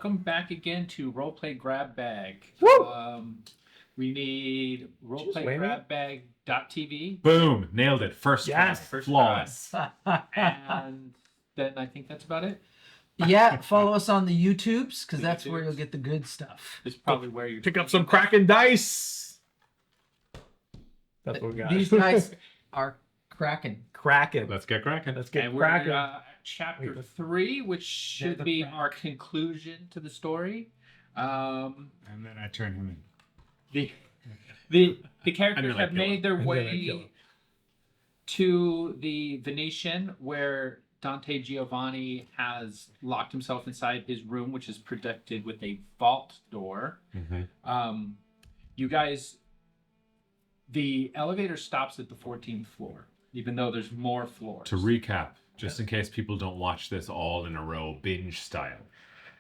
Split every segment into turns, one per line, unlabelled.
welcome back again to Roleplay Grab Bag.
Woo!
We need roleplaygrabbag.tv.
Boom! Nailed it. First try.
First
Flawless.
And then I think that's about it.
Yeah, follow us on the YouTubes, because that's where you'll get the good stuff.
It's probably where you
pick up some Kraken dice. That's what we got.
These guys are Kraken.
Kraken.
Let's get cracking.
Let's get
and
Kraken.
we're chapter 3, which should be our conclusion to the story.
And then I turn him in.
The characters have made their way to the Venetian, where Dante Giovanni has locked himself inside his room, which is protected with a vault door.
Mm-hmm.
You guys, the elevator stops at the 14th floor, even though there's more floors.
To recap, just in case people don't watch this all in a row, binge style,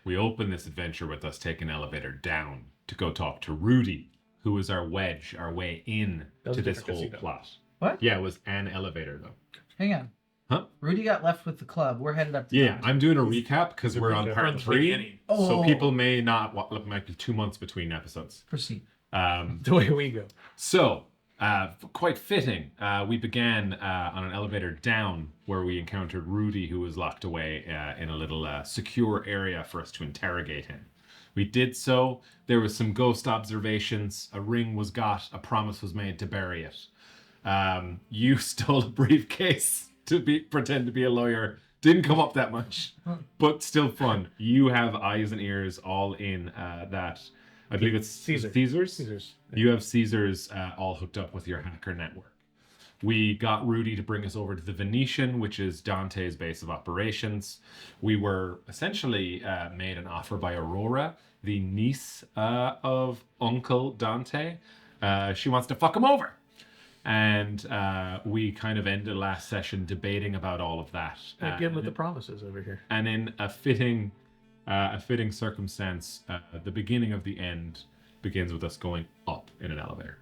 we open this adventure with us taking an elevator down to go talk to Rudy, who is our wedge, our way in to this whole plot.
What?
Yeah, it was an elevator though.
Hang on.
Huh?
Rudy got left with the club. We're headed up to
Yeah, I'm doing a recap because we're on part 3.
Oh.
So people may not, might be 2 months between episodes.
Proceed.
The way we go.
So, quite fitting, we began on an elevator down where we encountered Rudy, who was locked away in a little secure area for us to interrogate him. We did so. There was some ghost observations. A ring was got. A promise was made to bury it. You stole a briefcase to pretend to be a lawyer. Didn't come up that much, but still fun. You have eyes and ears all in that. I believe it's Caesar's. You have Caesar's all hooked up with your hacker network. We got Rudy to bring us over to the Venetian, which is Dante's base of operations. We were essentially made an offer by Aurora, the niece of Uncle Dante. She wants to fuck him over. And we kind of ended last session debating about all of that.
Again with the promises over here.
And in a fitting circumstance, the beginning of the end begins with us going up in an elevator.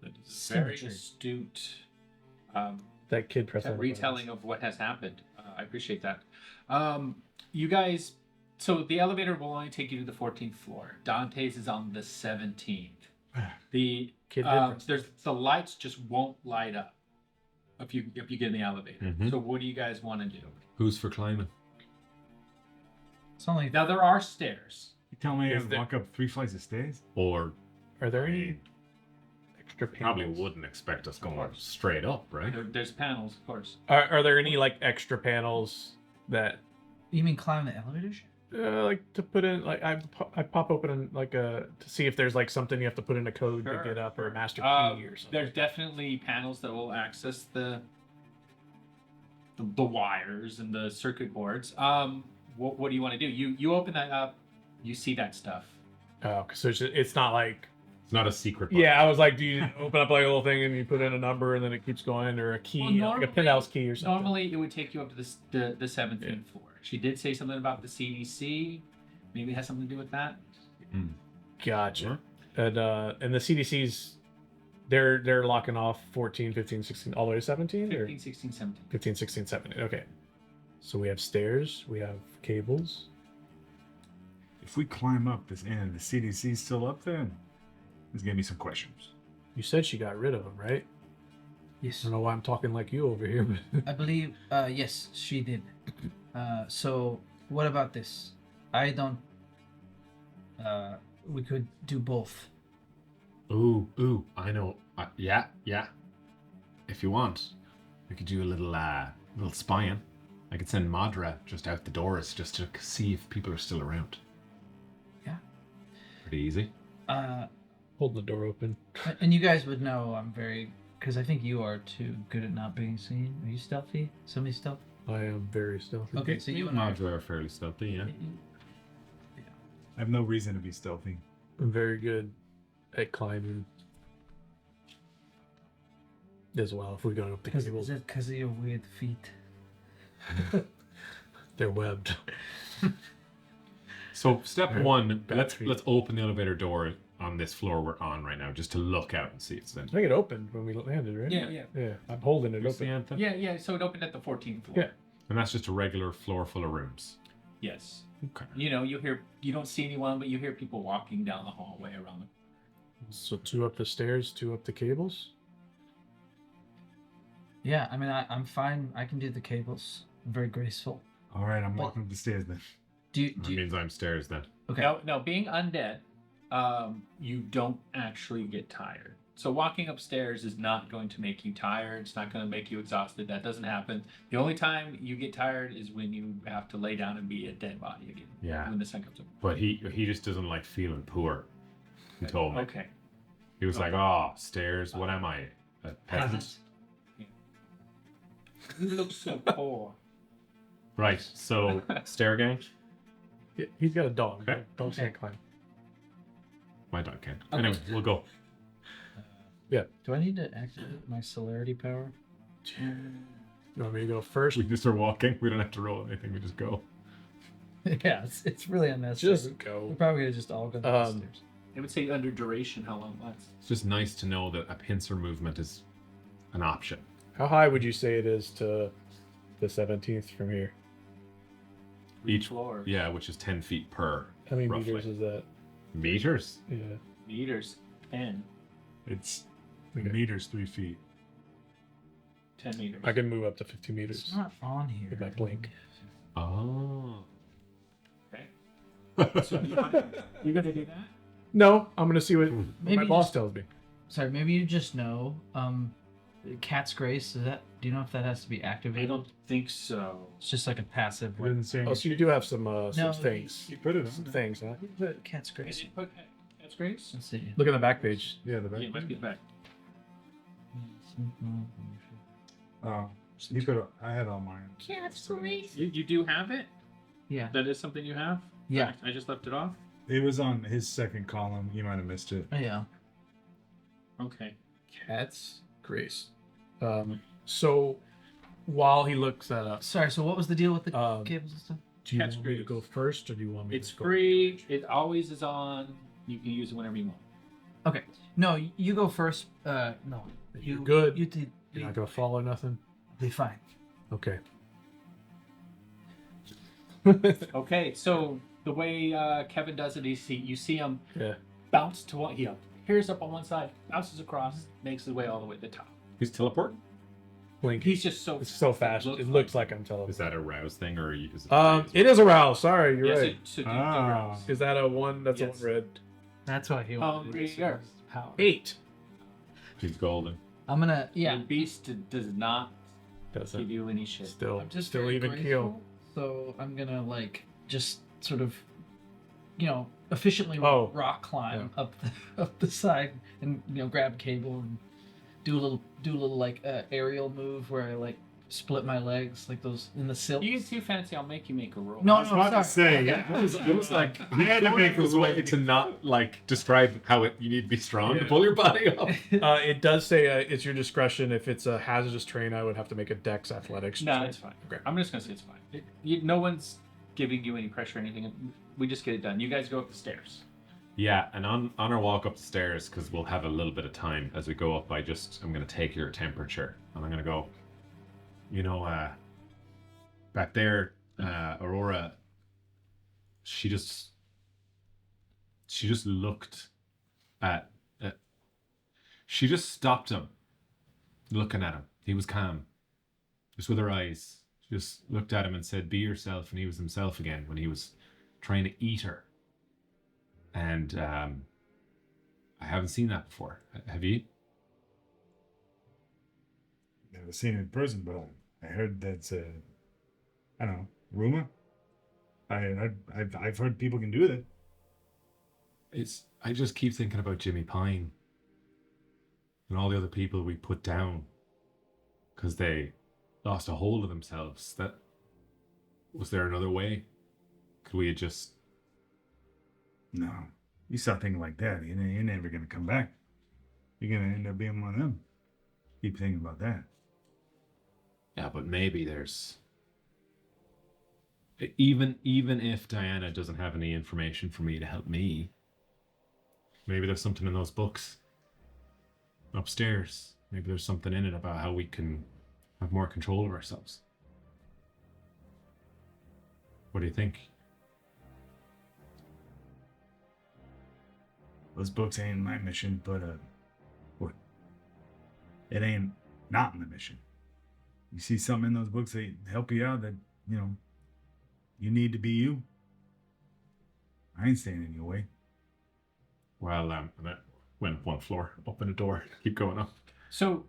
That is a very astute
that kid
retelling of what has happened. I appreciate that. You guys, so the elevator will only take you to the 14th floor. Dante's is on the 17th. The the lights just won't light up if you get in the elevator.
Mm-hmm.
So what do you guys want to do?
Who's for climbing?
It's only
Now there are stairs.
You tell me I have to walk up 3 flights of stairs?
Or
are there any extra panels?
probably wouldn't expect us going straight up, right?
There's panels, of course.
Are there any like extra panels that
You mean climb the elevators?
like to put in, like I pop open like to see if there's like something you have to put in a code to get up, or a master key or something?
There's definitely panels that will access the wires and the circuit boards. What do you want to do? You open that up, you see that stuff.
Oh, so it's not like...
It's not a secret button.
Yeah, I was like, do you open up like a little thing and you put in a number and then it keeps going, or a key, like a penthouse key or something?
Normally, it would take you up to the 17th floor. She did say something about the CDC. Maybe it has something to do with that.
Gotcha. And the CDC's, they're locking off 14, 15, 16, all the way to 17?
15, 16, 17.
15, 16, 17. Okay. So we have stairs, we have cables.
If we climb up this and the CDC's still up there, there's gonna be some questions.
You said she got rid of them, right?
Yes.
I don't know why I'm talking like you over here, but...
I believe, yes, she did. So, what about this? I don't... we could do both.
Ooh, I know. Yeah. If you want, we could do a little spying. I could send Madra just out the doors just to see if people are still around.
Yeah.
Pretty easy.
Hold the door open.
And you guys would know I'm very... Because I think you are too good at not being seen. Are you stealthy? Somebody stealthy?
I am very stealthy.
Okay, so you and I...
Madra are fairly stealthy, yeah.
I have no reason to be stealthy.
I'm very good at climbing as well. If we go up the cables,
Is it because of your weird feet?
they're webbed.
So step one, let's
feet.
open the elevator door on this floor we're on right now, just to look out and see it's in.
I think it opened when we landed, right?
Yeah.
Yeah, I'm holding it
You see
open.
anything?
Yeah. So it opened at the 14th floor.
Yeah.
And that's just a regular floor full of rooms.
Yes.
Okay.
You know, you don't see anyone, but you hear people walking down the hallway around the.
So 2 up the stairs, 2 up the cables.
Yeah, I mean, I'm fine. I can do the cables. I'm very graceful.
All right, I'm
But-
walking up the stairs then.
That means I'm stairs then.
Okay.
No, being undead, you don't actually get tired. So walking upstairs is not going to make you tired. It's not going to make you exhausted. That doesn't happen. The only time you get tired is when you have to lay down and be a dead body again.
Yeah.
When the sun comes up.
But he just doesn't like feeling poor. He told me.
Okay.
He was like, "Oh, stairs. What am I? A peasant?"
You look so poor.
Right. So stair gang.
Yeah, he's got a dog.
Okay.
Dogs can't climb.
My dog can.
Okay.
Anyway, we'll go.
Do I need to activate my celerity power?
You want me to go first?
We just are walking. We don't have to roll anything. We just go.
Yeah, it's really unnecessary.
Just
We're
go.
probably gonna just all go down the stairs.
It would say under duration how long it lasts.
It's just nice to know that a pincer movement is an option.
How high would you say it is to the 17th from here?
Each
floor.
Yeah, which is 10 feet per.
How many
roughly.
meters is that?
Meters?
Yeah.
Meters. 10.
It's
Okay.
meters, 3 feet.
10 meters.
I can move up to 50 meters.
It's not on here.
With my blink.
Oh.
Okay. So you're gonna do that?
No, I'm gonna see what
Maybe
my boss
just-
tells me.
Sorry, maybe you just know. Cat's Grace. Is that? Do you know if that has to be
I
activated?
don't think so.
It's just like a passive.
It doesn't say
Oh, so you do have some
No,
things.
You put it on.
Some things, huh?
But Cat's
Did
Grace.
you put Cat's Grace?
Let's see.
Look at the back page.
Yeah, the
Yeah,
back.
it must be the back.
Oh, you put it. I had all mine.
Cat's Grace.
You do have it?
Yeah.
That is something you have?
Yeah.
I just left it off?
It was on his second column. You might have missed it.
Yeah.
Okay.
Cat's Grace. So while he looks that up,
Sorry. So what was the deal with the
Um,
cables and stuff?
do you
Cat's
want me to
Grace.
go first, or do you want me
It's
to go?
free. It always is on. You can use it whenever you want.
Okay. No, you go first. No.
You're good.
You did.
You're not gonna follow nothing.
Be fine.
Okay.
Okay, so the way Kevin does it, you see him
Yeah.
bounce to one. He appears up on one side, bounces across, makes his way all the way to the top.
He's teleport?
Blink.
He's just so.
It's so fast. It looks like I'm
Is
teleporting.
that a rouse thing or is it?
It is a rouse. Sorry, you're
Yes,
right.
so do
Ah.
rouse.
Is that a one? That's
Yes.
a one red.
That's why he wanted to use
Hungrier.
his power.
8.
He's golden.
I'm gonna.
The
Yeah.
beast does not give
Doesn't.
you any shit.
Still.
I'm just
Still
very
even
grateful,
keel.
So I'm gonna just sort of, efficiently
Oh.
rock climb up the side and grab cable and do a little like aerial move where I like split my legs like those in the silk.
You get too fancy, I'll make you make a roll.
No,
I was about to say,
Okay.
yeah.
It was like
I had to make
his way to not like describe how you need to be strong to
Yeah.
pull your body up.
It does say it's your discretion. If it's a hazardous terrain, I would have to make a Dex Athletics.
No,
check.
it's fine.
Okay.
I'm just gonna say it's fine. No one's giving you any pressure or anything. We just get it done. You guys go up the stairs.
Yeah, and on our walk up the stairs, because we'll have a little bit of time as we go up, I'm gonna take your temperature and I'm gonna go, back there, Aurora, she just looked at she just stopped him, looking at him. He was calm, just with her eyes. She just looked at him and said, "Be yourself," and he was himself again when he was trying to eat her. And I haven't seen that before. Have you?
Never seen it in person, but I heard that's I don't know, rumor. I've heard people can do that.
I just keep thinking about Jimmy Pine and all the other people we put down because they lost a hold of themselves. Was there another way? Could we have just?
No, you start thinking like that, you're never gonna come back. You're gonna end up being one of them. Keep thinking about that.
Yeah, but maybe there's. Even if Diana doesn't have any information for me to help me, maybe there's something in those books upstairs. Maybe there's something in it about how we can have more control of ourselves. What do you think?
those books ain't my mission, but what? It ain't not in the mission. You see something in those books that help you out that, you need to be you. I ain't standing in your way.
Well, that went one floor, open a door, keep going up.
So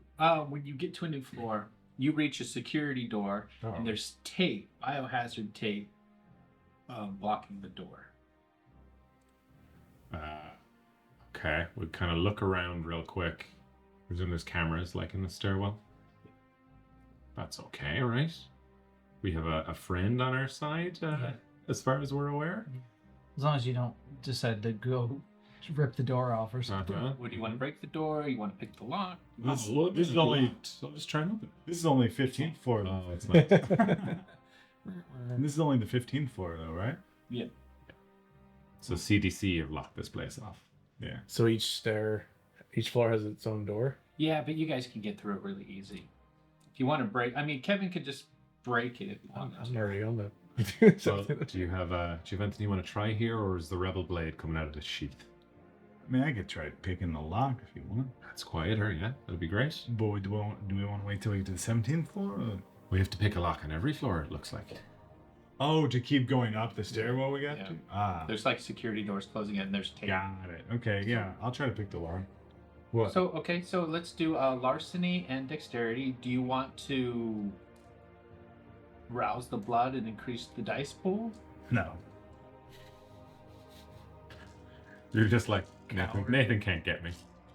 when you get to a new floor, you reach a security door, and there's tape, biohazard tape, blocking the door.
Okay, we kind of look around real quick. Presume there's cameras like in the stairwell. That's okay, right? We have a friend on our side, as far as we're aware.
As long as you don't decide to go rip the door off or something.
Would you want to break the door? You want to pick the lock?
This is only
I'll just try and open it.
this is only 15th floor.
Oh, it's not.
This is only the 15th floor, though, right?
Yeah.
So CDC have locked this place off.
Yeah.
So each floor has its own door.
Yeah, but you guys can get through it really easy. If you want to break, I mean, Kevin could just break it if you want.
I'm already on that.
So, do you have anything you want to try here, or is the rebel blade coming out of the sheath?
I mean, I could try picking the lock if you want.
That's quieter, yeah. That'd be great.
But do we want to wait till we get to the 17th floor? Or?
We have to pick a lock on every floor, it looks like.
Oh, to keep going up the stairwell we got
Yeah.
to? Ah.
There's like security doors closing it, and there's tape.
Got it. Okay, yeah. I'll try to pick the lock. What?
So let's do larceny and dexterity. Do you want to rouse the blood and increase the dice pool?
No.
You're just like,
Coward.
Nathan can't get me.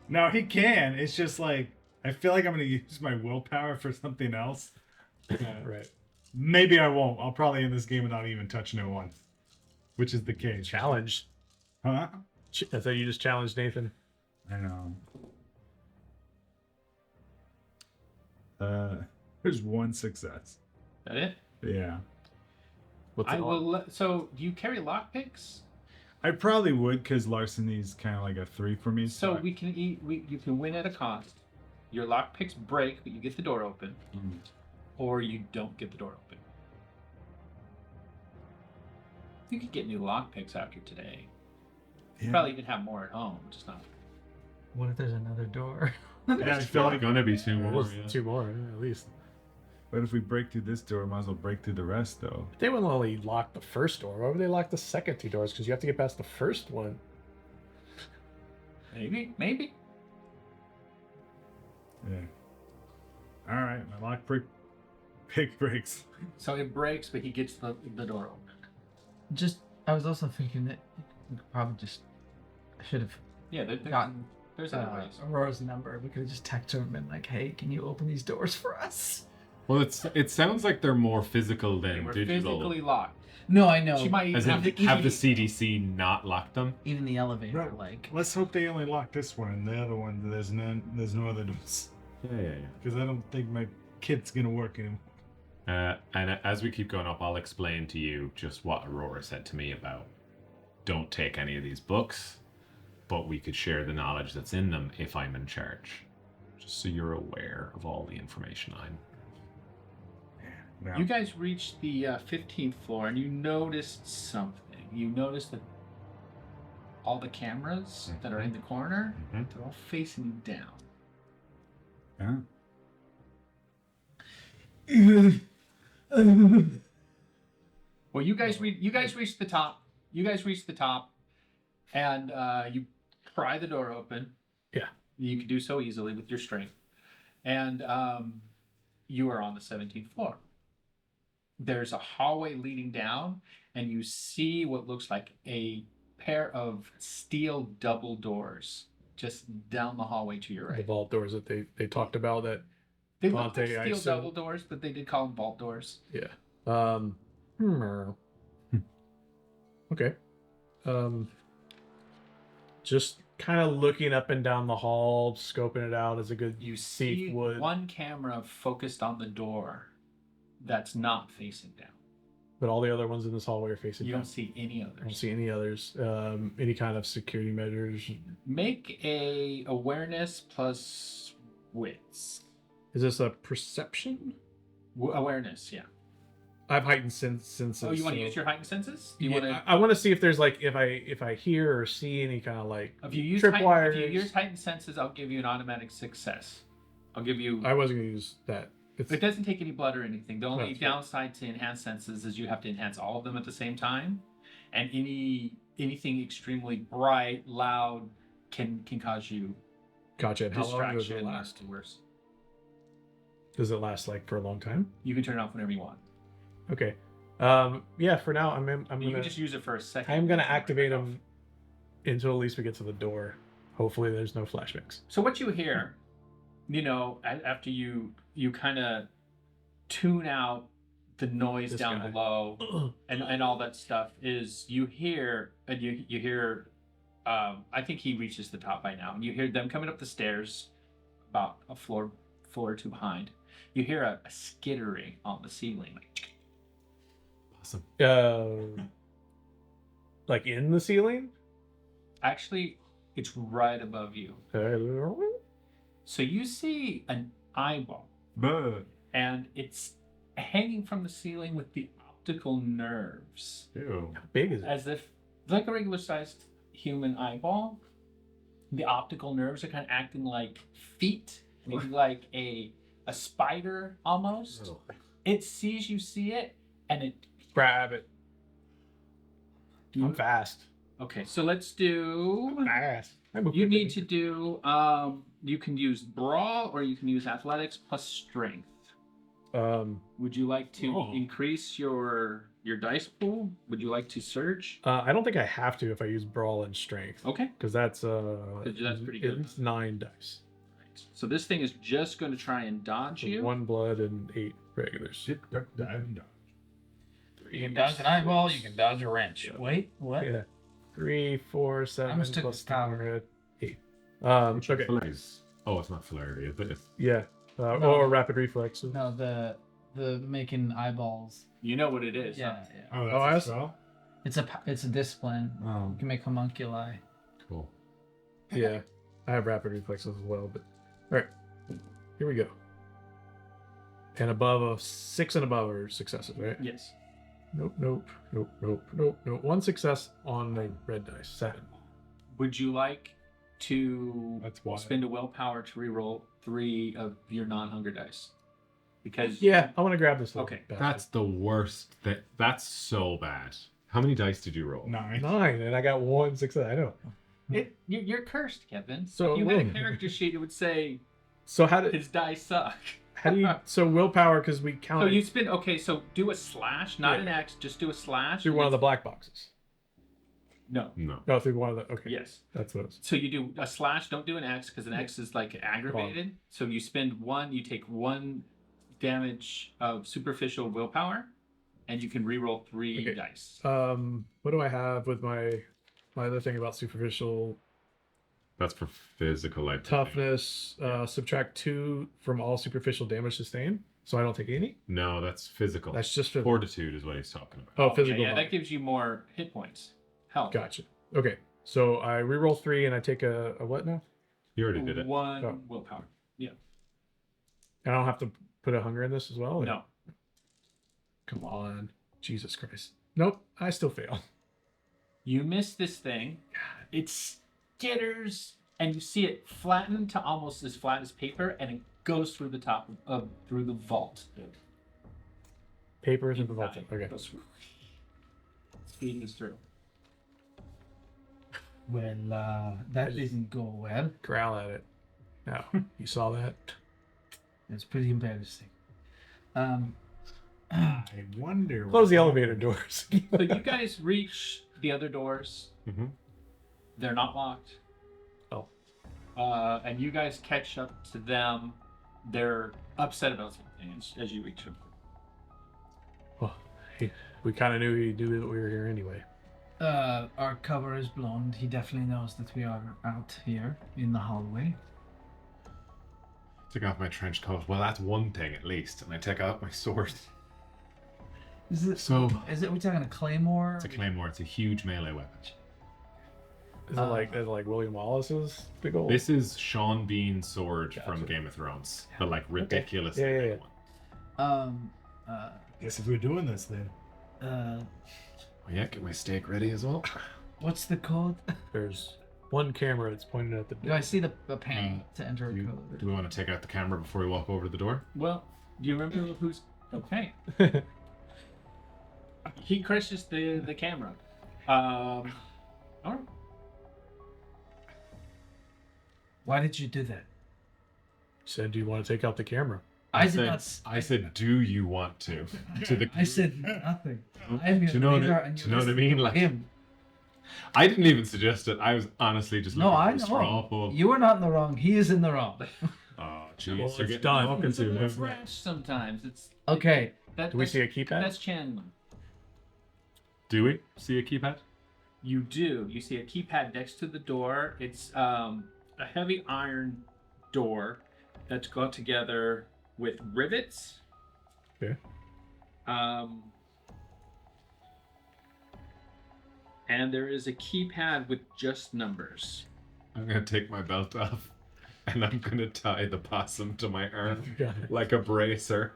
No, he can. It's just like, I feel like I'm going to use my willpower for something else.
Right.
Maybe I won't. I'll probably end this game without even touching it once. Which is the case.
Challenge.
Huh?
I thought you just challenged Nathan.
I know. There's one success.
That it?
Yeah.
What's
I
it
will.
on?
So do you carry lockpicks?
I probably would, because larceny's kind of like a 3 for me.
So you can win at a cost. Your lockpicks break, but you get the door open, or you don't get the door open. You could get new lockpicks after today. You
Yeah.
probably even have more at home, just not.
What if there's another door?
Yeah, I feel like,
Gonna be two more.
There's
Yeah.
2 more, at least.
but if we break through this door, might as well break through the rest, though.
They wouldn't only lock the first door. Why would they lock the second 2 doors? Because you have to get past the first one.
Maybe.
Yeah. All right, my lock pick breaks.
So it breaks, but he gets the door open.
I was also thinking that we could probably just, I should have
Yeah,
gotten
there's other ways.
Aurora's number. We could have just texted her and been like, "Hey, can you open these doors for us?"
Well, it sounds like they're more physical
They
than
were
digital.
physically locked.
No, I know.
She might
As in,
have to
have the CDC not locked them?
Even the elevator,
Right.
like.
Let's hope they only lock this one, and the other one, there's no other doors.
Yeah.
Because I don't think my kit's gonna work anymore.
And as we keep going up, I'll explain to you just what Aurora said to me about don't take any of these books, but we could share the knowledge that's in them if I'm in charge. Just so you're aware of all the information I'm.
Now,
You guys reached the 15th floor, and you noticed something. You noticed that all the cameras that are in the corner,
Mhm.
they're all facing down.
huh?
Well, you guys reached the top. You guys reached the top, and you pry the door open.
Yeah.
You can do so easily with your strength, and you are on the 17th floor. There's a hallway leading down, and you see what looks like a pair of steel double doors just down the hallway to your
The
right.
vault doors that they talked about that.
They look like
Dante, I
steel
assume.
double doors, but they did call them vault doors.
Yeah. Okay. Just kind of looking up and down the hall, scoping it out as a good
You see
thief would.
one camera focused on the door that's not facing down.
But all the other ones in this hallway are facing
You
down.
don't see any
I don't
others.
see any others. Any kind of security measures.
Make a awareness plus wits.
Is this a perception?
Awareness, yeah.
I have heightened senses.
Oh, you want to
so-
use your heightened senses? Do you
Yeah,
want to?
I want to see if there's like if I hear or see any kind of like
If you use
tripwires.
if you use heightened senses, I'll give you an automatic success. I'll give you.
I wasn't gonna use that.
It doesn't take any blood or anything. The only
That's right.
downside to enhanced senses is you have to enhance all of them at the same time, and anything extremely bright, loud can cause you
Gotcha. And how long does
distraction
it
or
last?
worse.
Does it last like for a long time?
You can turn it off whenever you want.
Okay. Yeah. For now, I'm
You
gonna
can just use it for a second.
I'm gonna
and turn it
activate
off.
them until at least we get to the door. Hopefully, there's no flashbacks.
So what you hear, after you kind of tune out the noise
This
down
guy.
below and all that stuff, is you hear I think he reaches the top by now, and you hear them coming up the stairs about a floor or two behind. You hear a skittering on the ceiling.
Awesome.
Like in the ceiling.
Actually, it's right above you. So you see an eyeball,
But
and it's hanging from the ceiling with the optical nerves,
Ew.
How big is it?
as if like a regular sized human eyeball. The optical nerves are kind of acting like feet, maybe like a spider almost. It sees you see it, and it.
Grab it. I'm fast.
Okay, so let's do.
Fast.
You need to do. You can use brawl or you can use athletics plus strength.
Would
you like to
Oh.
increase your dice pool? Would you like to surge?
I don't think I have to if I use brawl and strength.
Okay.
Because that's
pretty good.
It's 9 dice.
So this thing is just going to try and dodge
So
you.
1 blood and 8 regulars.
shit, duck, dive, and dodge.
You can dodge an eyeball. You can dodge a wrench.
Yeah.
Wait, what?
Yeah. 3, 4, 7.
I mistook
plus
this tower.
200, 8. Okay.
Hilarious. Oh, it's not Flaherty, is it?
Yeah.
No.
Or rapid reflexes.
No, the making eyeballs.
You know what it is.
Yeah,
Huh?
yeah.
Oh,
Oh, I
that's
s-
a spell?
It's a discipline.
Oh.
You can make homunculi.
Cool.
Yeah. I have rapid reflexes as well, but all right. Here we go. And above a 6 and above are successes, right?
Yes.
Nope. 1 success on the red dice. 7.
Would you like to
That's why.
spend a willpower to reroll 3 of your non-hunger dice? Because
Yeah, I want to grab this. Little
Okay.
bastard.
That's the worst. That's so bad. How many dice did you roll?
9.
9, and I got 1 success. I know.
you're cursed, Kevin.
So
if you had a
whoa.
character sheet, it would say
So how do
his dice suck.
so willpower because we count
So
it
you spend so do a slash, not
Yeah.
an X, just do a slash.
through one of the black boxes.
No.
No.
No, through one of the. Okay.
Yes.
That's what it was.
So you do a slash, don't do an X because an X is like aggravated. So you spend 1, you take 1 damage of superficial willpower, and you can reroll 3
Okay.
dice.
What do I have with my other thing about superficial
That's for physical, I believe.
toughness? Subtract 2 from all superficial damage sustained, so I don't take any.
No, that's physical.
That's just for.
Fortitude is what he's talking about.
Oh,
Okay,
physical.
yeah,
knowledge.
that gives you more hit points. Health.
Gotcha. Okay, so I reroll 3 and I take a what now?
You already did it.
1
Oh.
willpower.
I don't have to put a hunger in this as well.
No.
Come on, Jesus Christ. Nope, I still fail.
You miss this thing. It skitters, and you see it flatten to almost as flat as paper, and it goes through the top of through the vault.
Papers and the vault. Okay.
Goes through. Speeding through.
Well, that didn't go well.
Growl at it. Now, you saw that?
It's pretty embarrassing.
I wonder.
Close the elevator doors.
So you guys reach the other doors.
Mhm.
They're not locked.
Oh.
And you guys catch up to them. They're upset about something as you reach them.
Well, we kind of knew he knew that we were here anyway.
Our cover is blown. He definitely knows that we are out here in the hallway.
Take off my trench coat. Well, that's one thing at least. And I take out my sword.
Is it?
So
We talking a claymore?
it's a claymore. It's a huge melee weapon.
Is it like William Wallace's big old?
This is Sean Bean's sword
Gotcha.
from Game of Thrones. The like ridiculous
Yeah, yeah,
big
yeah.
one.
Guess if we're doing this, then
Uh,
Oh, yeah, get my steak ready as well.
what's the code?
There's one camera that's pointed at the
Do I see the panel to enter a
Do
code?
we want to take out the camera before we walk over to the door?
Well, do you remember who's okay? He crushes the camera. All right.
Why did you do that?
Said, do you want to take out the camera?
I did
said,
not.
I said, do you want to? To the.
I said nothing. I'm
Do
your
you know what
leader,
I,
and
do you
you're
know what I
listening
mean?
to
Like,
him.
I didn't even suggest it. I was honestly just
No,
looking
I
for a straw
know.
poll.
You are not in the wrong. He is in the wrong.
Oh, jeez.
Well,
you're
it's
getting
done.
talking
It's a
to
little
him.
fresh sometimes. It's
Okay.
that.
Do we
that's-
see a keypad?
That's channeling.
Do we see a keypad?
You do. You see a keypad next to the door. It's a heavy iron door that's got together with rivets.
Okay.
And there is a keypad with just numbers.
I'm gonna take my belt off, and I'm gonna tie the possum to my arm
Got it.
like a bracer.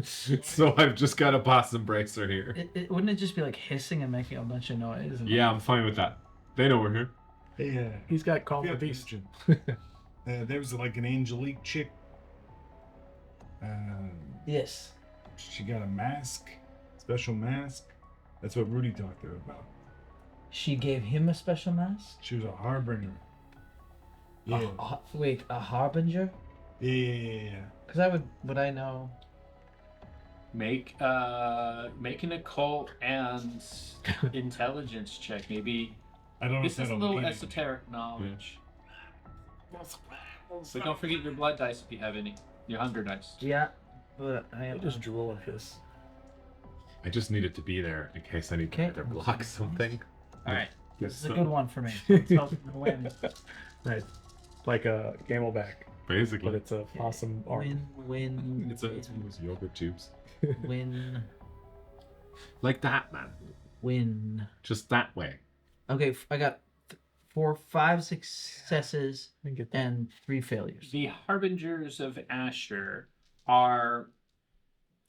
So I've just got a possum bracer here.
Wouldn't it just be like hissing and making a bunch of noise? And
Yeah, I'm fine with that. They know we're here.
hey,
He's got Call
yeah,
of the Beast.
question. There was like an Angelique chick.
Yes.
She got a mask, special mask. That's what Rudy talked to her about.
She gave him a special mask.
She was a harbinger. Yeah,
Wait, a harbinger?
yeah.
Because would I know?
Make an occult and intelligence check. Maybe
I don't know
this
if
is a
that'll
little
mean
esoteric knowledge. But don't forget your blood dice if you have any. Your hunger dice.
Yeah, but I
I
am.
just drool and hiss.
I just need it to be there in case I need to
Okay.
either block something.
All right.
This is a good one for me. So, win.
Nice. Like a camelback, but
Basically.
it's a possum arm.
Win.
It's one of those yogurt tubes.
Win.
Like that, man.
Win.
Just that way.
Okay, I got 5 successes
I get that.
and 3 failures.
The Harbingers of Asher are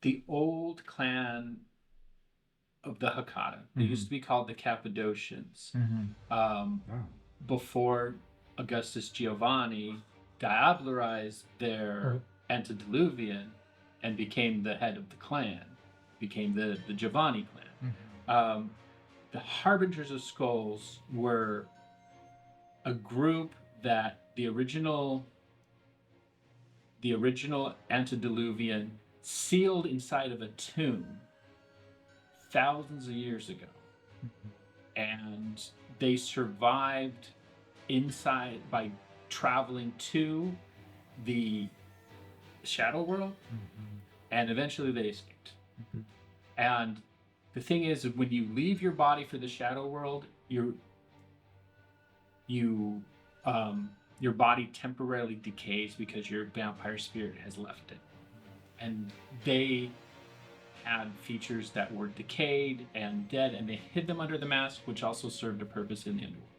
the old clan of the Hakata. They used to be called the Cappadocians.
Mm-hmm.
Before Augustus Giovanni diablerized their antediluvian and became the head of the clan, became the Giovanni clan. The Harbingers of Skulls were a group that the original antediluvian sealed inside of a tomb thousands of years ago. And they survived inside by traveling to the shadow world, and eventually they escaped. And the thing is, when you leave your body for the shadow world, your body temporarily decays because your vampire spirit has left it. And they had features that were decayed and dead, and they hid them under the mask, which also served a purpose in the underworld.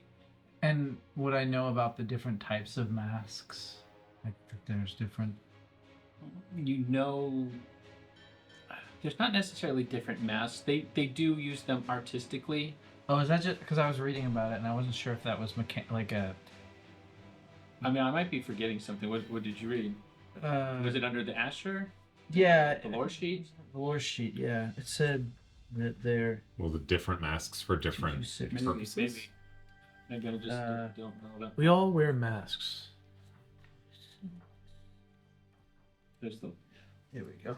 And would I know about the different types of masks? Like that there's different.
You know, there's not necessarily different masks. They do use them artistically.
Oh, is that just because I was reading about it and I wasn't sure if that was like a.
I mean, I might be forgetting something. What did you read? Was it under the Asher?
Yeah.
The lore sheet?
The lore sheet, yeah. It said that they're.
Well, the different masks for different
Maybe,
purposes.
Maybe I just don't know that.
We all wear masks.
There's the.
There we go.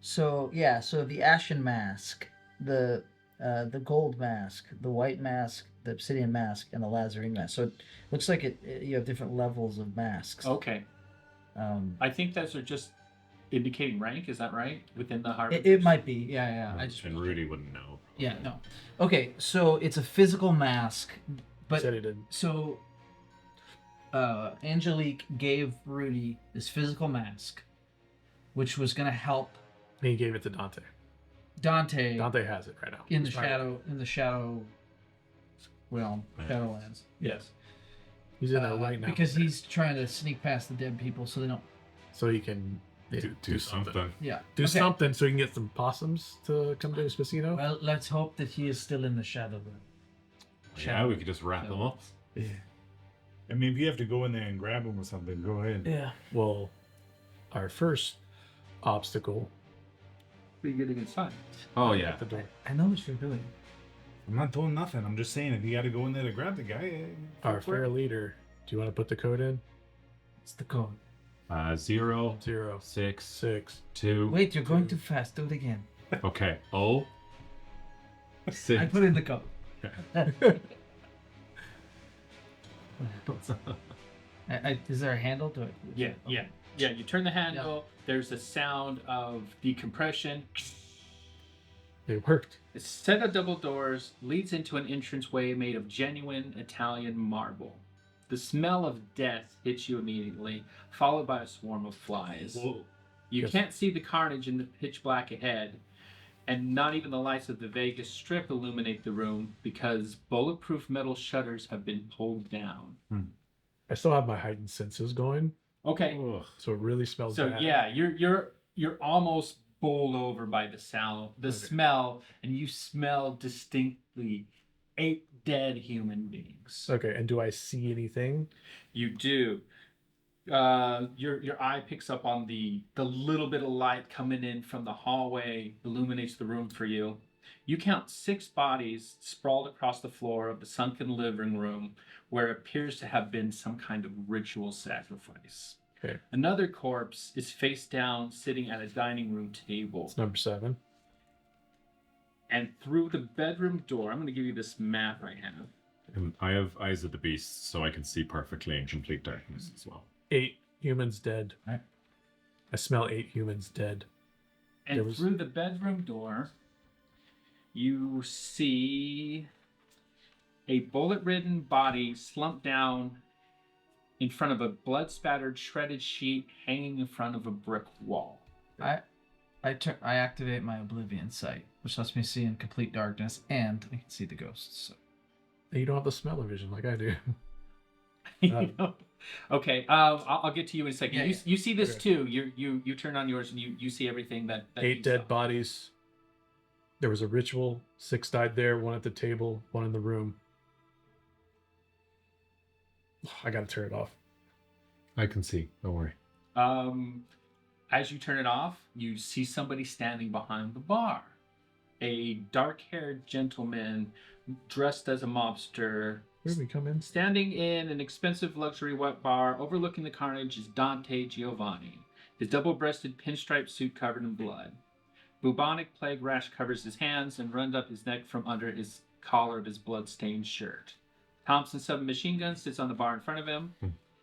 So yeah, so the ashen mask, the gold mask, the white mask, the obsidian mask, and the lazarine mask. So it looks like you have different levels of masks.
Okay. I think those are just indicating rank. Is that right? Within the Harvard.
It might be. Yeah. I just.
And Rudy wouldn't know.
Yeah. No. Okay. So it's a physical mask, but
Said he did.
so. Angelique gave Rudy this physical mask, which was gonna help
He gave it to Dante.
Dante
Dante has it right now.
in the
It's right.
shadow realm,
Yeah.
Shadowlands.
Yes. He's in there right now.
Because he's trying to sneak past the dead people so they don't
so he can
Do something.
Yeah.
Do
Okay.
something so he can get some possums to come to his casino.
Well, let's hope that he is still in the shadow room.
Yeah, we could just wrap them up.
Yeah.
I mean, if you have to go in there and grab him or something, go ahead.
Yeah. Well, our first obstacle
Are you getting inside?
Oh yeah.
at the door.
I know what you're doing.
I'm not doing nothing. I'm just saying, if you got to go in there to grab the guy,
Our fair leader. Do you want to put the code in?
It's the code.
0,
0,
6,
6.
2.
Wait, you're going too fast. Do it again.
Okay. 0, 6.
I put in the code. Is there a handle to it?
Yeah. You turn the handle. There's a sound of decompression.
It worked.
A set of double doors leads into an entranceway made of genuine Italian marble. The smell of death hits you immediately, followed by a swarm of flies.
Whoa.
You
Yes.
can't see the carnage in the pitch black ahead, and not even the lights of the Vegas Strip illuminate the room because bulletproof metal shutters have been pulled down.
I still have my heightened senses going,
Okay,
Ugh.
so it really smells
so
bad.
yeah, you're almost bowled over by the sound, the smell, and you smell distinctly 8 dead human beings.
Okay, and do I see anything?
You do. Your eye picks up on the little bit of light coming in from the hallway, illuminates the room for you. You count 6 bodies sprawled across the floor of the sunken living room where it appears to have been some kind of ritual sacrifice.
Okay.
Another corpse is face down, sitting at a dining room table.
It's number 7.
And through the bedroom door, I'm going to give you this map I have.
And I have eyes of the beast, so I can see perfectly in complete darkness as well.
8 humans dead.
Right.
I smell 8 humans dead.
And
There was-
through the bedroom door, you see a bullet-ridden body slumped down in front of a blood-spattered, shredded sheet hanging in front of a brick wall.
I activate my Oblivion sight, which lets me see in complete darkness, and I can see the ghosts. So.
You don't have the smell of vision like I do.
Okay, I'll get to you in a second.
Yeah,
You see this
Okay.
too. You turn on yours and you see everything that
8
you
dead
saw.
bodies. There was a ritual. 6 died there. 1 at the table. 1 in the room. I gotta turn it off.
I can see. Don't worry.
As you turn it off, you see somebody standing behind the bar. A dark-haired gentleman dressed as a mobster.
Where did we come in?
Standing in an expensive luxury wet bar overlooking the carnage is Dante Giovanni, his double-breasted pinstripe suit covered in blood. Bubonic plague rash covers his hands and runs up his neck from under his collar of his blood-stained shirt. Thompson submachine gun sits on the bar in front of him,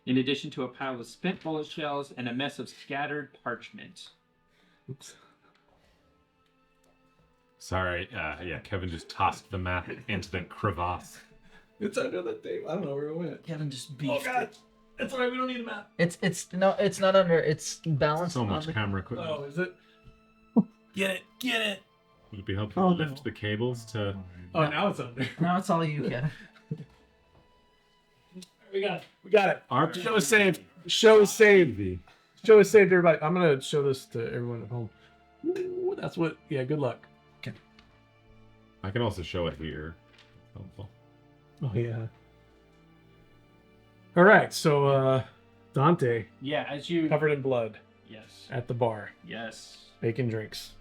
in addition to a pile of spent bullet shells and a mess of scattered parchment.
Oops.
Sorry. Yeah, Kevin just tossed the map into the crevasse.
It's under the table. I don't know where it went.
Kevin just beefed it.
That's alright. We don't need a map.
It's not under. It's balanced
So
on
much
the.
camera equipment.
Oh, is it? Get it. Get it.
Would it be helpful
Oh,
to lift
no.
the cables to...
Oh, now it's under.
Now it's all you, Kevin.
We got it. We got it.
Our
Show is saved. Show is saved. Show is saved, everybody. I'm gonna show this to everyone at home. Ooh, that's what. Yeah. Good luck.
I can also show it here. Helpful.
Oh yeah. All right. So Dante
Yeah, as you...
covered in blood
Yes.
at the bar,
Yes.
making drinks.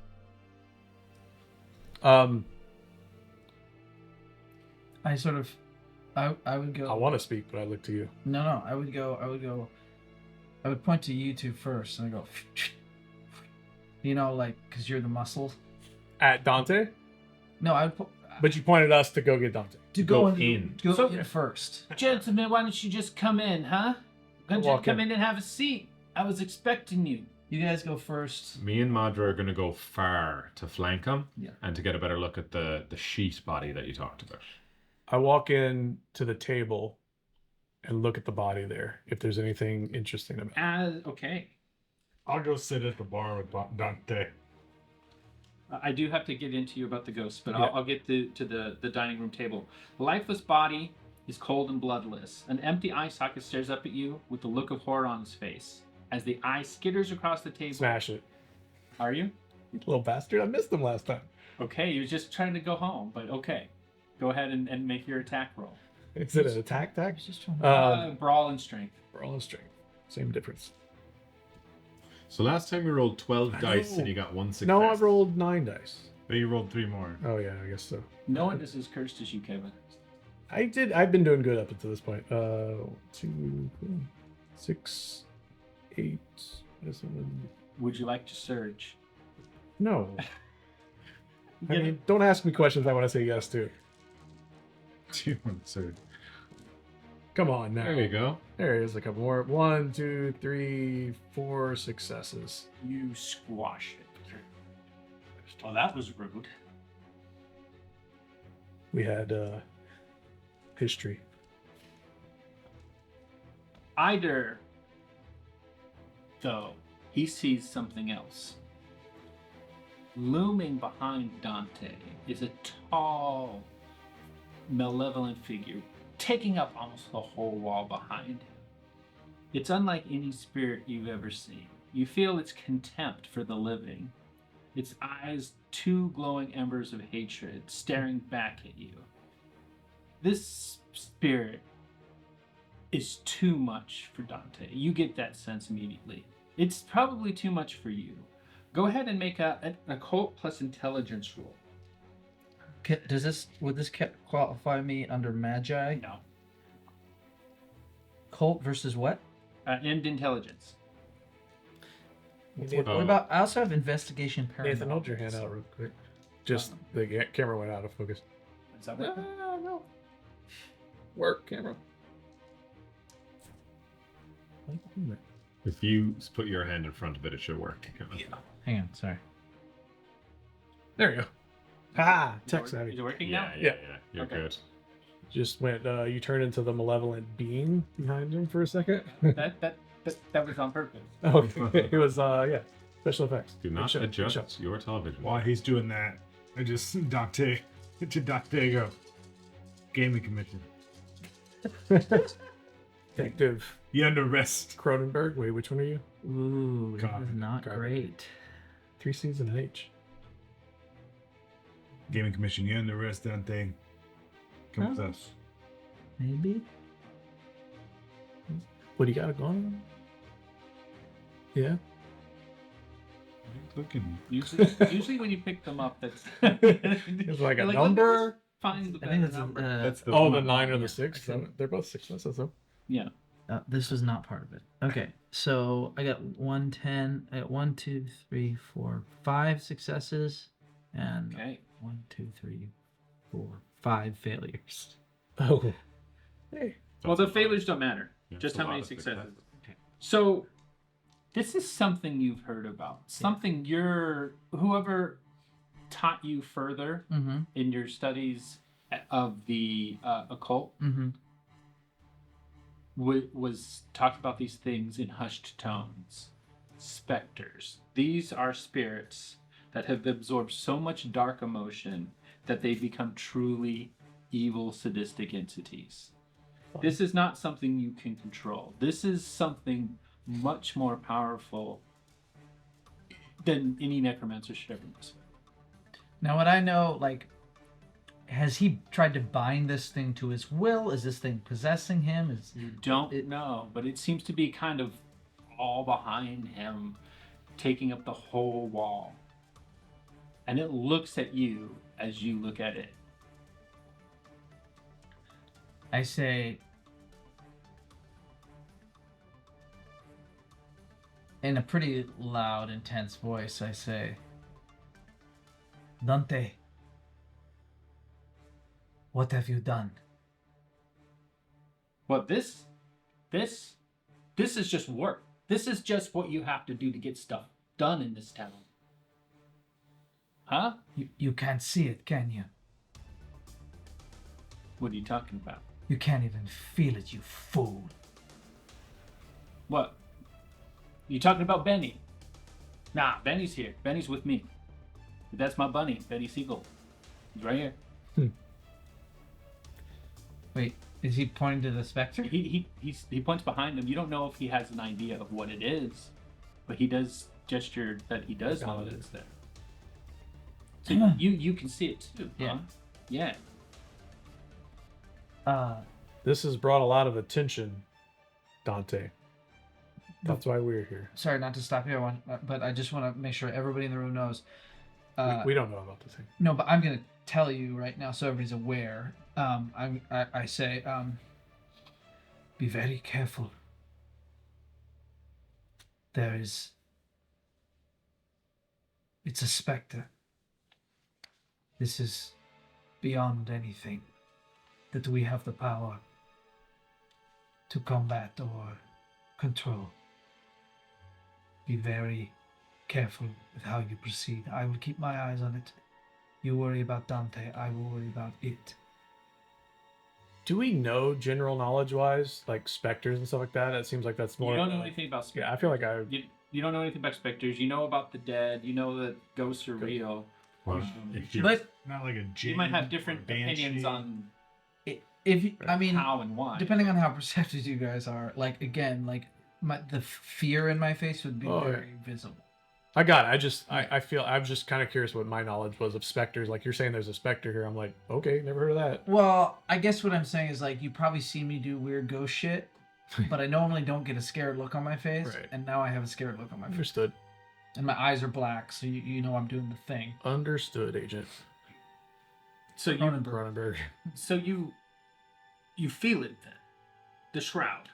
I sort of, I would go.
I want to speak, but I look to you.
No, I would point to you two first, and I go. You know, like, cause you're the muscle.
At Dante,
No, I would.
but you pointed us to go get Dante.
To
Go
go
in.
Go
So-
in first.
Gentlemen, why don't you just come in, huh? Why don't you
Walk
come
in.
in and have a seat? I was expecting you.
You guys go first.
Me and Madra are going to go far to flank him
Yeah.
and to get a better look at the sheet body that you talked about.
I walk in to the table and look at the body there. If there's anything interesting about it.
Okay.
I'll go sit at the bar with Dante.
I do have to get into you about the ghosts, but
Yeah.
I'll get to the dining room table. The lifeless body is cold and bloodless. An empty eye socket stares up at you with a look of horror on his face. as the eye skitters across the table.
Smash it.
Are you?
You little bastard. I missed him last time.
Okay, you're just trying to go home, but okay. Go ahead and make your attack roll.
Is it an attack tag?
Just trying to...
Brawl and strength.
We're all in strength. Same difference.
So last time you rolled 12
I
dice
know.
and you got 1 success.
No, I've rolled 9 dice.
But you rolled 3 more.
Oh yeah, I guess so.
No one is as cursed as you, Kevin.
I've been doing good up until this point. 2, 4, 6, 8, 7.
Would you like to surge?
No. I
Yeah.
mean, don't ask me questions I want to say yes to.
2 on the surge.
Come on now.
There you go.
There is a couple more. 1, 2, 3, 4 successes.
You squash it. Well, that was rude.
We had history.
Either, though, he sees something else. Looming behind Dante is a tall, malevolent figure, taking up almost the whole wall behind him. It's unlike any spirit you've ever seen. You feel its contempt for the living, its eyes 2 glowing embers of hatred staring back at you. This spirit is too much for Dante. You get that sense immediately. It's probably too much for you. Go ahead and make a occult plus intelligence roll.
Would this qualify me under Magi?
No.
Cult versus what?
And intelligence.
What about? I also have investigation paranormal.
Nathan, hold your hand out real quick. Just the camera went out of focus.
Is that right?
No. Work camera.
If you put your hand in front of it, it should work.
Hang on, sorry.
There you go. Ah, tech
Is
savvy.
it working
Yeah,
now?
yeah, You're
Okay.
good.
Just went. You turned into the malevolent being behind him for a second.
That was on purpose.
Okay. It was special effects.
Do
Good
not
show, good show.
adjust your television.
While he's doing that, I just Dante go. Gaming commission.
Detective
You under arrest.
Cronenberg. Wait, which one are you?
Ooh, that
God,
is not
garbage.
great.
3 C's and an H.
Gaming commission. You under arrest, Dante. Come with
Huh?
us.
Maybe.
What do you got a gun on? Yeah.
Looking.
Usually when you pick them up, that's
It's like a
You're
number.
Find the
I think
better
it's
number.
That's the
Oh, the
one.
9 or the
Yeah,
6.
I think-
They're both successes, though.
Yeah.
This was not part of it. Okay, so I got 110. I got 1, 2, 3, 4, 5 successes, and
Okay.
1, 2, 3, 4, 5 failures.
Oh. Hey.
Well, the failures don't matter.
Yeah,
Just
it's a
how many
lot of
successes. So, this is something you've heard about. Something whoever taught you further
Mm-hmm.
in your studies of the occult
Mm-hmm.
was talked about these things in hushed tones. Specters. These are spirits that have absorbed so much dark emotion that they become truly evil, sadistic entities. This is not something you can control. This is something much more powerful than any necromancer should ever miss.
Now, what I know, like, has he tried to bind this thing to his will? Is this thing possessing him? Is
You don't know, but it seems to be kind of all behind him, taking up the whole wall. And it looks at you as you look at it.
I say, in a pretty loud, intense voice, I say, Dante, what have you done?
Well, this is just work. This is just what you have to do to get stuff done in this town. Huh?
You can't see it, can you?
What are you talking about?
You can't even feel it, you fool.
What? You talking about Benny? Nah, Benny's here. Benny's with me. That's my bunny, Benny Siegel. He's right here.
Wait, Is he pointing to the specter?
He points behind him. You don't know if he has an idea of what it is, but he does gesture that he does know that it's there. So you can see it too.
Yeah.
Huh? Yeah.
This has brought a lot of attention, Dante. That's why we're here.
Sorry, not to stop you, but I just want to make sure everybody in the room knows.
We don't know about this thing.
No, but I'm gonna tell you right now, so everybody's aware. I say, be very careful. It's a specter. This is beyond anything that we have the power to combat or control. Be very careful with how you proceed. I will keep my eyes on it. You worry about Dante, I will worry about it.
Do we know general knowledge-wise, like specters and stuff like that? It seems like that's more.
You don't know anything about specters.
Yeah, I feel like
You don't know anything about specters. You know about the dead. You know that ghosts are real.
Well,
But
Not like a jinn
You might have
or
different
banshee.
opinions on
I mean,
how and why.
depending on how perceptive you guys are, like again, like the fear in my face would be very visible.
I got it. I feel I'm just kind of curious what my knowledge was of specters. Like you're saying, there's a specter here. I'm like, okay, never heard of that.
Well, I guess what I'm saying is like you probably see me do weird ghost shit, but I normally don't get a scared look on my face,
Right.
and now I have a scared look on my face,
Understood.
and my eyes are black, so you know I'm doing the thing.
Understood, Agent
So
Cronenberg.
So you feel it then. The shroud.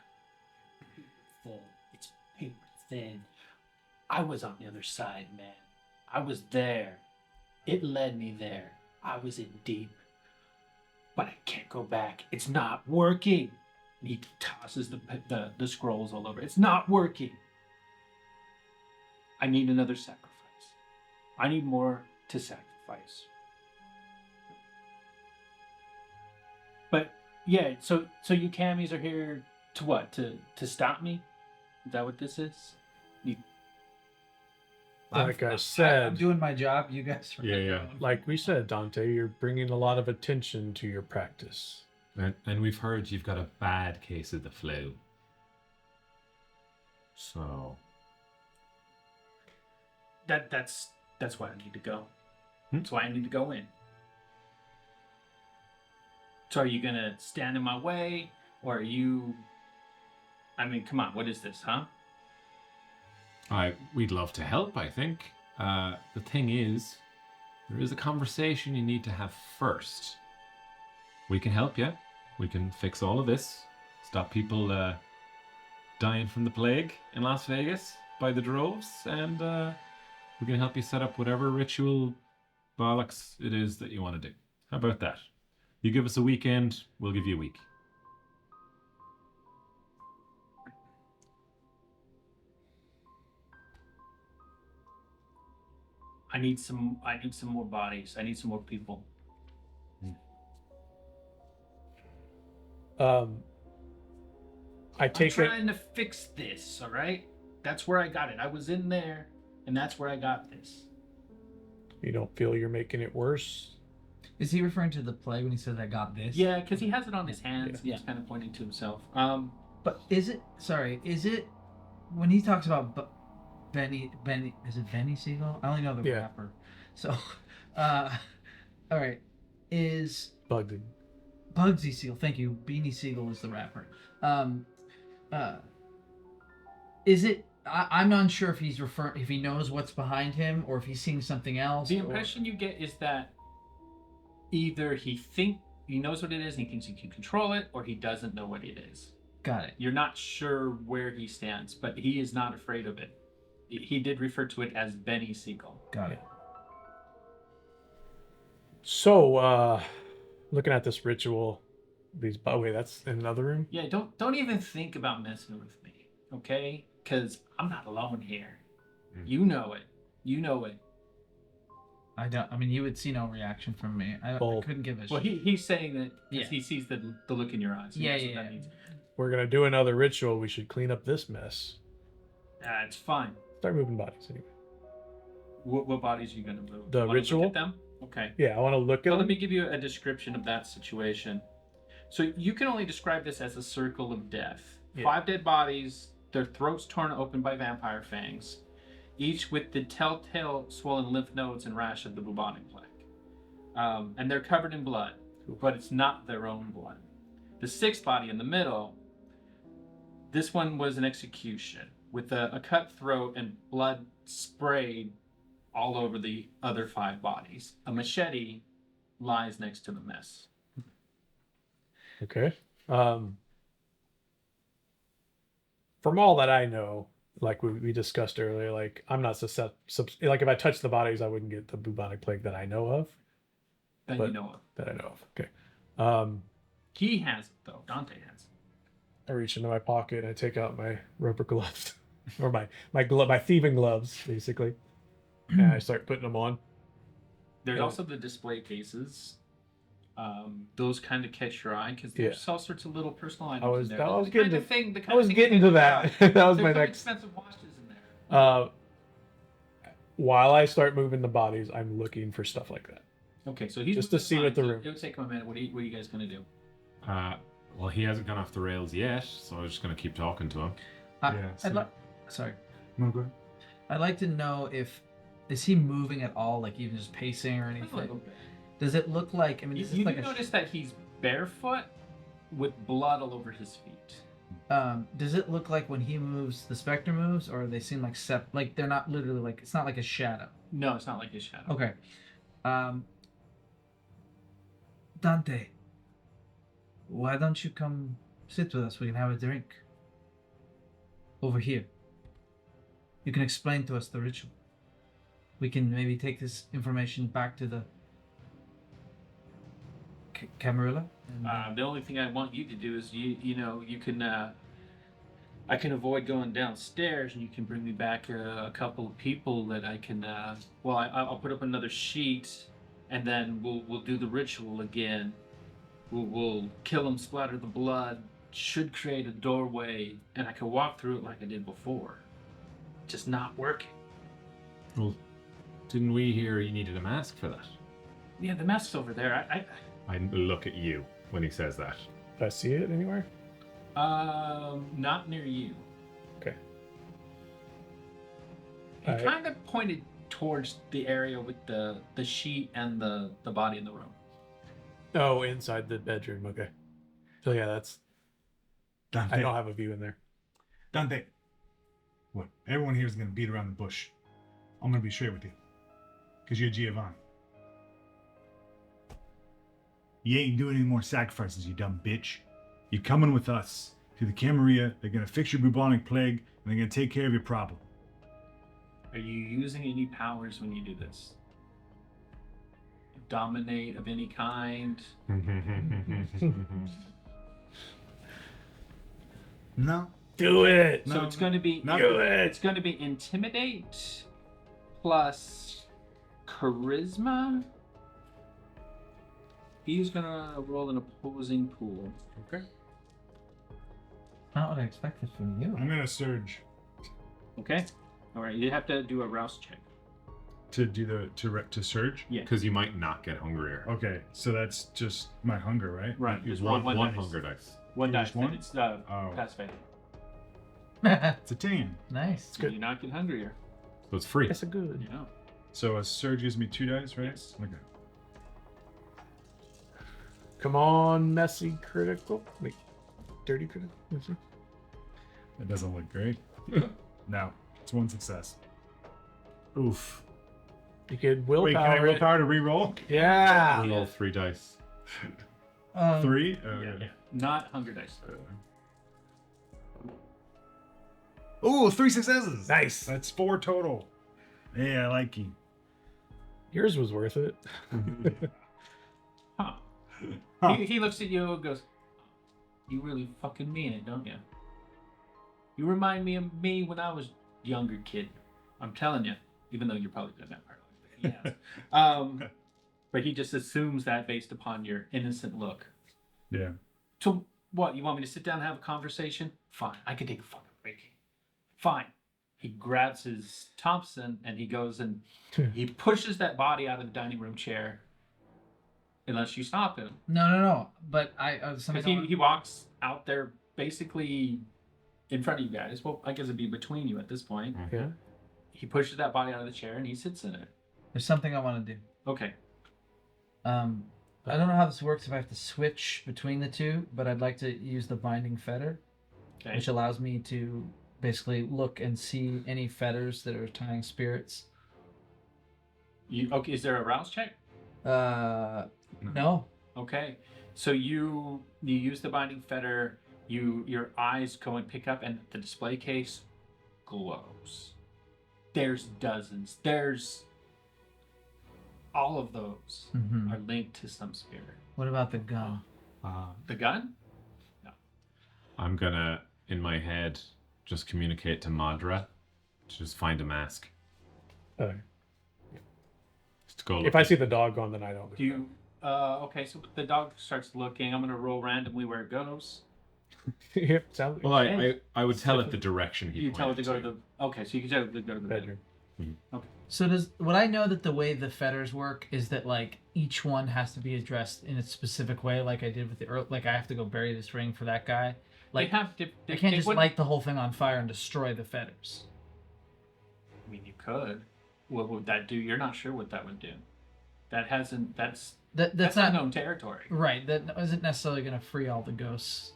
It's paper thin. I was on the other side, man. I was there. It led me there. I was in deep. But I can't go back. It's not working. And he tosses the scrolls all over. It's not working. I need another sacrifice. I need more to sacrifice. But yeah, so you camis are here to what? To stop me? Is that what this is?
Like I
I'm
said,
doing my job. You guys are
Yeah.
like we said, Dante, you're bringing a lot of attention to your practice.
And we've heard you've got a bad case of the flu. So
That's why I need to go. That's why I need to go in. So are you gonna stand in my way, or are you? I mean, come on, what is this, huh?
we'd love to help, I think. The thing is, there is a conversation you need to have first. We can help you. We can fix all of this. Stop people dying from the plague in Las Vegas by the droves, and we can help you set up whatever ritual bollocks it is that you want to do. How about that? You give us a weekend, we'll give you a week.
I need some more bodies. I need some more people.
I
I'm
take it.
trying to fix this, all right? That's where I got it. I was in there, and that's where I got this.
You don't feel you're making it worse.
Is he referring to the plague when he says I got this?
Yeah, because he has it on his hands.
Yeah.
He's kind of pointing to himself.
But is it when he talks about Benny, is it Benny Siegel? I only know the
Yeah.
rapper. So, all right, is
Bugged.
Bugsy Siegel? Thank you. Beanie Siegel is the rapper. Is it? I'm not sure if he's if he knows what's behind him or if he's seeing something else.
The impression you get is that either he knows what it is and he thinks he can control it, or he doesn't know what it is.
Got it.
You're not sure where he stands, but he is not afraid of it. He did refer to it as Benny Siegel.
Got it.
So, looking at this ritual, wait, that's in another room?
Yeah, don't even think about messing with me, okay? Because I'm not alone here. You know it. You know it.
I don't. I mean, you would see no reaction from me. I couldn't give a shit.
Well, he's saying that
Yeah.
he sees the look in your eyes. He
Yeah,
knows what
yeah,
that
yeah.
means.
We're gonna do another ritual. We should clean up this mess.
It's fine.
Start moving bodies anyway.
What bodies are you going to move?
The
Wanna
ritual?
Look at them? Okay.
Yeah, I want to look at
Well, let
them.
me give you a description of that situation. So you can only describe this as a circle of death.
Yeah.
5 dead bodies, their throats torn open by vampire fangs, each with the telltale swollen lymph nodes and rash of the bubonic plague. And they're covered in blood, but it's not their own blood. The 6th body in the middle, this one was an execution with a cut throat and blood sprayed all over the other 5 bodies. A machete lies next to the mess.
Okay. From all that I know, like we discussed earlier, like I'm not susceptible. Like if I touch the bodies, I wouldn't get the bubonic plague that I know of.
That
But-
you know of.
That I know of. Okay.
He has it, though. Dante has it.
I reach into my pocket and I take out my rubber gloves, or my thieving gloves, basically, and I start putting them on.
There's
Yeah.
also the display cases. Those kind of catch your eye because there's all sorts of little personal items
was-
in there.
that was
The
getting
kind of
to-
thing, the kind
I was
of thing
getting
that
to that.
catch your eye.
That was
There's
my
some
next.
expensive watches in there.
While I start moving the bodies, I'm looking for stuff like that.
Okay, so he's
Just to
moving
see what
fine,
the
so
room-
It would take him a minute. What are you guys gonna do?
Well, he hasn't gone off the rails yet, so I was just going to keep talking to him.
Yeah,
I'd like. Sorry.
No, go ahead.
I'd like to know if is he moving at all, like even just pacing or
A little
anything?
bit.
Does it look like? I mean,
You,
is this
you
like
do
a?
notice that he's barefoot with blood all over his feet.
Does it look like when he moves, the specter moves, or they seem like like they're not literally like it's not like a shadow?
No, it's not like his shadow.
Okay. Dante, why don't you come sit with us? We can have a drink. Over here. You can explain to us the ritual. We can maybe take this information back to the Camarilla. And,
The only thing I want you to do is you can I can avoid going downstairs and you can bring me back a couple of people that I can I'll put up another sheet and then we'll do the ritual again. We'll kill them, splatter the blood, should create a doorway, and I can walk through it like I did before. Just not working.
Well, didn't we hear you needed a mask for that?
Yeah, the mask's over there.
I look at you when he says that.
Did I see it anywhere?
Not near you.
Okay.
He
Alright.
kind of pointed towards the area with the sheet and the body in the room.
Oh, inside the bedroom. Okay. So yeah, that's.
Dante.
I don't have a view in there.
Dante. What? Everyone here is gonna beat around the bush. I'm gonna be straight with you. Cause you're Giovanni. You ain't doing any more sacrifices, you dumb bitch. You're coming with us to the Camarilla. They're gonna fix your bubonic plague, and they're gonna take care of your problem.
Are you using any powers when you do this? Dominate of any kind?
No.
Do it.
So
No,
it's going to be
not
Do it.
it's going to be intimidate plus charisma. He's gonna roll an opposing pool.
Okay.
not what I expected from you.
I'm gonna surge
Okay. All right. You have to do a rouse check.
to do to surge.
Yeah.
Because you might not get hungrier.
Okay, so that's just my hunger, right?
Right.
Use
Just
one
dice.
hunger dice.
One dice.
Just one?
And it's
Oh.
pass fail.
It's a 10.
Nice.
So you not get hungrier.
So it's free.
That's a good.
You know.
So a surge gives me 2 dice, right?
Yes.
Okay.
Come on, messy critical. Wait, dirty critical. Messy.
That doesn't look great. No, it's 1 success.
Oof. You could willpower.
Wait, can I
it.
willpower to re-roll?
Yeah.
Roll 3 dice.
3?
Yeah. Not hunger dice.
Oh, 3 successes.
Nice.
That's 4 total. Yeah, I like you.
Yours was worth it.
Huh.
Huh.
He looks at you and goes, "You really fucking mean it, don't you? You remind me of me when I was younger kid. I'm telling you, even though you're probably doing that part. Yeah. But he just assumes that based upon your innocent look.
Yeah.
So what? You want me to sit down and have a conversation? Fine. I can take a fucking break. Fine. He grabs his Thompson and he goes and he pushes that body out of the dining room chair. unless you stop him.
No. But
Because he walks out there basically in front of you guys. Well, I guess it'd be between you at this point.
Yeah.
He pushes that body out of the chair and he sits in it.
There's something I want to do.
Okay.
I don't know how this works if I have to switch between the two, but I'd like to use the binding fetter,
Okay.
which allows me to basically look and see any fetters that are tying spirits.
Okay, is there a rouse check?
No.
Okay. So you use the binding fetter, your eyes go and pick up and the display case glows. There's dozens. There's all of those
Mm-hmm.
are linked to some spirit.
What about the gun?
The gun?
I'm gonna, in my head, just communicate to Madra to just find a mask.
Okay.
Just to go.
If I see the dog gone, then I don't.
Do you okay, so the dog starts looking. I'm gonna roll randomly where it goes.
Yep, sounds
Well, I would tell it the direction he
You tell it to
pointed
go to the okay, so you can tell it to go to the bedroom.
bedroom.
So would I know that the way the fetters work is that like each one has to be addressed in a specific way, like I did with the like I have to go bury this ring for that guy. Like
I
can't just light the whole thing on fire and destroy the fetters.
I mean, you could. What would that do? You're not sure what that would do. That's
That's not
unknown territory.
right. That isn't necessarily going to free all the ghosts.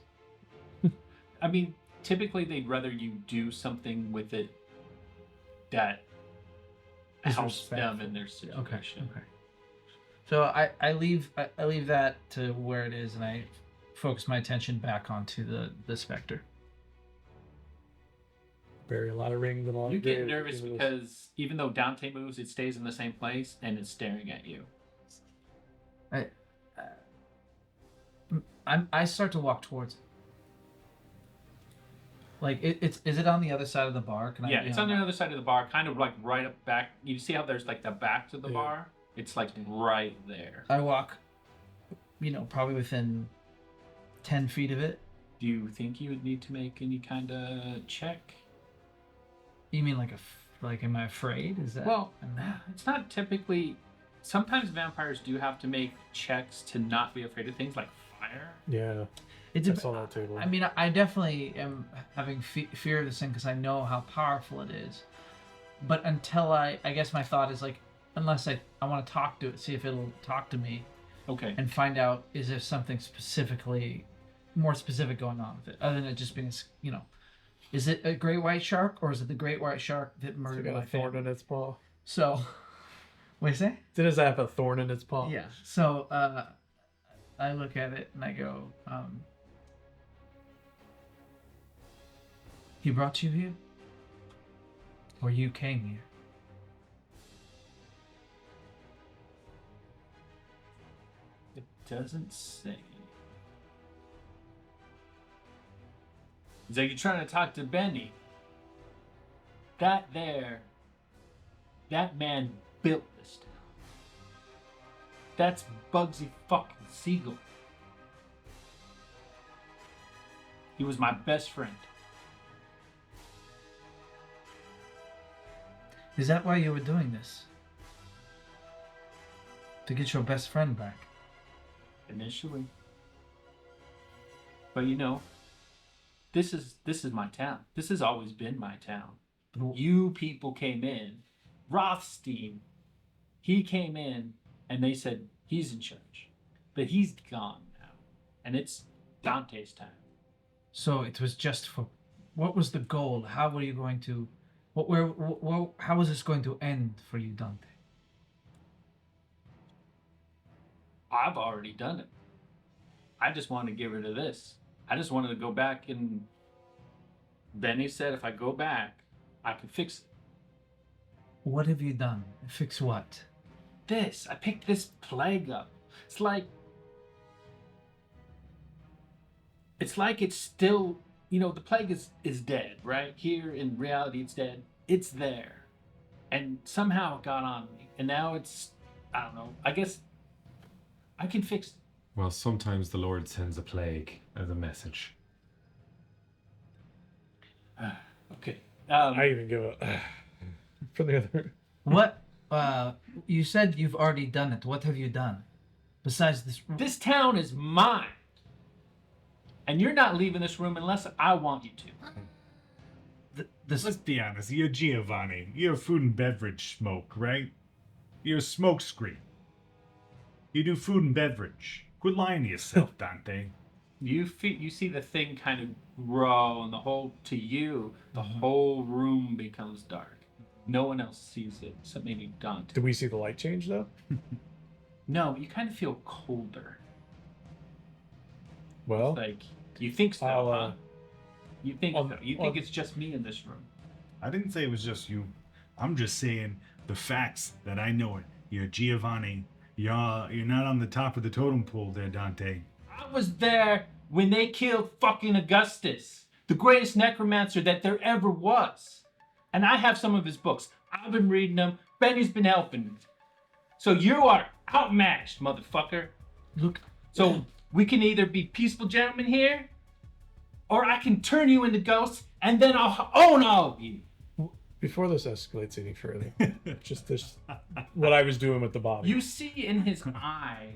I mean, typically they'd rather you do something with it that
Is
helps them
respectful.
in their situation.
Okay. So I leave that to where it is, and I focus my attention back onto the specter.
Bury a lot of rings and a lot
You
of
get
graves,
nervous
you know,
because even though Dante moves, it stays in the same place and it's staring at you.
I start to walk towards it. Like is it on the other side of the bar? Can I?
Yeah, it's on the other side of the bar, kind of like right up back. You see how there's like the back to the
Yeah.
bar? It's like right there.
I walk, probably within 10 feet of it.
Do you think you would need to make any kind of check?
You mean like am I afraid? Is that?
Well, it's not typically. Sometimes vampires do have to make checks to not be afraid of things like fire.
Yeah,
it's
I saw that too.
I mean, I definitely am having fear of this thing because I know how powerful it is. But until I guess my thought is like, unless I want to talk to it, see if it'll talk to me,
Okay.
and find out is there something more specific going on with it, other than it just being, is it a great white shark or is it the great white shark that
It's
murdered
got
my
a thorn
family?
in its paw.
So, what do you say?
Does it have a thorn in its paw?
Yeah. So I look at it and I go, he brought you here? Or you came here?
It doesn't say. It's like you're trying to talk to Benny. That man built this town. That's Bugsy fucking Siegel. He was my best friend.
Is that why you were doing this? To get your best friend back?
Initially. But this is my town. This has always been my town. You people came in. Rothstein, he came in and they said he's in charge. But he's gone now. And it's Dante's time.
So it was just for... What was the goal? How were you going to... how was this going to end for you, Dante?
I've already done it. I just wanted to get rid of this. I just wanted to go back and Benny said if I go back, I can fix it.
What have you done? Fix what?
This. I picked this plague up. It's like it's still, the plague is dead, right? Here in reality it's dead. It's there. And somehow it got on me. And now it's, I don't know, I guess I can fix it.
Well, sometimes the Lord sends a plague as a message.
Okay.
I even give a for the other.
What? You said you've already done it. What have you done? Besides this room.
This town is mine. And you're not leaving this room unless I want you to.
Let's be honest. You're Giovanni. You're a food and beverage smoke, right? You're a smoke screen. You do food and beverage. Quit lying to yourself, Dante.
You see the thing kind of grow, and the whole room becomes dark. No one else sees it, except maybe Dante.
Did we see the light change though?
No, you kind of feel colder.
Well,
Like you think so,
I'll,
huh? You think
on-
so. You
on-
think it's just me in this room.
I didn't say it was just you. I'm just saying the facts that I know it. You're Giovanni. You're not on the top of the totem pole there, Dante.
I was there when they killed fucking Augustus, the greatest necromancer that there ever was. And I have some of his books. I've been reading them. Benny's been helping me. So you are outmatched, motherfucker.
Look,
So we can either be peaceful gentlemen here, or I can turn you into ghosts, and then I'll own all of you.
before this escalates any further, just this, what I was doing with the body.
You see in his eye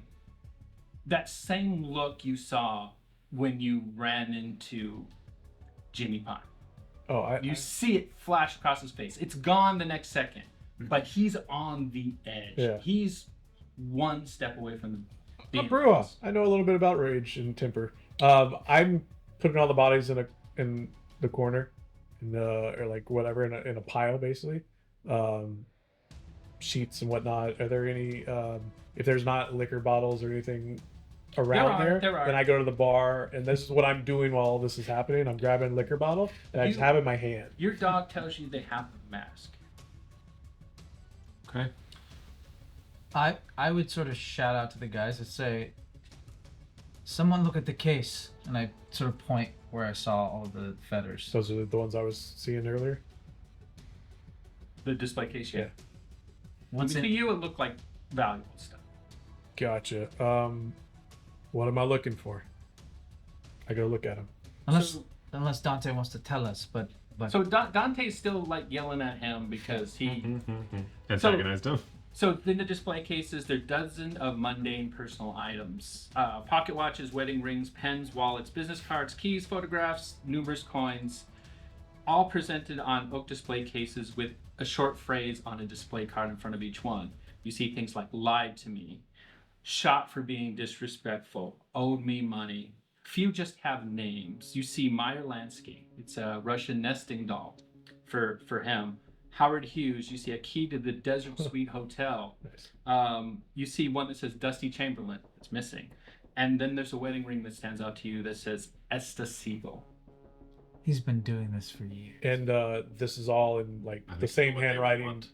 that same look you saw when you ran into Jimmy Pine.
Oh,
You see it flash across his face. It's gone the next second, but he's on the edge.
Yeah.
He's one step away from the.
I'm Brua. I know a little bit about rage and temper. I'm putting all the bodies in the corner, or like whatever in a pile basically. Sheets and whatnot. Are there any? If there's not liquor bottles or anything around
There are.
then I go to the bar, and this is what I'm doing while all this is happening. I'm grabbing a liquor bottle and I just have it in my hand.
Your dog tells you they have a mask.
Okay.
I would sort of shout out to the guys and say, someone look at the case. And I sort of point where I saw all the feathers.
Those are the ones I was seeing earlier.
The display case, yeah.
What's
To
in
you, it looked like valuable stuff.
Gotcha. What am I looking for? I gotta look at them.
unless Dante wants to tell us, but
So Dante's still like yelling at him because he.
Antagonized him.
So in the display cases, there are dozens of mundane personal items: pocket watches, wedding rings, pens, wallets, business cards, keys, photographs, numerous coins, all presented on oak display cases with a short phrase on a display card in front of each one. You see things like "lied to me," "shot for being disrespectful," "owed me money." Few just have names. You see Meyer Landscape. It's a Russian nesting doll for him. Howard Hughes. You see a key to the Desert Suite Hotel.
Nice.
You see one that says Dusty Chamberlain. It's missing. And then there's a wedding ring that stands out to you that says Esta Siegel.
he's been doing this for years.
And this is all in like
I
the
think
same
what they
handwriting.
want.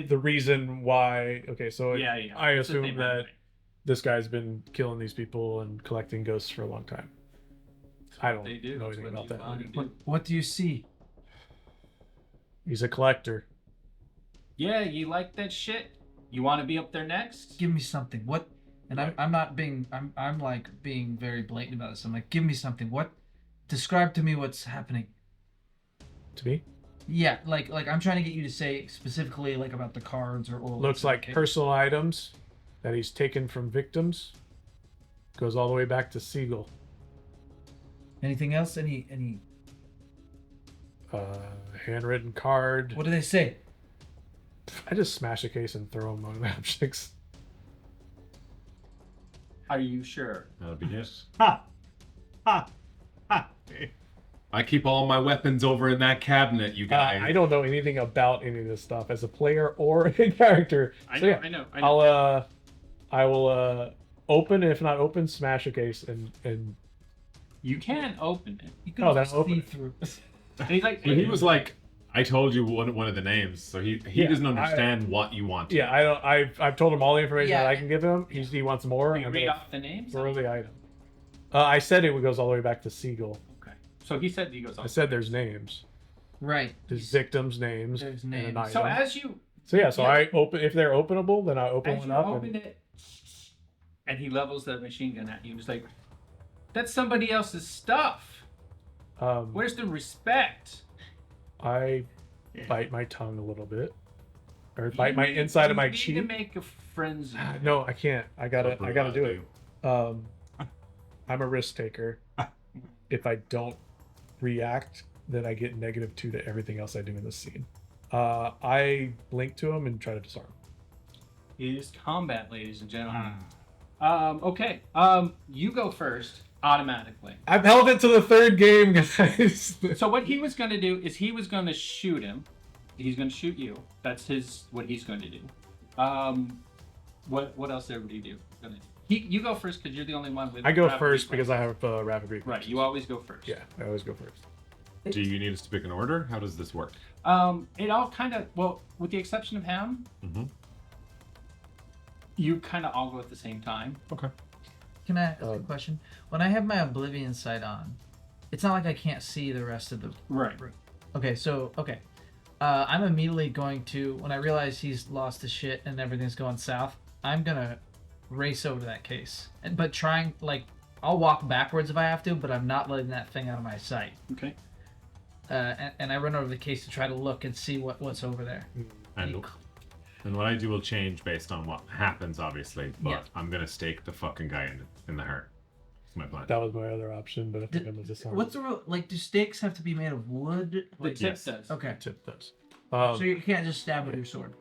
The reason why. Okay, so
Yeah.
I
It's the
assume
same
that
handwriting.
this guy's been killing these people and collecting ghosts for a long time. I don't
They do.
know
It's
anything
what
about that.
Giovanni do.
What do you see?
He's a collector.
Yeah, you like that shit? You want to be up there next?
Give me something. What? And I'm not being. I'm like being very blatant about this. I'm like, give me something. What? Describe to me what's happening.
To me,
Yeah, like I'm trying to get you to say specifically like about the cards or
looks
what's
like
okay.
personal items that he's taken from victims. Goes all the way back to Siegel.
Anything else? Any?
Handwritten card.
What do they say?
I just smash a case and throw them on objects.
Are you sure?
That'll be it.
Ha! Ha! Ha!
I keep all my weapons over in that cabinet, you guys.
I don't know anything about any of this stuff as a player or a character.
I
So,
know,
yeah,
I know.
I will open, if not open, smash a case and
You can open it.
You can
Oh, then
just
open
see
it.
through.
And he's like,
He was like, I told you one of the names, so he
Yeah,
doesn't understand what you want.
yeah, I don't. I've told him all the information
Yeah.
that I can give him. He wants more.
you
I'm
read
gonna
off the names?
throw the item. I said it goes all the way back to Siegel.
Okay. So he said he goes
I
off.
said there's names.
Right.
There's victims' names.
There's
and an
names.
item.
So as you
So yeah, so
yeah.
I open if they're openable, then I open
as
one
you
up.
open
And,
it, and he levels the machine gun at you, he's like, "That's somebody else's stuff. Where's the respect?"
I bite my tongue a little bit. or bite my inside of my
You need to
cheek.
make a frenzy.
No, I can't. I gotta do it. I'm a risk taker. If I don't react, then I get -2 to everything else I do in this scene. I blink to him and try to disarm him.
It is combat, ladies and gentlemen. Okay. You go first automatically.
I've held it to the third game, guys.
So what he was going to do is he was going to shoot him. He's going to shoot you. That's what he's going to do. What else everybody do? You go first because you're the only one with.
I go
rapid
first
reflex.
because I have rapid reflex.
Right. You always go first.
Yeah, I always go first.
Do you need us to pick an order? How does this work?
It all kind of with the exception of him, you kind of all go at the same time.
Okay.
Can I ask a question? When I have my Oblivion sight on, it's not like I can't see the rest of the
Right.
Okay, so I'm immediately going to, when I realize he's lost his shit and everything's going south, I'm gonna race over to that case. But trying, like, I'll walk backwards if I have to, but I'm not letting that thing out of my sight.
Okay.
And I run over the case to try to look and see what's over there.
And what I do will change based on what happens, obviously. But
Yeah.
I'm gonna stake the fucking guy in the heart. That's my plan.
That was my other option, but I think I'm gonna disarm.
What's the rule? Like, do stakes have to be made of wood?
The
Like,
tip
yes.
says.
okay.
tip does?
So you can't just stab with your sword.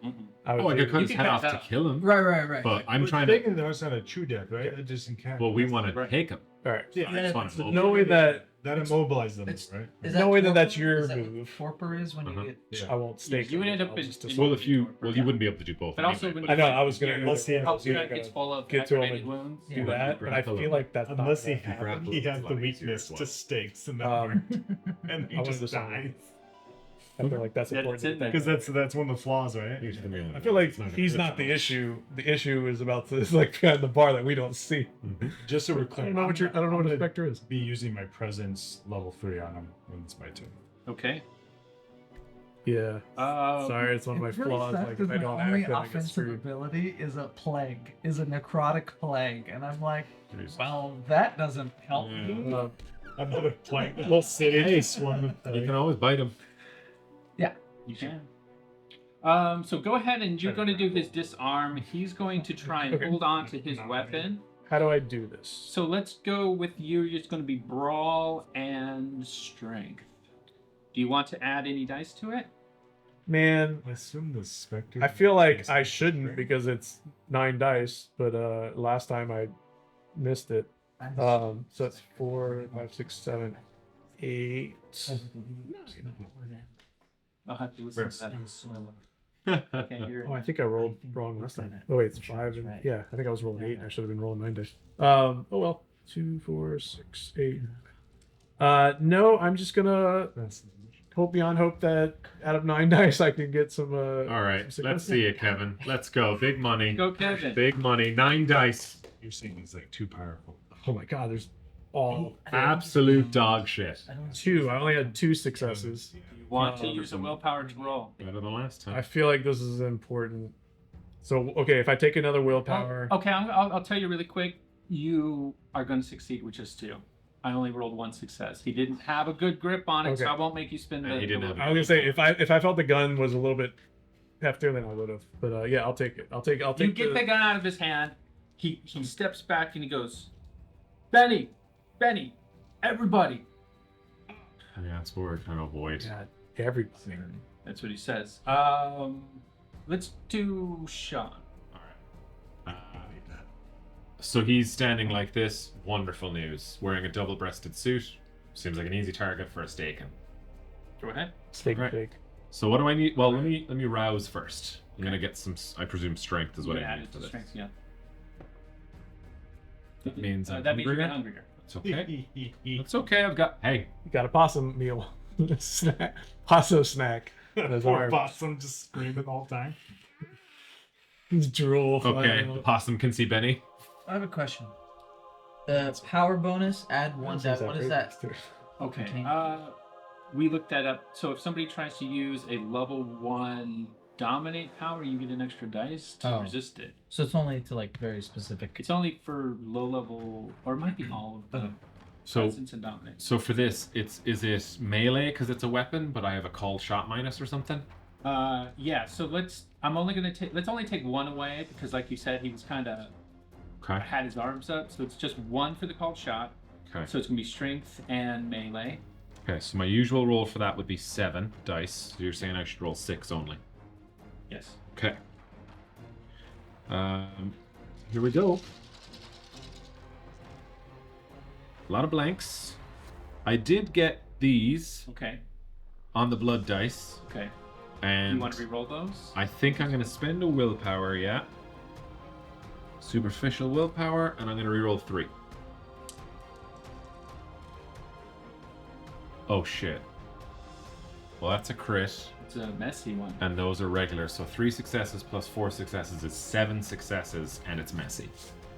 I would
Oh, I could
say-
cut
You
his
can
head
cut
off
his
to
head
kill him.
Right.
But I'm trying
Taking
to.
the outside a true death, right? It just in cap.
Well, we want to
Right.
take him.
all right.
Yeah,
I just want to
Knowing that
that immobilizes them,
It's-
right?
Is
Knowing that
torpor?
that's your
Is that what
move.
torpor is when you get.
I won't stake.
You would
him,
end up
I'll
in-
just
in-
disarm
Well,
him.
if you you wouldn't be able to do both.
But also
anyway,
when
but-
I know. I was gonna.
Unless he
helps you
gonna
not get full of
get to him
activated
and
wounds.
do that, but I feel like that's not
Unless he,
gonna happen.
grapple
he
is
has
a
the
lot easier
weakness
as
to
well.
stakes and
Um,
and
I
he
wanna
just
disarm him.
dies.
I feel like that's
Yeah,
important.
it's in there.
Because that's one of the flaws, right?
I feel like he's not the issue. The issue is about this, like behind the bar that we don't see.
Just so we're
I
clear,
don't know what I don't know what a
I'm gonna
specter is.
be using my presence level 3 on him when it's my turn.
Okay.
Yeah. Sorry, it's one of my
It really
flaws.
sucks
Like
'cause
if I
my
don't
only
act, then I get
offensive
screwed.
ability is a plague, is a necrotic plague, and I'm like,
Jesus.
well, that doesn't help
Yeah.
me.
Another plank. Little city.
Hey,
Swarm.
You can always bite him.
You can. So go ahead and you're going to do his disarm. He's going to try and
Okay.
hold on to his weapon.
How do I do this?
So let's go with you. It's going to be brawl and strength. Do you want to add any dice to it?
Man,
I assume the specter.
I feel like I shouldn't because it's 9 dice, but last time I missed it. So it's 4, 5, 6, 7, 8.
I'll have to listen to that. Okay, you're
Oh, I think I rolled wrong last time. Oh wait, it's 5. And, yeah, I think I was rolling 8. And I should have been rolling 9 dice. Oh well, 2, 4, 6, 8. No, I'm just gonna hope beyond hope that out of 9 dice I can get some.
All right,
some
let's
success.
see it, Kevin. Let's go. Big money.
Go, Kevin.
Big money. 9 dice.
You're saying he's like too powerful.
Oh my god, there's all
Absolute dog shit.
2. I only had 2 successes.
You want to use a willpower to roll.
Better than last
I
time.
feel like this is important. So okay, if I take another willpower,
Okay, I'll tell you really quick. You are going to succeed with just 2. I only rolled 1 success. He didn't have a good grip on it, so
Okay.
I won't make you spend
And
the.
he didn't
the
have
I was gonna say if I felt the gun was a little bit heftier, then I would have. But yeah, I'll take it. I'll take.
You get the gun out of his hand. He steps back and he goes, Benny, everybody.
Yeah, that's what we're trying to avoid.
God, everybody.
That's what he says. Let's do Sean.
So he's standing like this. Wonderful news. Wearing a double-breasted suit. Seems like an easy target for a staken.
Go ahead.
Steak
Right.
shake.
So what do I need? Well, let me rouse first. I'm gonna get some. I presume strength is what
You
I
add
need
it
for
to
this.
strength, yeah.
That means I'm
that means you're
hungrier.
hungrier.
It's okay. It's okay. I've got. Hey,
You got a possum meal. Snack. Possum snack. That's
Poor
our
possum just screaming all the time.
drool.
okay.
flying
The
out.
possum can see Benny.
I have a question. The power bonus, add 1 die. What is that?
Okay.
Okay.
We looked that up. So if somebody tries to use a level 1 dominate power, you get an extra dice to
Oh.
resist it.
So it's only to like very specific.
It's only for low level, or it might be all of the
So
presence and dominate.
so for this, is it melee because it's a weapon, but I have a call shot minus or something?
Yeah. So let's only take one away because, like you said, he was kind of
Okay.
had his arms up. So it's just one for the called shot.
Okay.
So it's gonna be strength and melee.
Okay, so my usual roll for that would be 7 dice. So you're saying I should roll 6 only.
Yes.
Okay. Here we go. A lot of blanks. I did get these
Okay.
on the blood dice,
Okay.
and
You want to re-roll those?
I think I'm going to spend a willpower, yeah. Superficial willpower, and I'm going to reroll 3. Oh shit. Well, that's a crit,
It's a messy one.
and those are regular. So 3 successes plus 4 successes is 7 successes, and it's messy.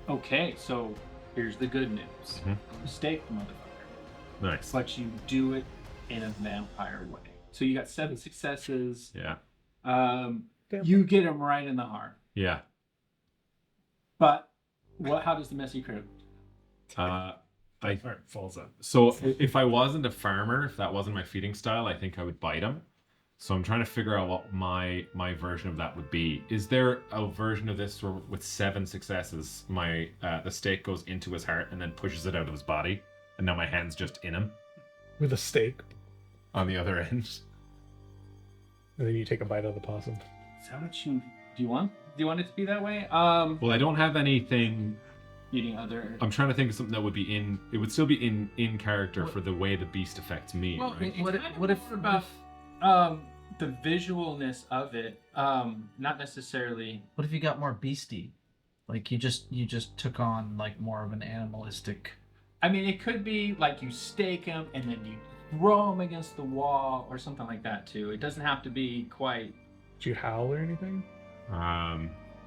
Okay. So here's the good news.
Mhm.
Mistake, motherfucker.
Nice.
But you do it in a vampire way. So you got 7 successes.
Yeah.
You get him right in the heart.
Yeah.
But how does the messy crit?
Alright, falls up.
So if I wasn't a farmer, if that wasn't my feeding style, I think I would bite him. So I'm trying to figure out what my version of that would be. Is there a version of this where with 7 successes, the stake goes into his heart and then pushes it out of his body, and now my hand's just in him
With a steak,
on the other end?
and then you take a bite out of the possum.
Is that what you do? You want it to be that way?
Well, I don't have anything.
Eating other.
I'm trying to think of something that would be in. It would still be in character for the way the beast affects me,
Well,
right?
what if about the visualness of it? Not necessarily.
What if you got more beastie? Like you just took on like more of an animalistic.
I mean, it could be like you stake him and then you throw him against the wall or something like that too. It doesn't have to be quite.
Do you howl or anything?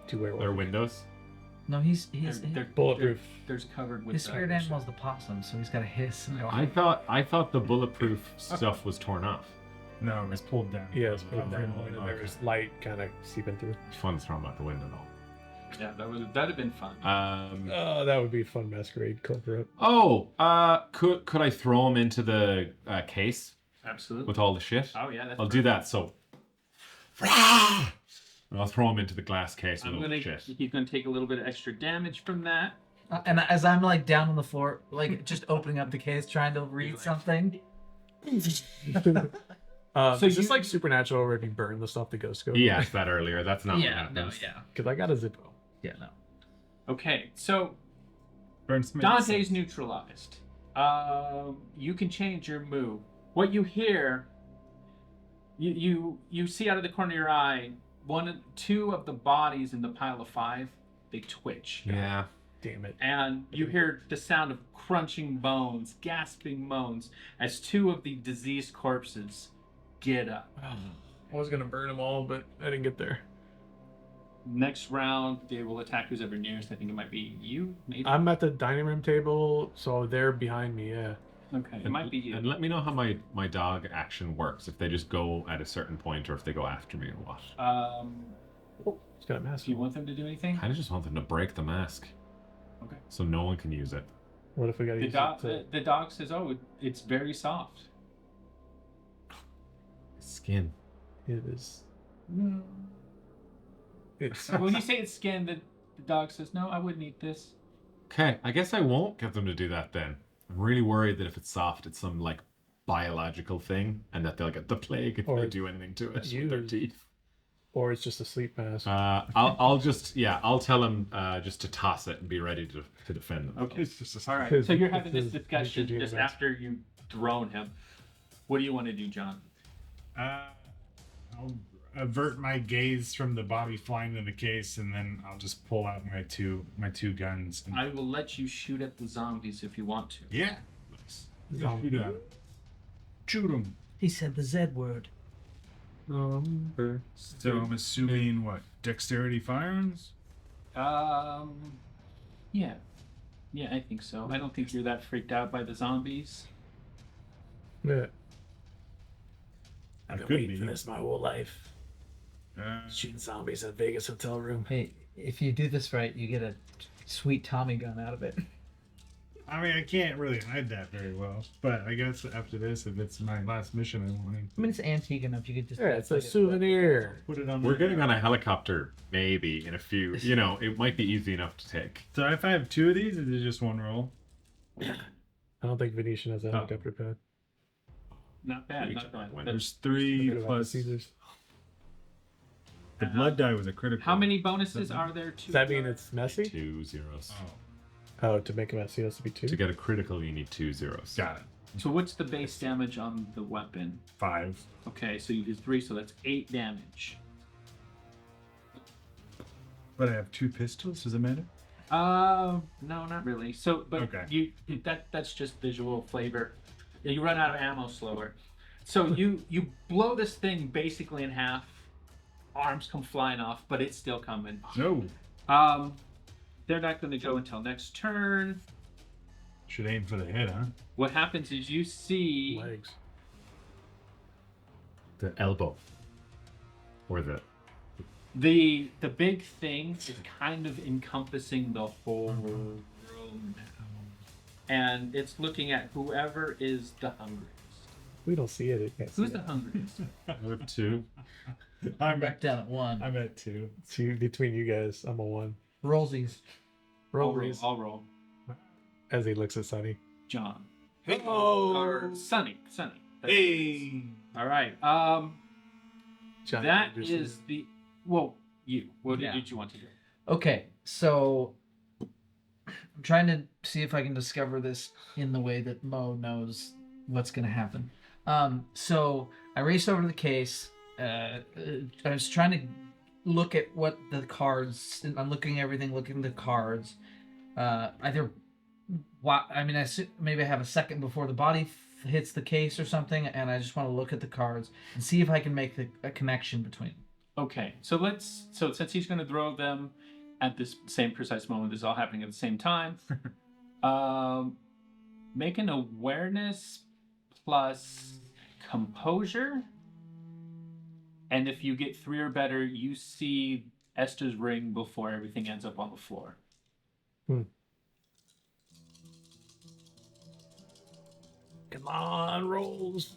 Do werewolf?
Their windows.
No, he's
They're
Bulletproof.
There's covered with.
his spirit animal's the possum, so he's got to hiss and go.
I thought the bulletproof stuff was torn off.
No, it was pulled down.
Yeah, it's put down,
Okay.
and there's light kind of seeping through.
It's fun to throw them out the window though.
Yeah, that'd have been fun.
Oh, that would be a fun masquerade cover up.
Could I throw him into the case
Absolutely.
with all the shit?
Oh yeah, that's
I'll do that. So, and I'll throw him into the glass case with all the shit.
He's gonna take a little bit of extra damage from that.
And as I'm like down on the floor, like just opening up the case, trying to read something.
So is this
you-
like supernatural where if you burn the stuff, the ghost goes?
He asked that earlier. That's not what
Yeah, no,
happens.
yeah,
Because I got a Zippo.
yeah, no.
Okay, so
Burn some
Dante's
incense.
neutralized. You can change your move. What you hear, you see out of the corner of your eye, two of the bodies in the pile of 5, they twitch.
Yeah.
Damn it.
And you hear the sound of crunching bones, gasping moans, as 2 of the diseased corpses get up.
I was gonna burn them all, but I didn't get there.
Next round, they will attack who's ever nearest. I think it might be you, maybe.
I'm at the dining room table, so they're behind me. Yeah.
Okay, it might be you.
And let me know how my dog action works. If they just go at a certain point, or if they go after me, or what.
It's got a mask.
Do you want them to do anything?
I just want them to break the mask,
Okay.
so no one can use it.
What if we gotta
The
use
dog,
it to...
the dog says, "Oh, it's very soft."
Skin.
It is. It's...
When you say it's skin, the dog says, "No, I wouldn't eat this."
Okay, I guess I won't get them to do that then. I'm really worried that if it's soft, it's some like biological thing, and that they'll get the plague if
Or
they do anything to it with their
use-
teeth.
Or it's just a sleep mask.
I'll tell him just to toss it and be ready to defend them.
Okay.
It's just a
All right.
Because
So you're having
this
this
is
discussion
Neutrogena
just
mask.
after you drone him. What do you want to do, John?
I'll avert my gaze from the body flying in the case, and then I'll just pull out my two guns. And...
I will let you shoot at the zombies if you want to.
Yeah.
Zombie.
Shoot at 'em. Shoot 'em.
He said the Z word.
So I'm assuming what? Dexterity firearms?
Yeah. Yeah, I think so. I don't think you're that freaked out by the zombies.
Yeah.
I've been waiting for
this my whole life. Shooting zombies in a Vegas hotel room.
Hey, if you do this right, you get a sweet Tommy gun out of it.
I mean, I can't really hide that very well. But I guess after this, if it's my last mission, I won't
I mean, it's antique enough. You could just.
Yeah, it's a souvenir.
put it on.
We're
my-
getting on a helicopter, maybe in a few. You know, it might be easy enough to take.
So if I have 2 of these, is it just 1 roll?
I don't think Venetian has a helicopter pad.
Not bad.
We
Not
took
bad.
one.
There's
Look
3
at that,
plus.
Caesars.
The blood die was a critical.
How many bonuses are there to?
Does that mean it's messy?
2 zeros.
Oh,
Oh, to make a messy, it has to be 2.
To get a critical, you need 2 zeros.
got it.
So what's the base damage on the weapon?
5.
Okay, so you did 3, so that's 8 damage.
But I have 2 pistols. Does it matter?
No, not really. So, but
Okay.
that's just visual flavor. You run out of ammo slower. So you blow this thing basically in half. Arms come flying off, but it's still coming.
No.
They're not going to go until next turn.
Should aim for the head, huh?
What happens is you see
Legs.
The elbow. Or the.
the big thing is kind of encompassing the whole room now, and it's looking at whoever is the hungriest.
We don't see it. It can't see
Who's the
it.
hungriest?
I have 2.
I'm
Back
at,
down at 1.
I'm at 2.
See, between you guys, I'm a 1.
Rollsies.
Rollsies.
I'll roll.
As he looks at Sunny.
John.
Oh.
Or Sunny. Sunny.
Hey.
All right.
John
That
Anderson.
is the. Well, you. What
Yeah.
did you want to do?
Okay, so I'm trying to see if I can discover this in the way that Mo knows what's going to happen. So I race over to the case. I was trying to look at what the cards. I'm looking at everything, looking at the cards. Either, I mean, maybe I have a second before the body hits the case or something, and I just want to look at the cards and see if I can make a connection between them.
Okay, so since he's going to throw them at this same precise moment, this is all happening at the same time. Make an awareness plus composure, and if you get 3 or better, you see Esther's ring before everything ends up on the floor.
Come on, rolls.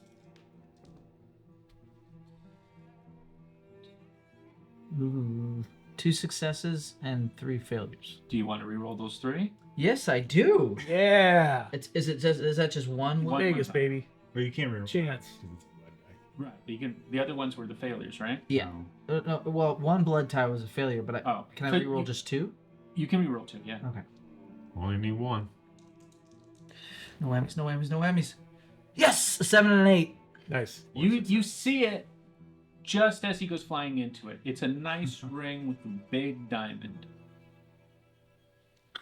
Ooh. 2 successes and 3 failures.
Do you want to re-roll those 3?
Yes, I do.
Yeah.
Is that just one?
One-
Vegas,
time.
baby.
Well, you can't reroll.
Chance.
Right. But you can. The other ones were the failures, right?
Yeah. No, well, 1 blood tie was a failure, but
Oh,
can I
so
reroll
you-
just 2?
You can re-roll 2. Yeah.
Okay.
Only need 1.
No whammies, no whammies, no whammies. Yes, a 7 and an 8.
Nice.
You see it just as he goes flying into it. It's a nice ring with a big diamond.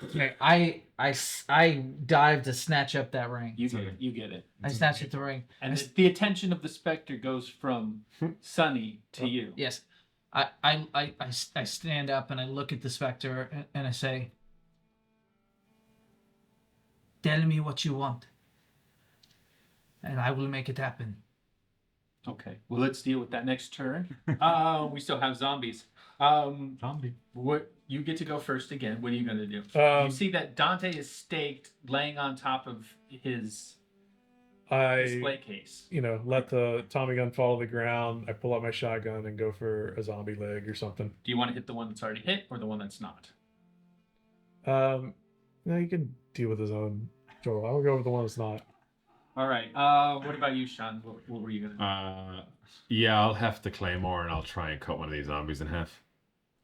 Okay, I dive to snatch up that ring.
You get it. You get it.
I snatch at the ring.
And the attention of the specter goes from Sunny to you.
Yes, I stand up and I look at the specter and I say, "Tell me what you want, and I will make it happen."
Okay. Well, let's deal with that next turn. We still have zombies.
Zombie.
What you get to go first again. What are you gonna do?
Um,
You see that Dante is staked, laying on top of his
I,
display case.
let the Tommy gun fall to the ground. I pull out my shotgun and go for a zombie leg or something.
Do you want to hit the one that's already hit or the one that's not?
No, you can deal with his own. Joel, I'll go with the one that's not.
All right. What about you, Sean? What were you gonna
Yeah, I'll heft the claymore and I'll try and cut one of these zombies in half.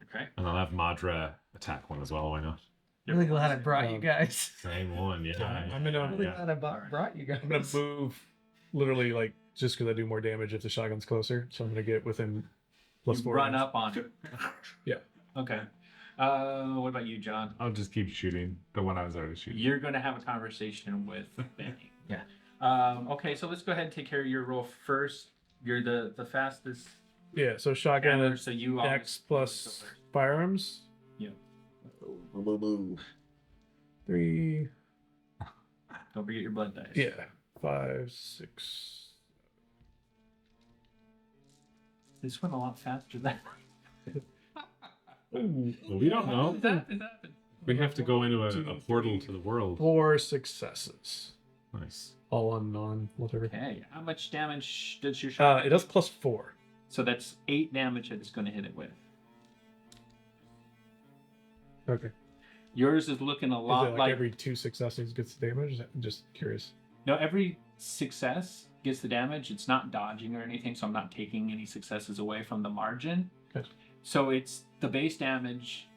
do? Okay.
And I'll have Madra attack one as well. Why not?
I'm really glad I brought you guys.
Same one, yeah.
I'm gonna,
I'm really
Yeah.
glad I brought you guys.
I'm gonna move, literally just because I do more damage if the shotgun's closer. So I'm gonna get within plus
You
4.
run
range.
up on it.
Yeah.
Okay. What about you, John?
I'll just keep shooting the one I was already shooting.
You're going to have a conversation with Benny.
Yeah.
Okay, so let's go ahead and take care of your roll first. You're the fastest
Yeah. So shotgun
hammer,
is
so you
X
always
plus
go first.
firearms.
Yeah.
3.
Don't forget your blood dice.
Yeah. 5, 6.
This went a lot faster than.
Well, we don't know.
It happened.
We have to go into a portal to the world.
4 successes.
Nice.
All on non whatever.
Okay. How much damage does your shot?
It does +4.
So that's 8 damage that it's going to hit it with.
Okay.
Yours is looking a
Is
lot
it like
like
every 2 successes gets the damage? I'm just curious.
no. Every success gets the damage. It's not dodging or anything, so I'm not taking any successes away from the margin.
Okay.
So it's the base damage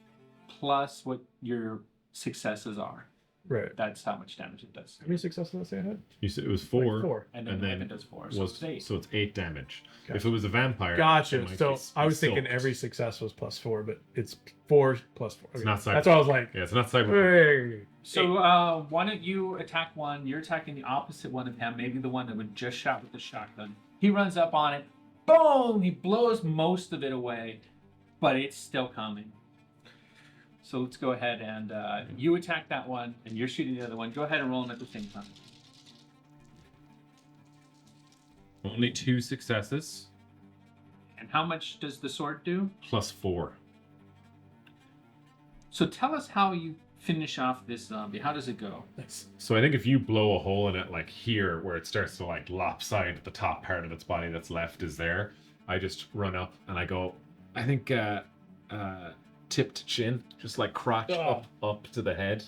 plus what your successes are.
Right.
That's how much damage it does.
How many successes did I say I had?
You said it was 4.
Like 4.
And then
And
the
then
weapon does 4, so it's 8.
So it's 8 damage.
Okay.
If it was a vampire, it
Gotcha.
might
So
be
I was thinking
soaked.
every success was +4, but it's 4 +4. Okay.
It's not cyber.
That's why I was like,
Yeah, it's not cyber.
hey.
So one of you attack one. You're attacking the opposite one of him. Maybe the one that would just shot with the shotgun. He runs up on it. Boom! He blows most of it away, but it's still coming. So let's go ahead and you attack that one, and you're shooting the other one. Go ahead and roll them at the same time.
Only 2 successes
And how much does the sword do?
+4.
So tell us how you finish off this zombie. How does it go?
So I think if you blow a hole in it like here, where it starts to like lopside, the top part of its body that's left is there. I just run up and I go. I think tipped chin, just like crotch up to the head,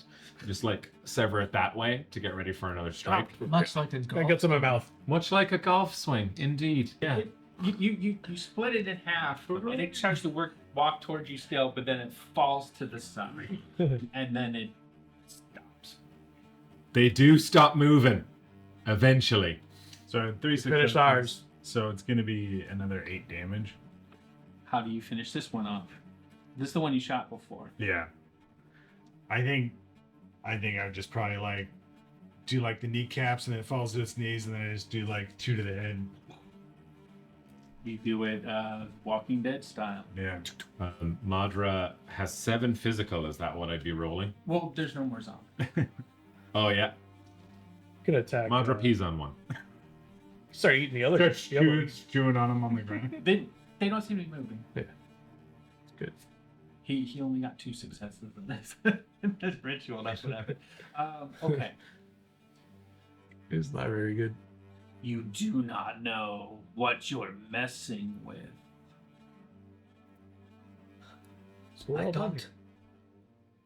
just like sever it that way to get ready for another strike.
Much like the
I got some in my mouth.
Much like a golf swing, indeed. Yeah.
You split it in half, and it starts to walk towards you still, but then it falls to the side, and then it stops.
They do stop moving, eventually.
So 3
Finish
successes.
ours.
So it's gonna be another 8 damage.
How do you finish this one off? This is the one you shot before.
Yeah. I think I'd just probably like do like the kneecaps and then it falls to its knees and then I just do like 2 to the head.
You do it Walking Dead style.
Yeah.
Madra has 7 physical. Is that what I'd be rolling?
Well, there's no more zombies.
Oh yeah.
Could attack.
Madra pees on one.
Start eating the other.
Starts
the other ones.
chewing on him on the ground.
They don't seem to be moving.
Yeah. Good.
He only got 2 successes in this in this ritual. That's what happened. Okay.
It's not very good.
You do not know what you're messing with.
So we're
I
all done
don't
here.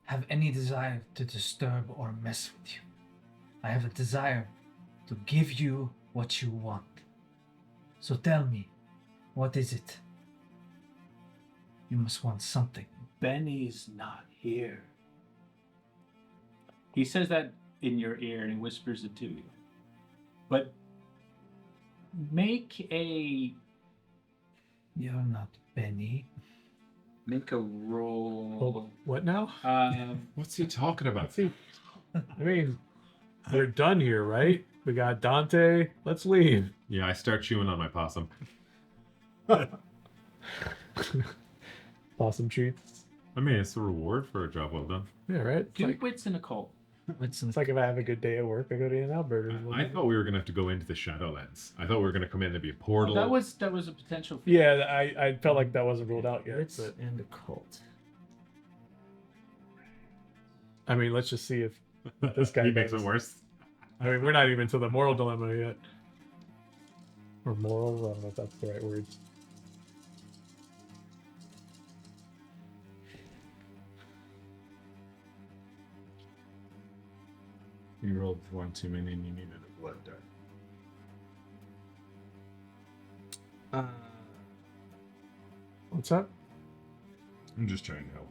have any desire to disturb or mess with you. I have a desire to give you what you want. So tell me, what is it? You must want something.
Benny's not here. He says that in your ear and he whispers it to you. But make a
You're not Benny.
roll.
Hold on. What now?
What's he talking about?
See, I mean, they're done here, right? We got Dante. Let's leave.
Yeah, I start chewing on my possum.
Awesome treats.
I mean, it's a reward for a job well done.
Yeah, right. It's
Do
like,
wits in a cult.
What's
it's like if I have a good day at work, I go to In-N-Out Burger.
I thought we were gonna have to go into the Shadowlands. I thought we were gonna come in and be a portal.
That was a potential.
Yeah, I felt like that wasn't ruled out yet.
Wits
But
and the cult.
I mean, let's just see if this guy
he makes
does.
it worse.
I mean, we're not even to the moral dilemma yet. Or moral, I don't know if that's the right word.
You rolled 1 too many and you needed a blood die.
What's up?
I'm just trying to help.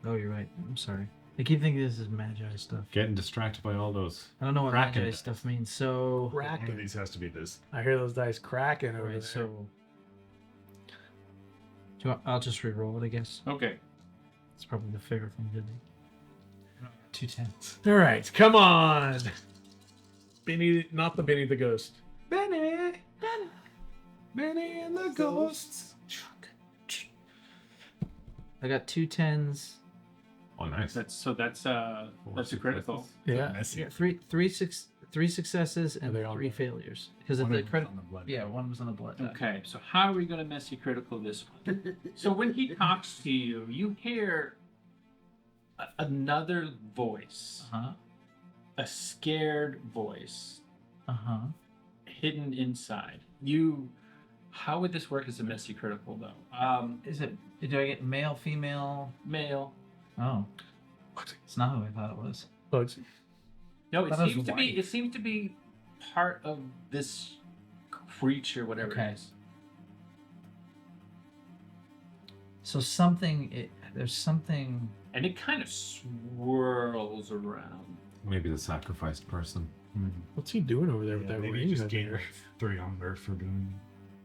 Oh, you're right. I'm sorry. I keep thinking this is magi stuff.
Getting distracted by all those.
I don't know what
Kraken
magi
dice.
stuff means. So
One of these has to be this.
I hear those dice cracking over
Right,
there.
so I'll just re-roll it, I guess.
Okay.
It's probably the fair thing to do. 2 10s.
All right, come on. Benny, not the Benny the Ghost. Benny and the Ghosts.
I got 2 10s.
Oh, nice.
That's a critical.
Yeah.
Messy.
Yeah, 3 successes
Are
and
they on
3
the-
failures because of
One
the
of them's
credit.
on the blood.
Yeah, one was on the blood. die.
Okay, so how are we going to messy critical this one? So when he talks to you, you hear another voice,
Uh huh.
a scared voice
Uh huh.
hidden inside. How would this work as a messy critical though?
Is it? Do I get male, female?
Male.
Oh, it's not who I thought it was.
Oh, it's,
No, it
Thought it was
seems to be.
white.
It seems to be part of this creature, whatever
Okay.
it is.
So there's something.
And it kind of swirls around.
Maybe the sacrificed person.
what's he doing over there with
Yeah,
that
maybe
ring?
just
on
gained
there?
3 hunger for doing.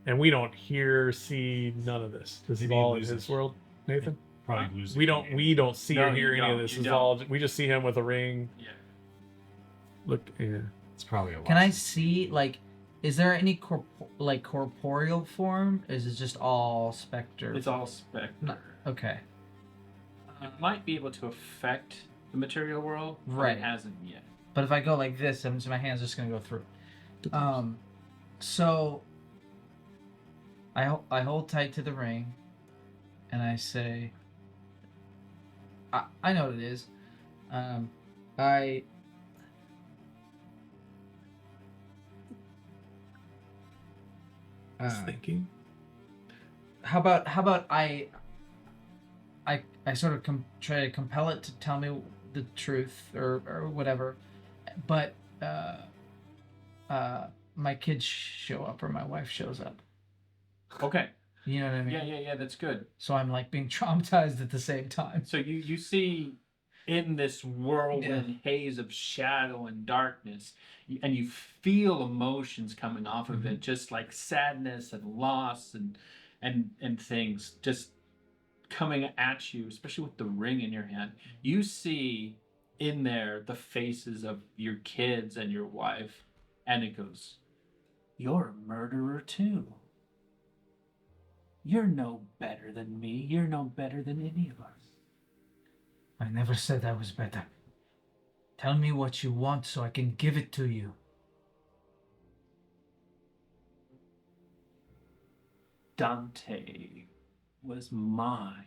And we don't hear, see none of this. This is
Maybe he
all in
loses.
his world, Nathan.
Probably lose.
We don't see
No,
or hear
you
any of
don't,
this.
you
This is
don't.
all. We just see him with a ring.
Yeah.
Look, yeah.
It's probably a.
Can I
loss.
see Is there any corporeal form? Or is it just all specter?
It's all specter.
No, okay.
It might be able to affect the material world, but
Right.
it hasn't yet.
But if I go like this, my hand's just gonna go through. So I hold tight to the ring, and I say, I know what it is. I
He's thinking.
how about I sort of try to compel it to tell me the truth or whatever, but my kids show up or my wife shows up.
Okay.
You know what I mean?
Yeah. That's good.
So I'm like being traumatized at the same time.
So you see in this whirlwind haze of shadow and darkness, and you feel emotions coming off of it, just like sadness and loss and things just coming at you, especially with the ring in your hand. You see in there the faces of your kids and your wife, and it goes, "You're a murderer too. You're no better than me. You're no better than any of us."
I never said I was better. Tell me what you want so I can give it to you.
Dante was mine.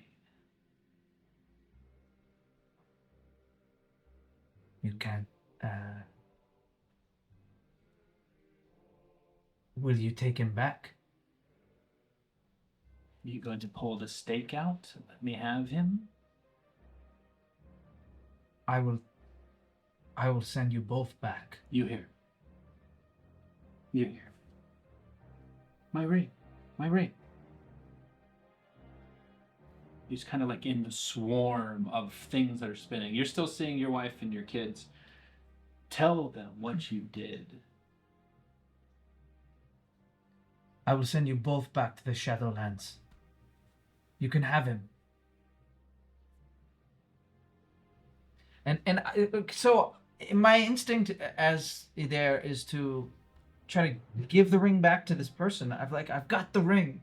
You can't. Will you take him back?
You going to pull the stake out and let me have him?
I will send you both back.
You here. You here. My ring. My ring. He's kind of like in the swarm of things that are spinning. You're still seeing your wife and your kids. Tell them what you did.
I will send you both back to the Shadowlands. You can have him. So my instinct as there is to try to give the ring back to this person. I've got the ring.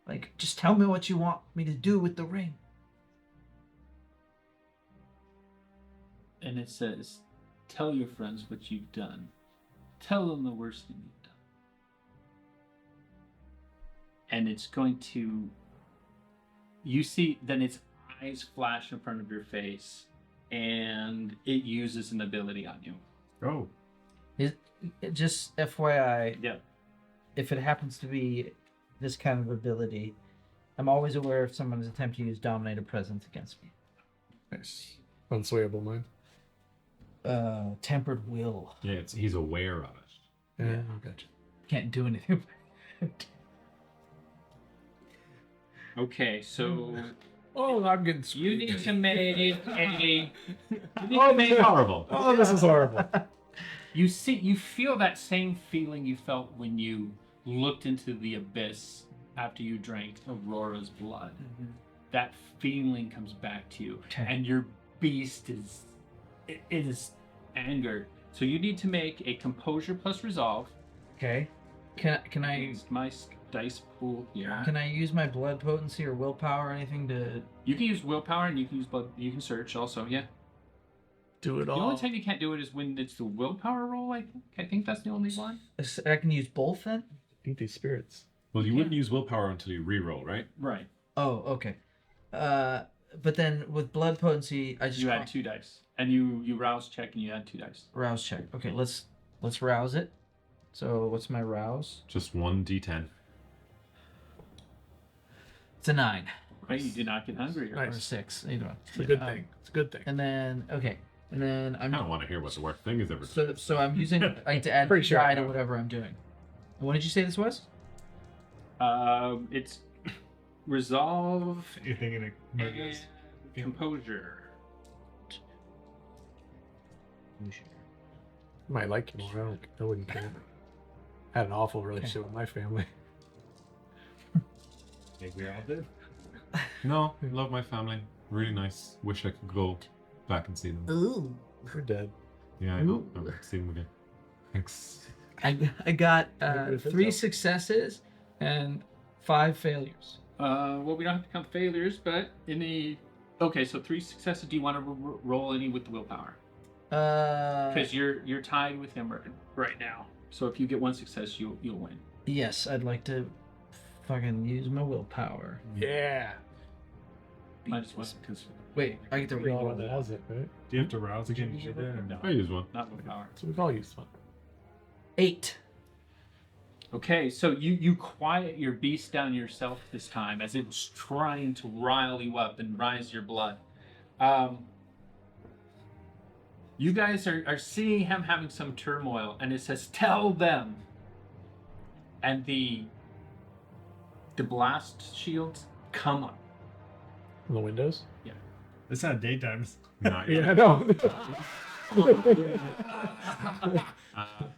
Like, just tell me what you want me to do with the ring.
And it says, tell your friends what you've done. Tell them the worst thing you've done. And it's going to, you see, then its eyes flash in front of your face, and it uses an ability on you.
Oh.
Just FYI,
Yeah.
if it happens to be this kind of ability, I'm always aware if someone is attempting to use Dominate or Presence against me.
Nice. Unswayable mind.
Tempered Will.
Yeah, he's aware of it.
Yeah, gotcha.
Can't do anything.
Okay, so
Oh, I'm getting
you need to make a. You need
Oh,
to make.
horrible.
Oh, this is horrible.
You see, you feel that same feeling you felt when you looked into the abyss after you drank Aurora's blood. That feeling comes back to you,
Okay.
and your beast is angered. So you need to make a composure plus resolve.
Okay. Can I
Against my dice pool here.
can I use my blood potency or willpower or anything to?
You can use willpower, and you can use blood. You can search also. Yeah.
Do it
The
all.
only time you can't do it is when it's the willpower roll. I think that's the only one.
I can use both then.
Eat these spirits.
Well, you wouldn't use willpower until you re-roll, right?
Right.
Oh, okay. But then with blood potency, I just
You add 2 dice, and you rouse check, and you add 2 dice.
rouse check. Okay, let's rouse it. So what's my rouse?
Just 1d10.
It's a 9
Right, you did not get hungry.
or
Nice.
6. Either one.
It's a good thing. It's a good thing.
And then and then
I don't want to hear what the worst thing is ever.
so I'm using I need to add
Pretty sure I
die to
know.
whatever I'm doing. And what did you say this was?
It's resolve
You're thinking of
and
murders.
composure.
Might like you more. I wouldn't care. Had an awful relationship with my family.
Think we all did.
No, love my family. Really nice. Wish I could go back and see them.
Ooh.
We're dead.
Yeah, I know.
Ooh.
I'll see them again. Thanks.
I got
Maybe if it's
3
up.
successes and 5 failures.
Well, we don't have to count failures, but okay, so 3 successes. Do you want to roll any with the willpower? Because you're tied with him right now. So if you get 1 success, you'll win.
Yes, I'd like to fucking use my willpower.
Yeah.
-1 because
Wait, I get to
We all
reroll
know
it.
that's it, right?
Do you have to rouse again? You did that or no?
I use one.
not willpower.
So we've all used one.
8.
Okay, so you quiet your beast down yourself this time as it's trying to rile you up and rise your blood. You guys are seeing him having some turmoil, and it says, "Tell them." And the blast shields come up.
On the windows?
It's not daytime.
Not
Yeah, I
yet.
know.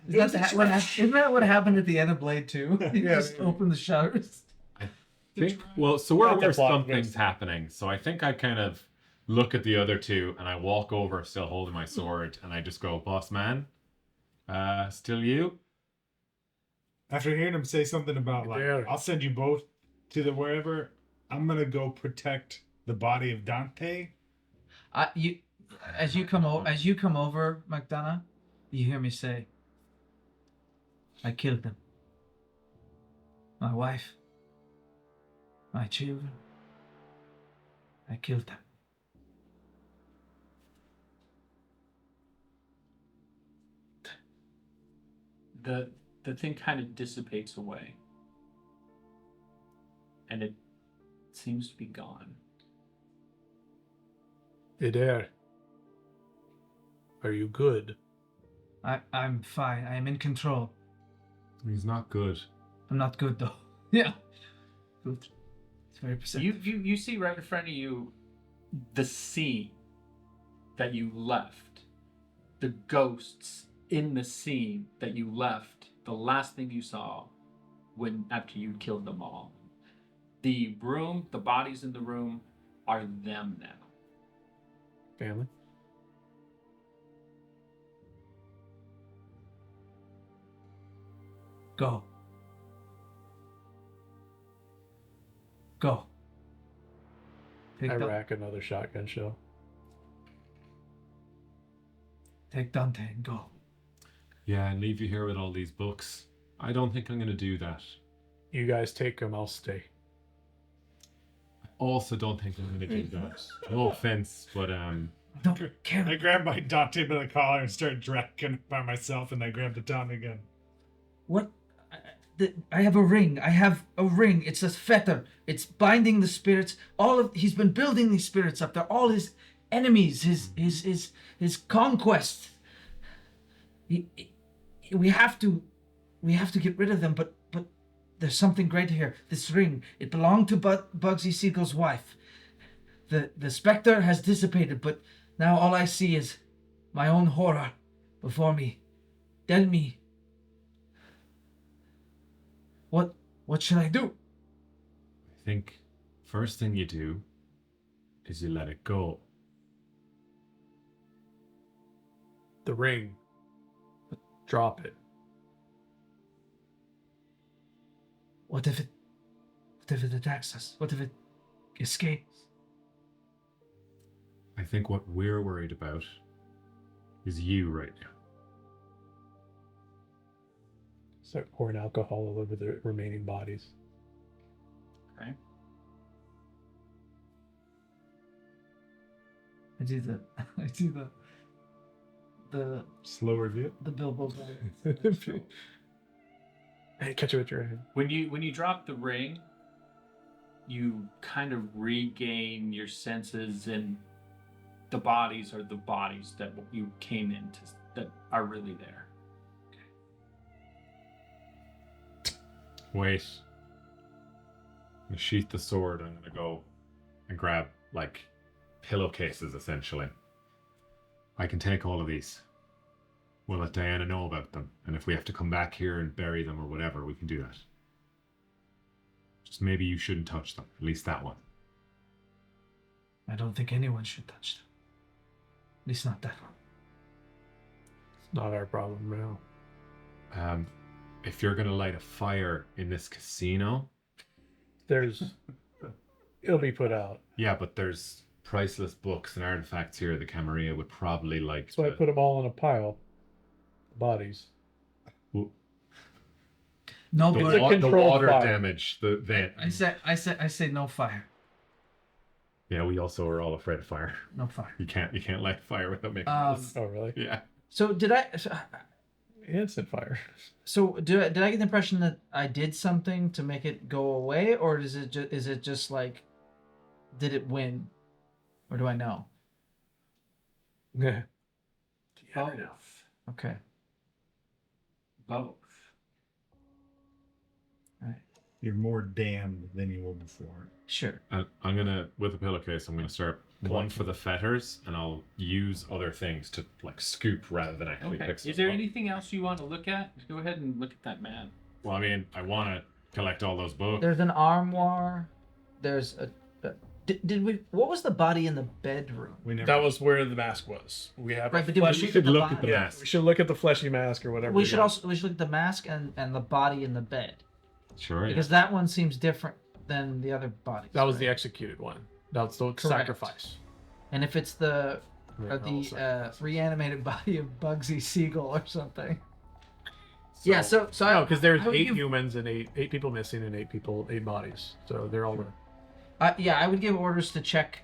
Isn't that what happened at the end of Blade 2? You
Yeah,
just
maybe.
open the shutters.
Well, so we're
That's a
aware
plot
something's
twist.
happening. So I think I kind of look at the other two and I walk over, still holding my sword, and I just go, "Boss man, still you?"
After hearing him say something about like,
There.
I'll send you both to the wherever, I'm gonna go protect the body of Dante.
As you come over, McDonough, you hear me say, "I killed them. My wife, my children. I killed them."
The thing kind of dissipates away, and it seems to be gone.
Hey there. Are you good?
I'm fine. I am in control.
He's not good.
I'm not good though. Yeah. Good. It's very perceptive.
You see right in front of you the scene that you left, the ghosts in the scene that you left, the last thing you saw after you killed them all. The room, the bodies in the room are them now.
Family?
Go. Go. Take,
I rack another shotgun shell.
take Dante and go.
Yeah, and leave you here with all these books. I don't think I'm going to do that.
You guys take them, I'll stay.
I also don't think I'm going to do that. No offense, but
Don't
I
care.
grabbed my Dante by the collar and started dragging by myself, and I grabbed the Tommy again.
What? I have a ring. I have a ring. It's a fetter. It's binding the spirits. He's been building these spirits up. They're all his enemies. His conquest. We have to get rid of them. But there's something greater here. This ring. It belonged to Bugsy Siegel's wife. The specter has dissipated, but now all I see is my own horror before me. Tell me. What should I do?
I think first thing you do is you let it go.
The ring. Drop it.
What if it attacks us? What if it escapes?
I think what we're worried about is you right now.
Start pouring alcohol all over the remaining bodies.
Okay.
I do the
Slow review.
the Bilbo Baggins.
Hey, catch it with your hand.
When you drop the ring, you kind of regain your senses, and the bodies are the bodies that you came into that are really there.
Wait. I'm gonna sheath the sword. I'm gonna go and grab, like, pillowcases, essentially. I can take all of these. We'll let Diana know about them. And if we have to come back here and bury them or whatever, we can do that. Just maybe you shouldn't touch them. At least that one.
I don't think anyone should touch them. At least not that one.
It's not our problem now.
If you're gonna light a fire in this casino...
It'll be put out.
Yeah, but there's priceless books and artifacts here the Camarilla would probably like.
So I put them all in a pile. Bodies.
No,
The,
but
It's a
the
controlled
water
fire.
damage, the vent.
I say no fire.
Yeah, we also are all afraid of fire.
No fire.
You can't light fire without making
Um,
noise.
Oh, really?
Yeah.
So did I?
Instant fire.
So did I get the impression that I did something to make it go away, or is it just like, did it win, or do I know?
Yeah.
Both.
Okay.
Both.
All right.
You're more damned than you were before.
Sure.
I'm gonna, with a pillowcase, I'm gonna start one for the fetters, and I'll use other things to like scoop rather than actually
Okay.
pick some
Is there
up.
anything else you want to look at? Go ahead and look at that man.
Well, I mean, I want to collect all those books.
There's an armoire. There's a. Did we? What was the body in the bedroom?
We never.
That was where the mask was. We have.
Right, but did we
Flesh-
look
you should
at the
look at
body?
the
Yeah,
mask.
we should look at the fleshy mask or whatever.
We should
got.
also look at the mask and the body in the bed,
Sure. Yeah.
because that one seems different than the other bodies.
That was the
right?
executed one. That's the
Correct.
sacrifice.
And if it's the
Yeah,
or
all
the
sacrifice.
reanimated body of Bugsy Siegel or something. Yeah. So I
No, because there's
I would
8
give-
humans and eight people missing and 8 bodies. So they're all.
Yeah, I would give orders to check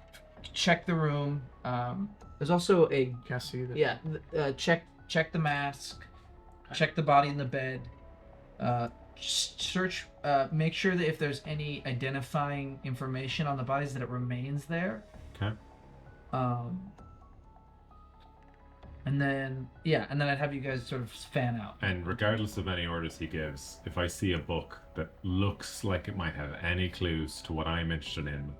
the room. There's also a
Can't see that.
check the mask, check the body in the bed, search, make sure that if there's any identifying information on the bodies that it remains there.
Okay.
And then I'd have you guys sort of fan out.
And regardless of any orders he gives, if I see a book that looks like it might have any clues to what I'm interested in,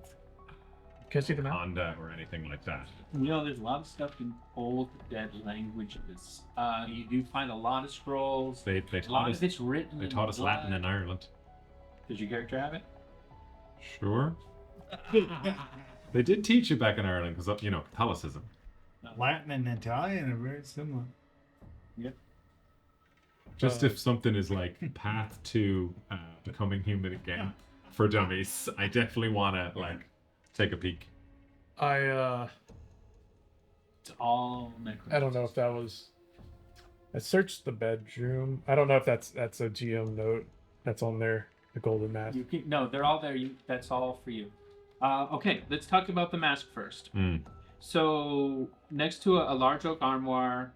Can't see the map.
Honda or anything like that.
You know, there's a lot of stuff in old dead languages. You do find a lot of scrolls.
They
A
taught
lot
us
of it's written.
they
in
taught us
blood.
Latin in Ireland.
Does your character have it?
Sure. They did teach it back in Ireland because Catholicism.
Latin and Italian are very similar.
Just if something is like path to becoming human again for dummies, I definitely want to like take a peek.
I
It's all necromancy.
don't know if that was. I searched the bedroom. I don't know if that's a GM note that's on there. The golden mask.
No, they're all there. That's all for you. Okay, let's talk about the mask first. So next to a large oak armoire,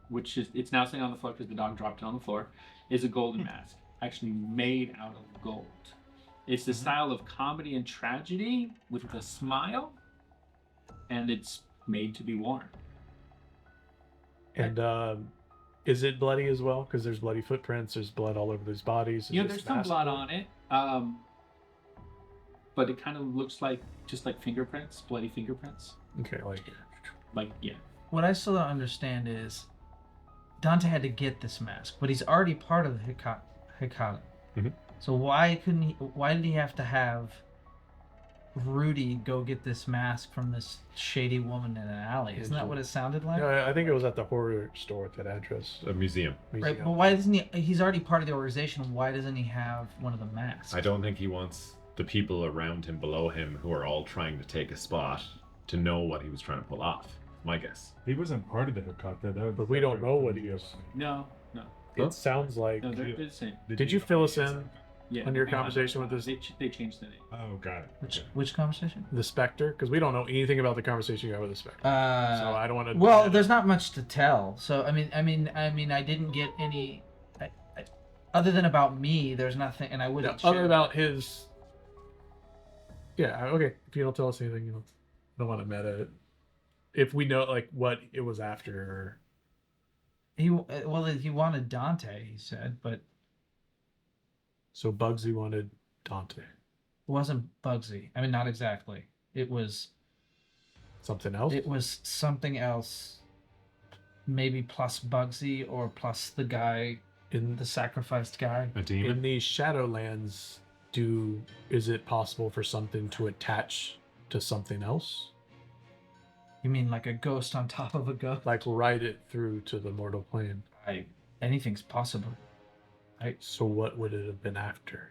which it's now sitting on the floor because the dog dropped it on the floor, is a golden mask, actually made out of gold. It's the style of comedy and tragedy with a smile, and it's made to be worn.
And is it bloody as well? Because there's bloody footprints. There's blood all over those bodies. Is
You know,
this
there's some
mask
blood on it, but it kind of looks like just like fingerprints, bloody fingerprints.
Okay,
Like, yeah.
What I still don't understand is Dante had to get this mask, but he's already part of the Hikata.
Mhm.
So why did he have to have Rudy go get this mask from this shady woman in an alley? Isn't that what it sounded like?
no, I think it was at the horror store at that address.
A museum.
Right,
Museum.
but why doesn't he? He's already part of the organization. Why doesn't he have one of the masks?
I don't think he wants the people around him, below him, who are all trying to take a spot, to know what he was trying to pull off. My guess.
He wasn't part of the Hakata, though.
But we don't know what he is.
No.
It sounds like.
No, they're the same.
Did you fill us in
Yeah.
on your conversation with this
They changed the name.
Oh, got it.
Which conversation?
the Spectre? Because we don't know anything about the conversation you had with the Spectre. So I don't want to.
Well, there's not much to tell. So I mean, I didn't get any. Other than about me, there's nothing, and I wouldn't.
Other
share.
about his. Yeah. Okay. If you don't tell us anything, don't want to meta it. If we know like what it was after.
He wanted Dante. He said, but
So Bugsy wanted Dante.
it wasn't Bugsy. I mean, not exactly. It was
Something else.
something else. Maybe plus Bugsy or plus the guy,
In
the sacrificed guy.
A demon?
in these Shadowlands, is it possible for something to attach to something else?
You mean like a ghost on top of a ghost?
Like ride it through to the mortal plane.
Anything's possible.
So what would it have been after?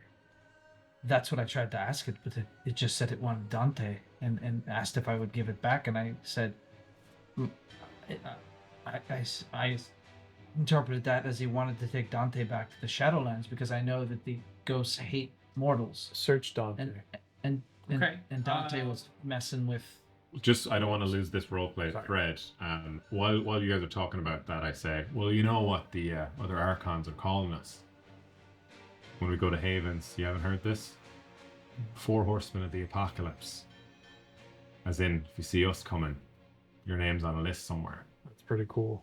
That's what I tried to ask it, but it just said it wanted Dante and asked if I would give it back, and I said, I interpreted that as he wanted to take Dante back to the Shadowlands because I know that the ghosts hate mortals,
Search Dante.
and
Okay.
and Dante was messing with.
Just, I don't want to lose this roleplay
Sorry.
thread. While you guys are talking about that, I say, well, you know what the other Archons are calling us when we go to Havens. You haven't heard this? 4 horsemen of the apocalypse. As in, if you see us coming, your name's on a list somewhere.
That's pretty cool.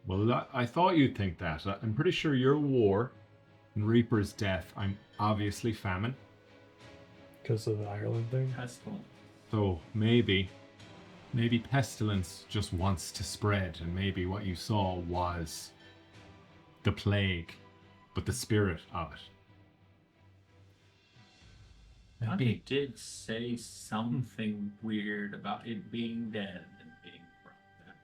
Well, I thought you'd think that. I'm pretty sure you're war and Reaper's death. I'm obviously famine.
Because of the Ireland thing?
Pestilence.
So maybe pestilence just wants to spread, and maybe what you saw was the plague, but the spirit of it.
Dante did say something weird about it being dead and being brought back.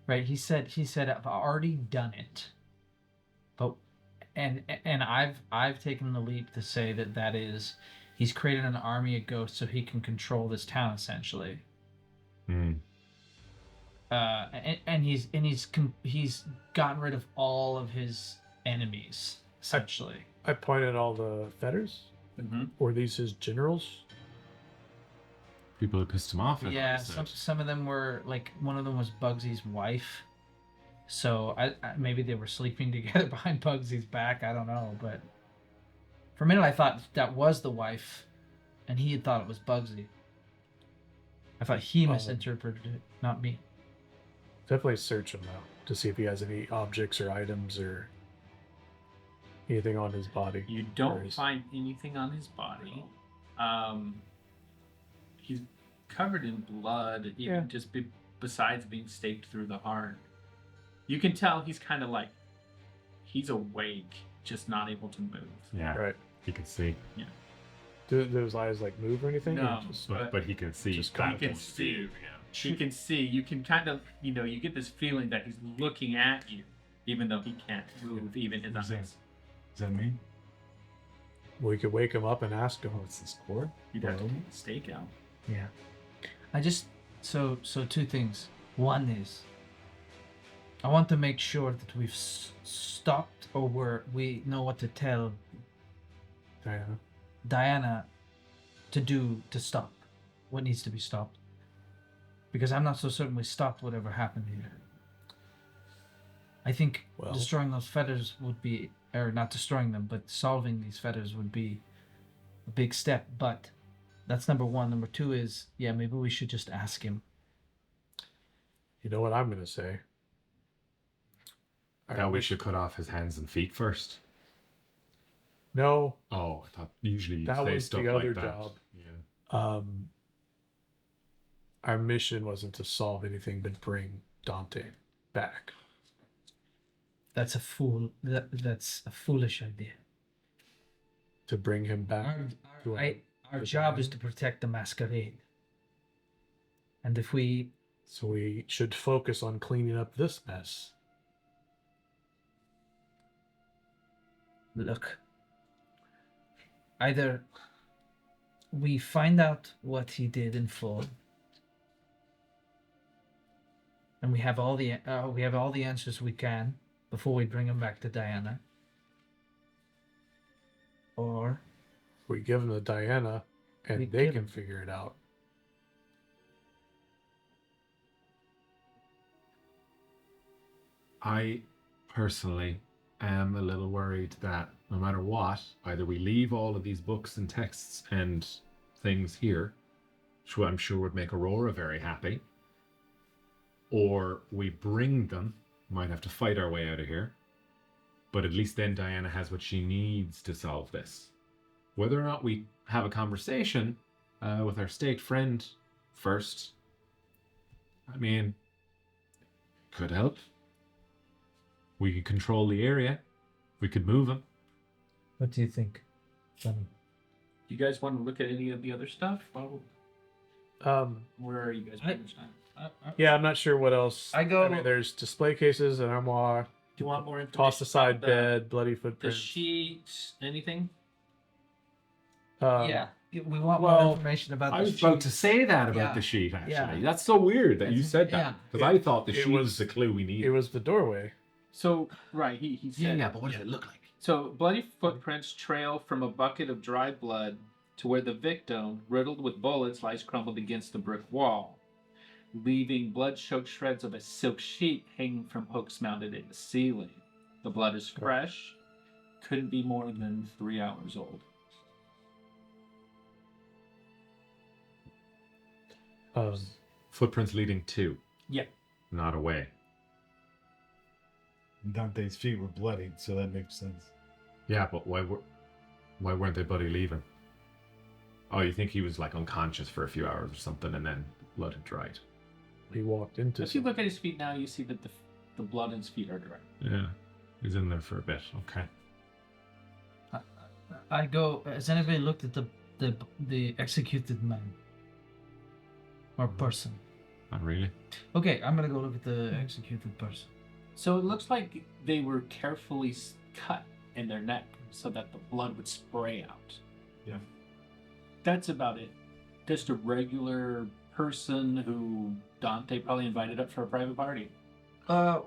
Right, he said I've already done it, but and I've taken the leap to say that is he's created an army of ghosts so he can control this town essentially. And he's gotten rid of all of his enemies essentially.
I pointed all the fetters.
Mm-hmm.
Were these his generals?
People who pissed him off. I thought
Yeah,
you said.
some of them were like one of them was Bugsy's wife, so I maybe they were sleeping together behind Bugsy's back. I don't know, but for a minute I thought that was the wife, and he had thought it was Bugsy. I thought he misinterpreted it, not me.
Definitely search him though to see if he has any objects or items or anything on his body.
You
Or
don't
his-
find anything on his body. He's covered in blood, even
Yeah.
just besides being staked through the heart. You can tell he's kind of like, he's awake, just not able to move.
Yeah,
Right.
he can see.
Do those eyes like move or anything?
No.
Or just,
But he can see.
Just
that
he can
point of
see.
view, yeah.
You can see, you can kind of, you get this feeling that he's looking at you, even though he can't move even his
Who's that?
eyes.
Is that me?
we could wake him up and ask him.
What's this core?
You'd have to take a stake out.
Yeah. I just so two things. One is I want to make sure that we've stopped or we know what to tell
Diana.
Diana to stop what needs to be stopped. Because I'm not so certain we stopped whatever happened here. I think
Well-
destroying those fetters would be, or not destroying them, but solving these fetters would be a big step. But that's number one. Number two is, yeah, maybe we should just ask him.
You know what I'm gonna say?
That we should cut off his hands and feet first.
No,
Oh, I thought usually you'd
that
say
was
stuff
the other
like that.
job.
Yeah.
Our mission wasn't to solve anything but bring Dante back.
That's a that's a foolish idea.
To bring him back.
Our job is to protect the masquerade. And if we
So we should focus on cleaning up this mess.
look, either we find out what he did in full, and we have all the answers we can before we bring him back to Diana. Or
We give them to Diana,
We
and they
give
can
'em.
figure it out.
I personally am a little worried that no matter what, either we leave all of these books and texts and things here, which I'm sure would make Aurora very happy, or we bring them, might have to fight our way out of here, but at least then Diana has what she needs to solve this. Whether or not we have a conversation with our state friend first, I mean, could help. We could control the area. We could move him.
what do you think, Sonny?
You guys want to look at any of the other stuff? Well, where are you guys?
Yeah, I'm not sure what else.
I go-
mean, there's display cases, an armoire,
Do you want more information?
tossed aside
about
bed, bloody
the
footprints.
sheets, anything?
Yeah, we want
well,
more information about
I
the
was about
sheet.
to say that about
Yeah.
the sheet, actually.
Yeah.
That's so weird that you
That's-
said that.
yeah.
Because I thought the
It
sheet was
was-
the clue we needed.
It was the doorway.
So right, he said.
but what does it look like?
So bloody footprints trail from a bucket of dry blood to where the victim, riddled with bullets, lies crumpled against the brick wall, leaving blood-soaked shreds of a silk sheet hanging from hooks mounted in the ceiling. The blood is fresh, couldn't be more than 3 hours old.
Footprints leading to,
Yeah.
not away.
Dante's feet were bloodied, so that makes sense.
Yeah, but why weren't they bloody leaving? Oh, you think he was like unconscious for a few hours or something and then blood had dried?
He walked into.
If you look at his feet now, you see that the blood in his feet are dry.
Yeah. He's in there for a bit. Okay.
I go. Has anybody looked at the executed man or person?
Not really.
Okay, I'm gonna go look at the executed person.
So it looks like they were carefully cut in their neck so that the blood would spray out.
Yeah.
That's about it.
Just a regular person who Dante probably invited up for a private party.
I'd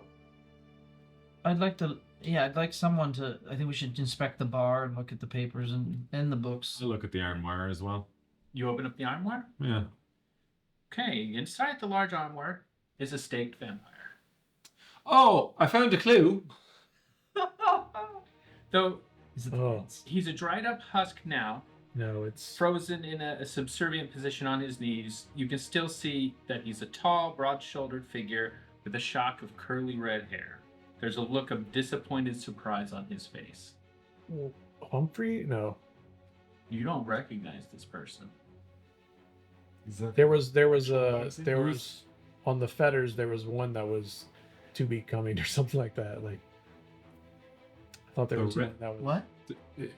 like to. Yeah, I'd like someone to. I think we should inspect the bar and look at the papers and the books.
I'll look at the armoire as well.
You open up the armoire?
Yeah.
Okay, inside the large armoire is a staked vampire.
Oh, I found a clue.
Though
Is it
Oh.
he's a dried up husk now,
No, it's
frozen in a subservient position on his knees, you can still see that he's a tall, broad-shouldered figure with a shock of curly red hair. There's a look of disappointed surprise on his face.
Humphrey. No,
You don't recognize this person.
Is that
there was
Bruce?
on the fetters. There was one that was to be coming or something like that. Like I thought there
The
was
red-
one that was
What?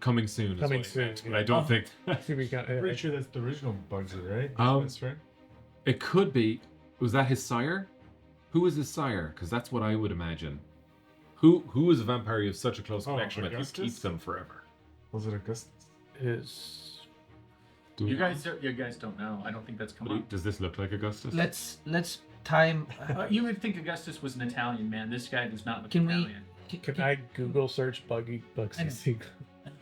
Coming soon.
Coming
is what I meant,
soon,
But I
yeah.
don't think
to be coming.
Pretty sure that's the original Bugsy, right?
Um,
Right?
it could be. Was that his sire? Who is his sire? Because that's what I would imagine. Who is a vampire you have such a close
Oh,
connection with? Who
Augustus?
keeps them forever?
Was it Augustus?
His
Do we
You
know?
guys don't know. I don't think that's come up.
Does this look like Augustus?
Let's time.
You would think Augustus was an Italian man. This guy does not look
Can we-
Italian.
Can I Google search
I know.
Bugsy Siegel?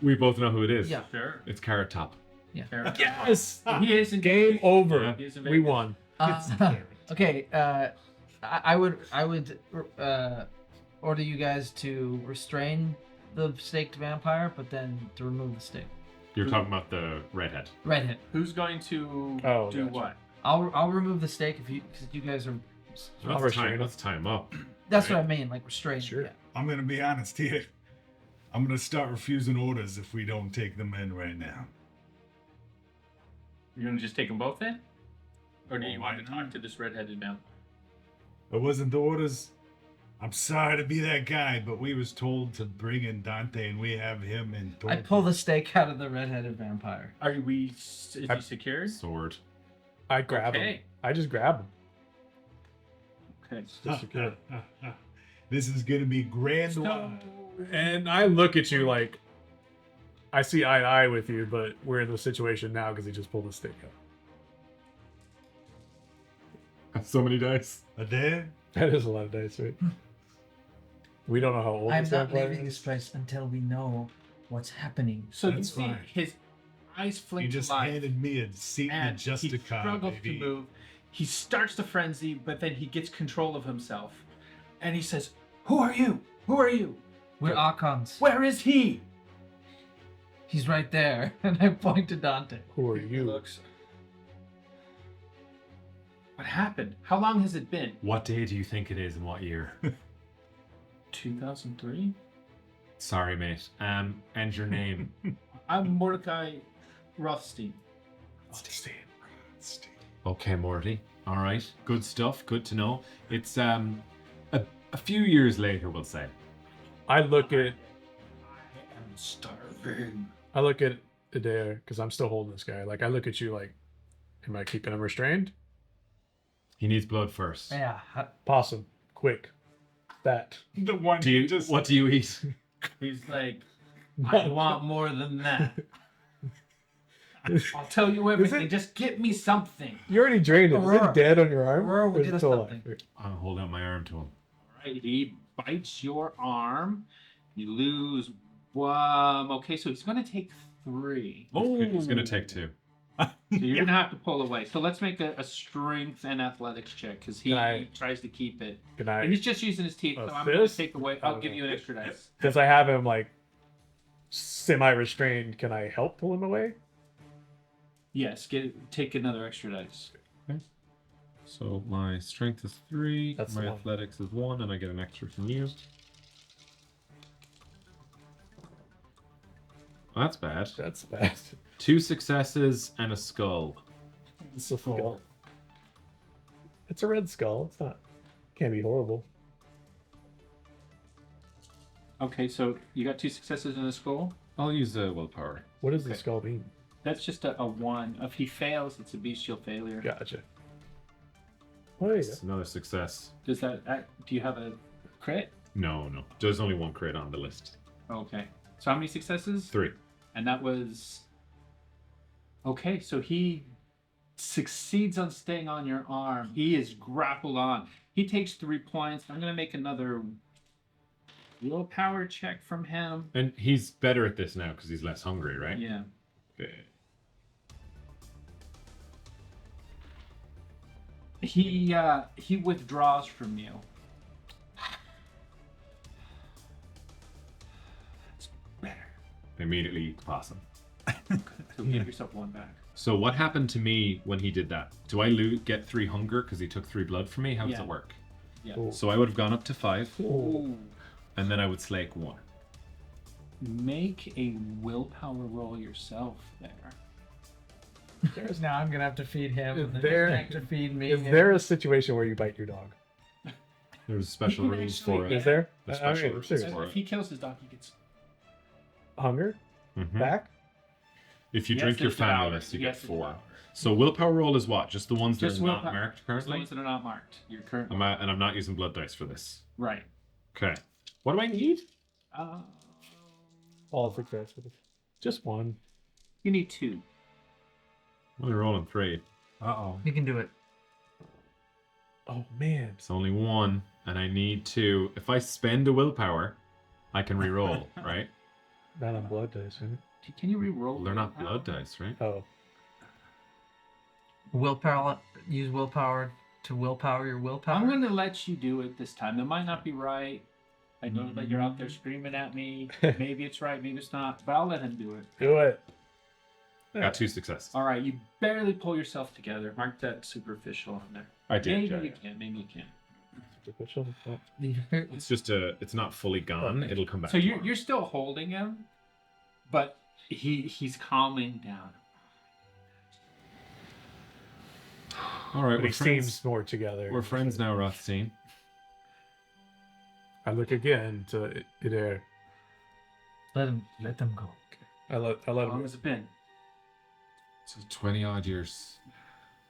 We both know who it is.
Yeah.
Sure.
It's Carrot Top.
Fair.
Yes.
He is in
Game over.
Yeah.
He is in
We
Vegas.
won.
Okay. I would order you guys to restrain the staked vampire, but then to remove the stake.
You're talking about the redhead.
Redhead.
Who's going to
Oh,
do
gotcha.
what?
I'll remove the stake if you because you guys are.
I'll restrain him.
Let's tie him up.
That's
Right.
what I mean, like restrain.
Sure.
Yeah.
I'm gonna be honest here. I'm gonna start refusing orders if we don't take them in right now.
You're gonna just take them both in, or do
Oh,
you want to
why
talk
not?
to this redheaded man?
It wasn't the orders. I'm sorry to be that guy, but we was told to bring in Dante, and we have him in.
I pull the stake out of the redheaded vampire.
Are we? Is he secured?
Sword.
I grab him.
Okay.
I just grab him.
Okay.
Just secure.
This is gonna be grand.
So,
And I look at you like I see eye to eye with you, but we're in the situation now because he just pulled the stake out.
So many dice.
A day?
That is a lot of dice, right? We don't know how old
I'm
this
not
vampire
leaving
is.
this place until we know what's happening.
So
That's
you see
fine.
his eyes
You
flick to
just
life,
handed me a seat in the
and he
Justicon,
struggles
baby.
to move. He starts to frenzy, but then he gets control of himself, and he says, "Who are you? Who are you?
We're Archons.
Where is he?"
He's right there. And I point to Dante.
Who are
He
you?
looks. What happened? How long has it been?
What day do you think it is and what year?
2003.
Sorry, mate. And your name?
I'm Mordecai Rothstein.
Okay, Morty. All right. Good stuff. Good to know. It's a few years later, we'll say.
I look at
I am starving.
Adair because I'm still holding this guy. Like I look at you like, am I keeping him restrained?
He needs blood first.
Yeah.
Possum, quick, that.
The one
Do you?
just
What do you eat?
He's like, I want more than that. I'll tell you everything. Just get me something.
You already drained it. Is
Aurora.
it dead on your arm?
Aurora,
Or
we
is
did
it still
something.
alive?
I'll hold out my arm to him.
Alright, he bites your arm. You lose okay, so he's gonna take 3.
He's gonna take 2.
So you're gonna have to pull away. So let's make a strength and athletics check because he
Can I-
tries to keep it.
Can
And
I?
he's just using his teeth,
A
so I'm gonna
fist?
take away. I'll give you an extra dice.
Since I have him like semi-restrained, can I help pull him away?
Yes, take another extra dice.
So my strength is 3,
That's
my
the one.
athletics is 1, and I get an extra from you. That's bad.
That's bad.
2 successes and a skull.
It's a skull. It's a red skull. It's not. Can't be horrible.
Okay, so you got 2 successes in a skull.
I'll use the willpower.
What does the
Okay.
skull mean?
That's just a 1. If he fails, it's a bestial failure.
Gotcha. Oh, yeah.
It's another success.
Does that? Do you have a crit?
No. There's only 1 crit on the list.
Okay. So how many successes?
3.
And that was. Okay, so he succeeds on staying on your arm. He is grappled on. He takes 3 points. I'm gonna make another willpower check from him.
And he's better at this now because he's less hungry, right?
Yeah.
Okay.
He withdraws from you. That's better.
Immediately eat the possum.
So give yourself 1 back.
So what happened to me when he did that? Do I get 3 hunger because he took 3 blood from me? How does
Yeah.
it work?
Yeah.
Cool.
So I would have gone up to 5,
Ooh.
and then I would slake 1.
Make a willpower roll yourself there.
There's now I'm gonna have to feed him.
Is
And then
there-
he's gonna have to feed me.
Is there a situation where you bite your dog?
There's special
You can
rules
actually-
for it.
Is there?
The
I
special
mean,
rules
seriously.
for
If
it.
he kills his dog, he gets.
Hunger?
Mhm.
Back?
If you
Yes,
drink your
it's devoured.
famulus, you get
Yes, it's
4.
devoured.
So willpower roll is what? Just the ones that
Just
are not
willpower.
marked
Just the
currently?
ones that are not marked. You're currently
And I'm not using blood dice for this.
right.
Okay. What do I need?
All success for this. Just one.
You need 2.
I'm only rolling 3.
Uh-oh.
You can do it.
Oh man.
It's only 1, and I need 2. If I spend a willpower, I can re-roll, right?
Not on blood dice, isn't it?
Can you re-roll?
Well, they're not blood dice, right?
Oh.
Willpower. Use willpower to willpower your willpower.
I'm gonna let you do it this time. It might not be right. I know that you're out there screaming at me. Maybe it's right, maybe it's not. But I'll let him do it.
Do it.
Got 2 successes.
All right, you barely pull yourself together. Mark that superficial on there.
I did.
Maybe
Yeah,
you
yeah.
can. Maybe you can.
Superficial. Oh.
It's just it's not fully gone. It'll come back.
So
tomorrow.
you're still holding him, but he's calming down.
All right.
But he seems more together.
We're friends now, Rothstein.
I look again to Adair.
Let them go.
I let
How long
him.
has it been?
So 20 odd years.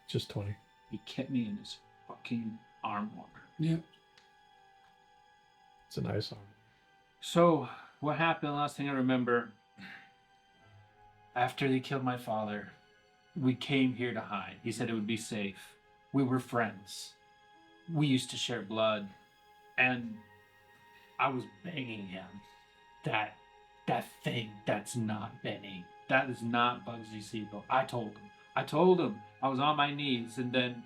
Just 20.
He kept me in his fucking arm warmer.
Yeah.
It's a nice arm.
So, what happened? Last thing I remember, after they killed my father, we came here to hide. He said it would be safe. We were friends. we used to share blood, and I was banging him. That thing, that's not Benny. That is not Bugsy Siegel. I told him. I was on my knees, and then,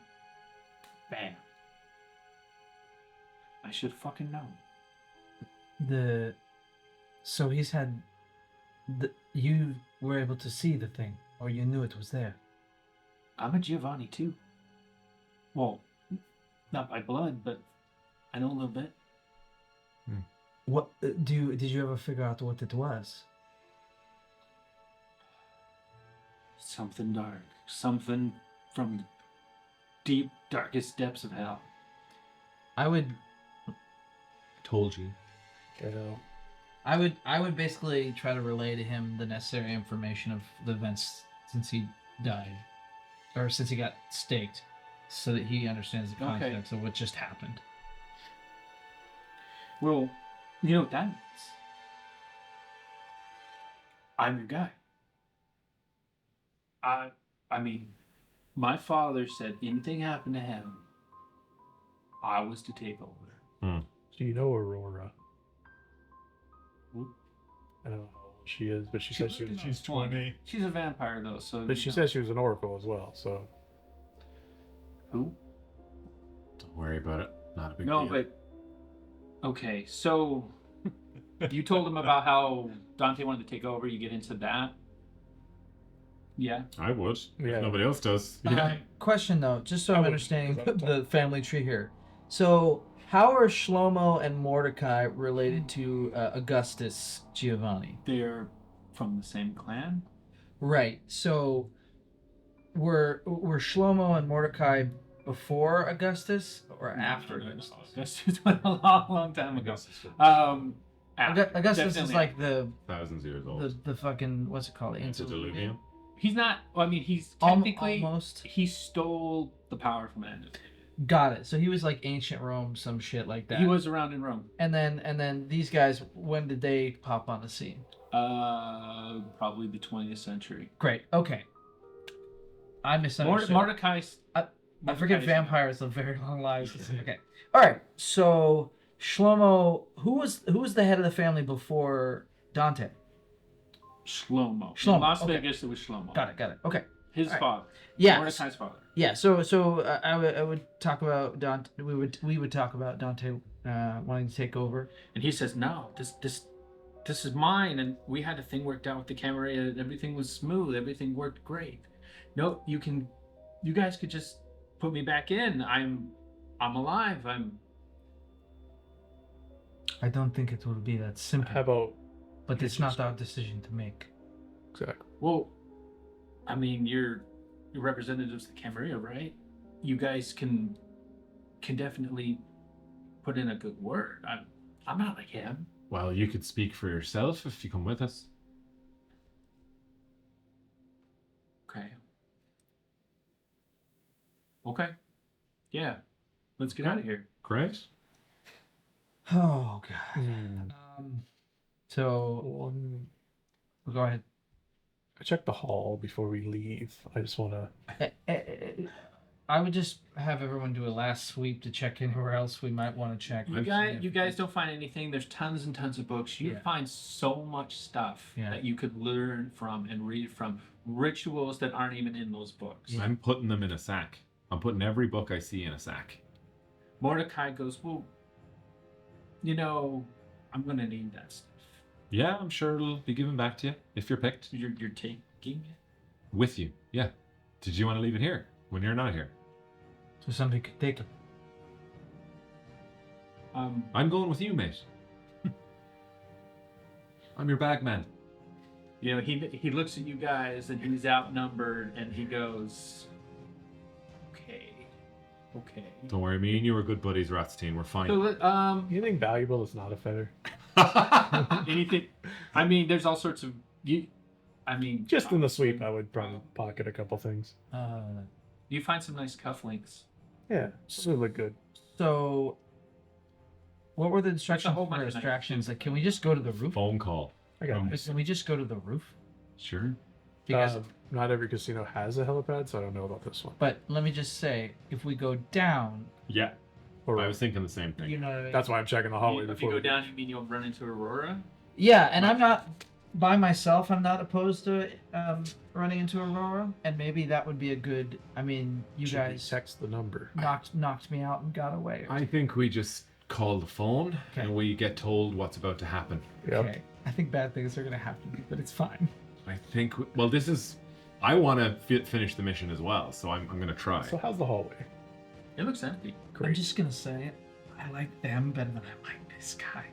bam. I should have fucking known.
So he's had you were able to see the thing, or you knew it was there.
I'm a Giovanni too. Well, not by blood, but I know a little bit.
What did you ever figure out what it was?
Something dark. Something from the deep, darkest depths of hell.
I would
Told you.
I would basically try to relay to him the necessary information of the events since he died, or since he got staked, so that he understands the
Okay.
context of what just happened.
Well, you know what that means. I'm your guy. I mean, my father said anything happened to him, I was to take over.
Do you know Aurora?
Who?
I don't know how old she is, but she said she's 20.
She's a vampire though, so.
But she said she was an oracle as well, so.
Who?
Don't worry about it. Not a big
No,
deal.
but okay. So you told him about how Dante wanted to take over. You get into that. Yeah.
I would.
Yeah.
If nobody else does.
Question though, just so
I
I'm
would,
understanding
'cause I'm
the family tree here. So, how are Shlomo and Mordecai related to Augustus Giovanni?
They're from the same clan.
Right. So, were Shlomo and Mordecai before Augustus or after Augustus?
Augustus went a long, long time ago. After.
Augustus is
Definitely
like the
Thousands of years old.
the fucking what's it called?
Antediluvian.
He's not. Well, I mean, he's technically.
Almost.
He stole the power from Antediluvian.
Got it. So he was like ancient Rome, some shit like that.
He was around in Rome.
And then these guys, when did they pop on the scene?
Probably the 20th century.
Great. Okay. I misunderstood.
Mordecai's.
I forget
Mordecai's-
vampires live very long lives. Okay. All right. So Shlomo, who was the head of the family before Dante?
Shlomo.
Shlomo,
In Las
okay.
Vegas, it was Shlomo.
Got it. Okay.
His
All right.
father.
Yeah.
Mordecai's father.
Yeah. So I would talk about Dante. We would talk about Dante wanting to take over.
And he says, "No, this is mine." And we had a thing worked out with the camera. And everything was smooth. Everything worked great. No, you guys could just put me back in. I'm alive.
I don't think it will be that simple.
How about
But it's not our decision to make.
exactly?
Well, I mean, you're representatives of the Camarilla, right? You guys can definitely put in a good word. I'm not like him.
Well, you could speak for yourself if you come with us.
Okay. Yeah. Let's get out of here.
Great.
Oh god. So
One.
go ahead.
I checked the hall before we leave. I just want to.
I would just have everyone do a last sweep to check anywhere else we might want to check.
You guys don't find anything. There's tons and tons of books. You
Yeah.
find so much stuff
Yeah.
that you could learn from and read from. Rituals that aren't even in those books.
I'm putting them in a sack. I'm putting every book I see in a sack.
Mordecai goes, well, I'm going to need that stuff.
Yeah, I'm sure it'll be given back to you if you're picked.
You're taking it?
With you. Yeah. Did you want to leave it here when you're not here?
So somebody could take it.
I'm going with you, mate. I'm your bag man.
He looks at you guys and he's outnumbered and he goes, okay.
Don't worry, me and you are good buddies, Ratstein. We're fine.
So,
Anything valuable is not a feather.
anything? I mean, there's all sorts of
Just in the sweep, I would probably pocket a couple things.
You find some nice cufflinks.
Yeah, it would look good.
So what were the instructions
whole
for
bunch of
distractions? Like, can we just go to the roof?
Phone call.
I got
Can we just go to the roof?
Sure.
Because
not every casino has a helipad, so I don't know about this one.
but let me just say, if we go down,
Yeah.
Or
I was thinking the same thing.
You know what I mean?
that's why I'm checking the hallway
If you
before.
go
we-
down, you mean you'll run into Aurora?
Yeah, and I'm not by myself. I'm not opposed to running into Aurora, and maybe that would be a good. I mean, you
Should we
guys
text the number.
knocked me out and got away.
I think we just call the phone
Okay.
and we get told what's about to happen.
Yep.
Okay, I think bad things are gonna happen, but it's fine.
I think. Well, this is. I want to finish the mission as well, so I'm going to try.
So how's the hallway?
It looks empty.
I'm just gonna say it. I like them better than I like this guy.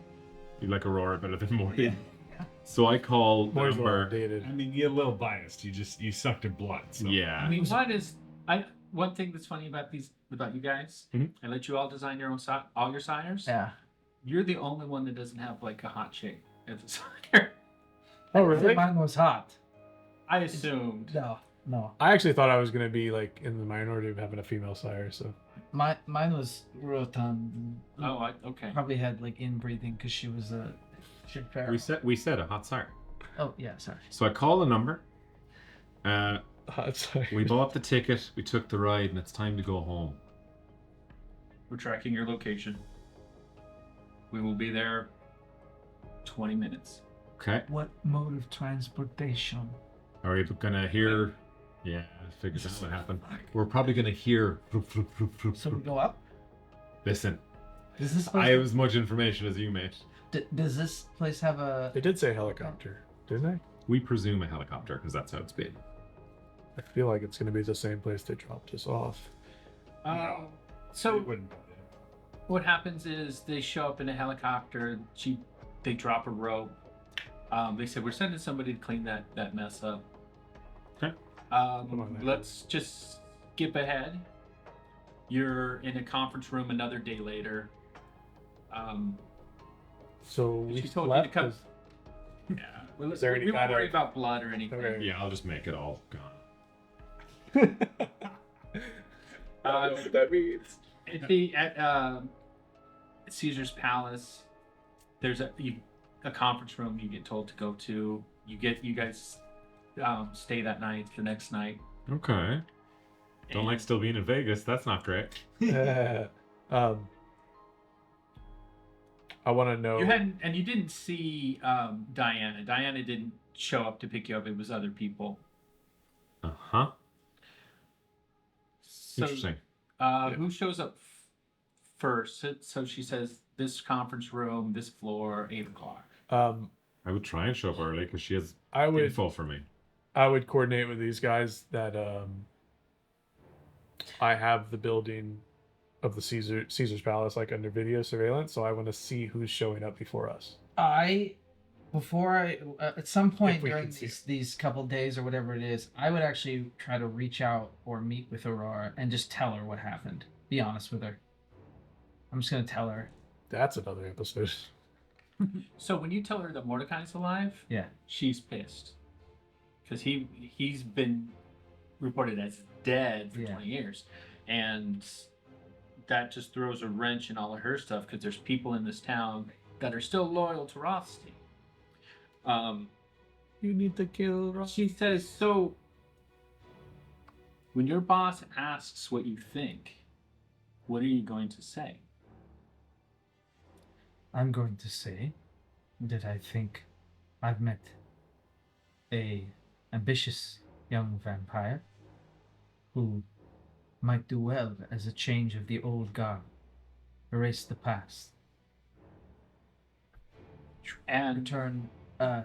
You like Aurora better than Morty?
Yeah.
So I call the
Boys were
number.
dated.
I mean, you're a little biased. You sucked her blood. So.
Yeah.
I mean, one thing that's funny about you guys?
Mhm.
I let you all design your own all your signers.
Yeah.
You're the only one that doesn't have like a hot chick as a signer.
Oh, really?
Mine was hot.
I assumed.
No.
I actually thought I was gonna be like in the minority of having a female sire. So
Mine was rotund.
Oh, okay.
Probably had like inbreathing because she was a shit pharaoh.
We said a hot sire.
Oh yeah, sorry.
So I call the number.
sorry.
We bought the ticket. We took the ride, and it's time to go home.
We're tracking your location. We will be there 20 minutes.
Okay.
What mode of transportation?
Are we gonna hear? Yeah, I figured out what happened. We're probably gonna hear.
So we go up.
Listen,
Does this
I
place,
have as much information as you, mate.
does this place have a?
They did say helicopter, didn't they?
We presume a helicopter because that's how it's been.
I feel like it's gonna be the same place they dropped us off.
So
It wouldn't be there.
what happens is they show up in a helicopter. They drop a rope. They said we're sending somebody to clean that mess up.
Okay.
on,
Let's just skip ahead. You're in a conference room another day later.
So we
She told you to
left.
come.
'cause-
Yeah. Well,
Is there any
we won't
kind
worry
of-
about blood or anything.
Okay.
Yeah, I'll just make it all gone.
I don't know what that means.
At Caesar's Palace, there's a conference room you get told to go to. You guys stay that night, the next night.
Okay. Don't
And
like still being in Vegas. That's not great.
I want to know.
you didn't see Diana. Diana didn't show up to pick you up. It was other people.
Uh huh.
So,
Interesting.
Who shows up first? So she says this conference room, this floor, 8 o'clock.
I would try and show up early because she has
I would
info for me.
coordinate with these guys that I have the building of the Caesar's Palace like under video surveillance, so I want to see who's showing up before us.
At some point
If we
during
can see
these couple days or whatever it is, I would actually try to reach out or meet with Aurora and just tell her what happened. Be honest with her. I'm just gonna tell her.
That's another episode.
So when you tell her that Mordecai's alive,
Yeah.
she's pissed because he's been reported as dead for
Yeah.
20 years, and that just throws a wrench in all of her stuff because there's people in this town that are still loyal to Rothstein.
You need to kill Ross.
She says, so when your boss asks what you think, what are you going to say?
I'm going to say that I think I've met a ambitious young vampire who might do well as a change of the old guard, erase the past,
And
return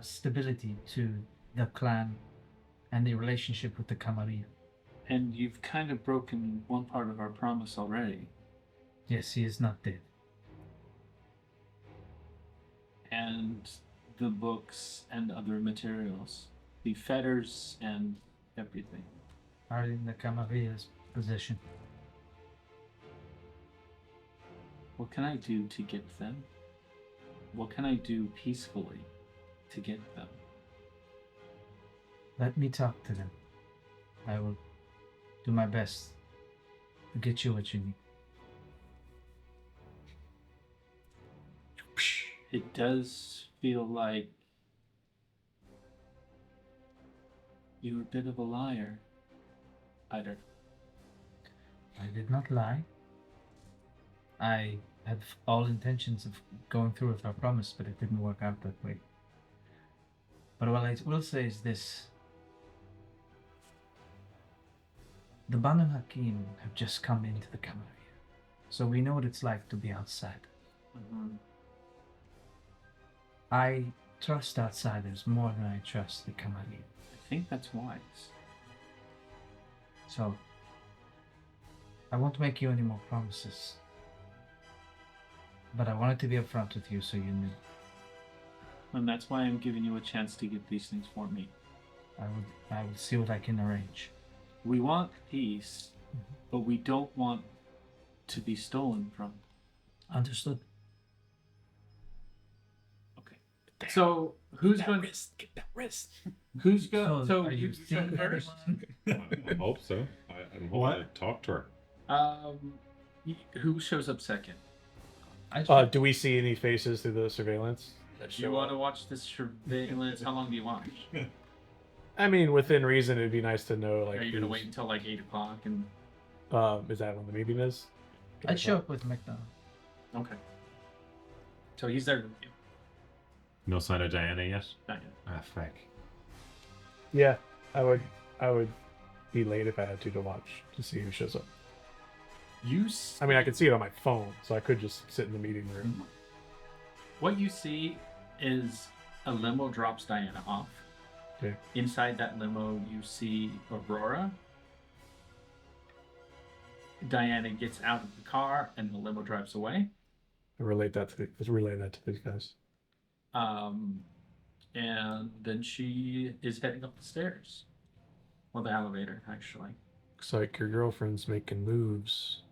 stability to the clan and the relationship with the Camarilla.
and you've kind of broken one part of our promise already.
Yes, he is not dead.
And the books and other materials, the fetters and everything.
Are in the Camarilla's possession.
What can I do to get them? What can I do peacefully to get them?
Let me talk to them. I will do my best to get you what you need.
It does feel like you're a bit of a liar, Eider.
I did not lie.
I had all intentions of going through with our promise, but it didn't work out that way. But what I will say is this. The Banu Hakim have just come into the Camarilla, so we know what it's like to be outside.
Mhm.
I trust outsiders more than I trust the Camarilla.
I think that's wise.
So, I won't make you any more promises. But I wanted to be upfront with you so you knew.
And that's why I'm giving you a chance to get these things for me.
I will see what I can arrange.
We want peace, but we don't want to be stolen from.
Understood.
Okay. So who's going?
Get that wrist.
Who's going?
So,
So
are you
you
seeing
go first.
everyone?
I hope so. I'm hoping
What?
to talk to her.
Who shows up second?
Do we see any faces through the surveillance?
Do you want to watch this surveillance? How long do you watch?
I mean, within reason, it'd be nice to know. Like,
Are you gonna
who's-
wait until like 8 o'clock and?
Is that when the meeting is?
I'd show up with McDonald.
Okay. So he's there with you.
No sign of Diana yet?
Not yet.
Ah, fuck.
Yeah, I would be late if I had to watch to see who shows up. I mean, I could see it on my phone, so I could just sit in the meeting room.
What you see is a limo drops Diana off.
Okay.
Inside that limo, you see Aurora. Diana gets out of the car, and the limo drives away.
I relay that to these guys.
And then she is heading up the stairs. Well, the elevator, actually.
Looks like your girlfriend's making moves.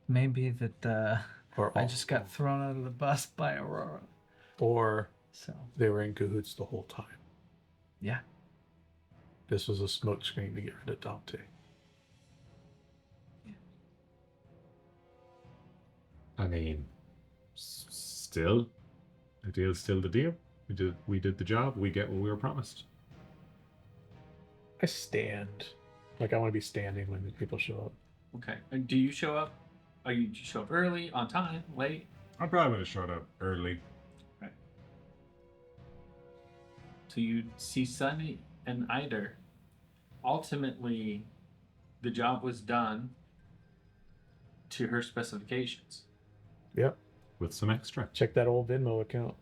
Maybe that
Or
I just got thrown out of the bus by Aurora.
Or
So,
they were in cahoots the whole time.
yeah.
This was a smokescreen to get rid of Dante.
I mean, still, the deal's still the deal. We did the job. We get what we were promised.
I stand. Like, I want to be standing when the people show up.
Okay. And do you show up? Are you show up early, on time, late?
I probably would have showed up early.
So you see Sunny and Eider. Ultimately, the job was done to her specifications.
Yep.
With some extra.
Check that old Venmo account.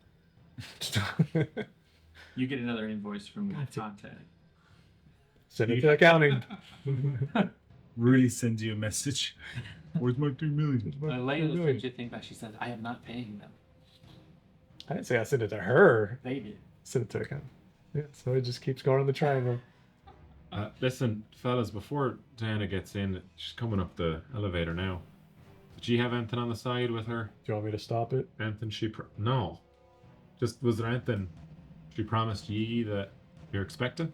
You get another invoice from Dante.
Send it to accounting.
Rudy sends you a message. Where's my 3 million?
Layla sends you a thing back. She says, I am not paying them.
I didn't say I sent it to her.
They did.
Send it to accounting. Yeah, so it just keeps going in the triangle.
Listen, fellas, before Diana gets in, she's coming up the elevator now. Did she have anything on the side with her?
Do you want me to stop it?
Anything no. Just, was there anything she promised ye that you're expecting?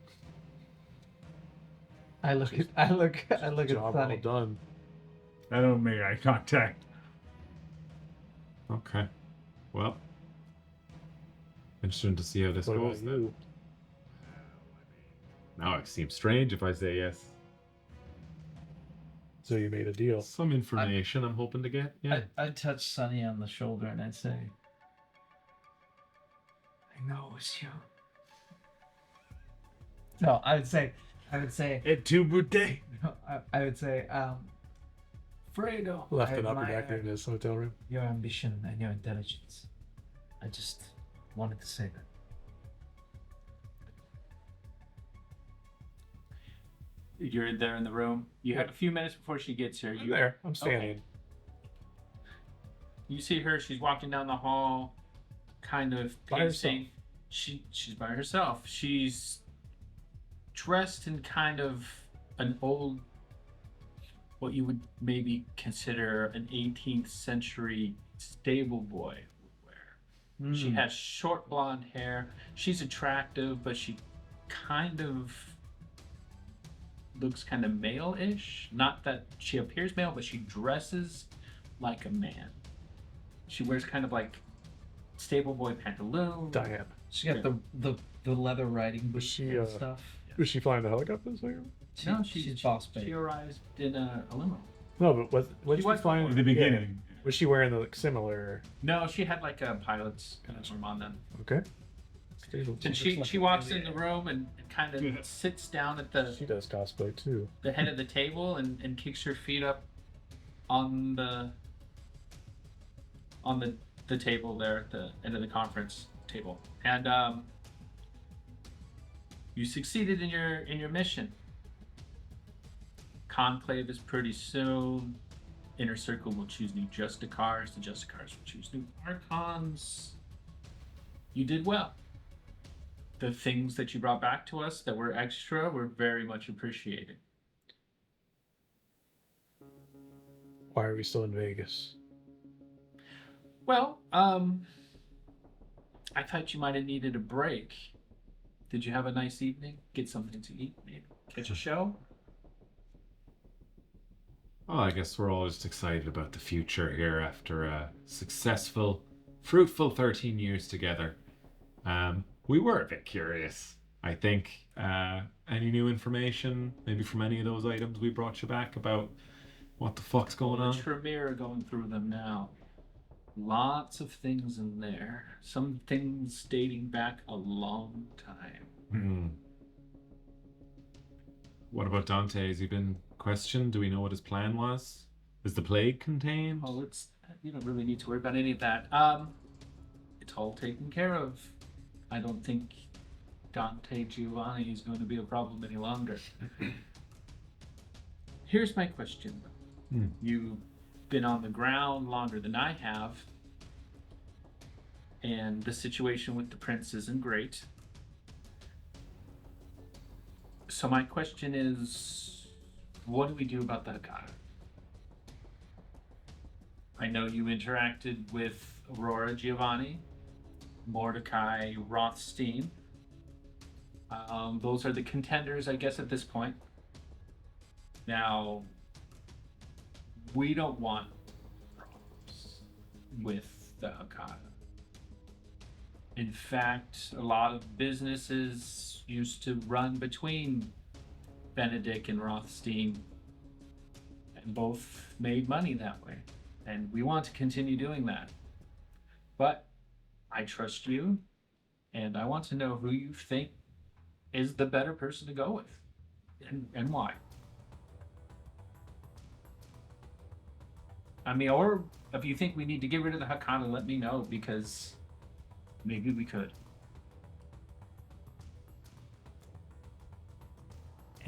I look at
Job well
Sunny.
done.
I don't make eye contact.
Okay. Well, interesting to see how this
What
goes
about
then.
you?
Now it seems strange if I say yes.
So you made a deal.
Some information I'm hoping to get. Yeah.
I'd touch Sunny on the shoulder and I'd say, I know it's you. No, I would say,
Et tu, Brute?
I would say, Fredo,
Left
I
an upper
admire
deck in his hotel room.
your ambition and your intelligence. I just wanted to say that.
You're there in the room. You have a few minutes before she gets here.
I'm there. I'm standing.
Okay. You see her. She's walking down the hall, kind of
By herself.
pacing. She's by herself. She's dressed in kind of an old, what you would maybe consider an 18th century stable boy would wear. She has short blonde hair. She's attractive, but she kind of looks kind of male-ish. Not that she appears male, but she dresses like a man. She wears kind of like stable boy pantaloons.
Diane.
She got the leather riding boots
she,
and stuff.
Was she flying the helicopter this week?
No,
She's boss babe.
She arrives in a limo.
No, but what
She
she
was
flying
In the beginning.
Yeah. Was she wearing the like, similar?
No, she had like a pilot's uniform on then.
Okay.
And she walks in the room and kind of sits down at
She does cosplay too.
the head of the table and kicks her feet up on the table there at the end of the conference table. And you succeeded in your mission. Conclave is pretty soon. Inner Circle will choose new Justicars. The Justicars will choose new Archons. You did well. The things that you brought back to us that were extra were very much appreciated.
Why are we still in Vegas?
Well, I thought you might have needed a break. Did you have a nice evening? Get something to eat, maybe catch a show?
Well, I guess we're all just excited about the future here after a successful, fruitful 13 years together. We were a bit curious, I think. Any new information, maybe from any of those items we brought you back about what the fuck's going on?
The Tremere are going through them now. Lots of things in there. Some things dating back a long time.
What about Dante? Has he been questioned? Do we know what his plan was? Is the plague contained?
Oh, you don't really need to worry about any of that. It's all taken care of. I don't think Dante Giovanni is going to be a problem any longer. Here's my question. You've been on the ground longer than I have, and the situation with the prince isn't great. So my question is, what do we do about the Haggadah? I know you interacted with Aurora Giovanni, Mordecai Rothstein. Those are the contenders, I guess, at this point. Now, we don't want problems with the Haggadah. In fact, a lot of businesses used to run between Benedict and Rothstein, and both made money that way. And we want to continue doing that. But I trust you, and I want to know who you think is the better person to go with, and why. I mean, or if you think we need to get rid of the Haggadah, let me know, because maybe we could.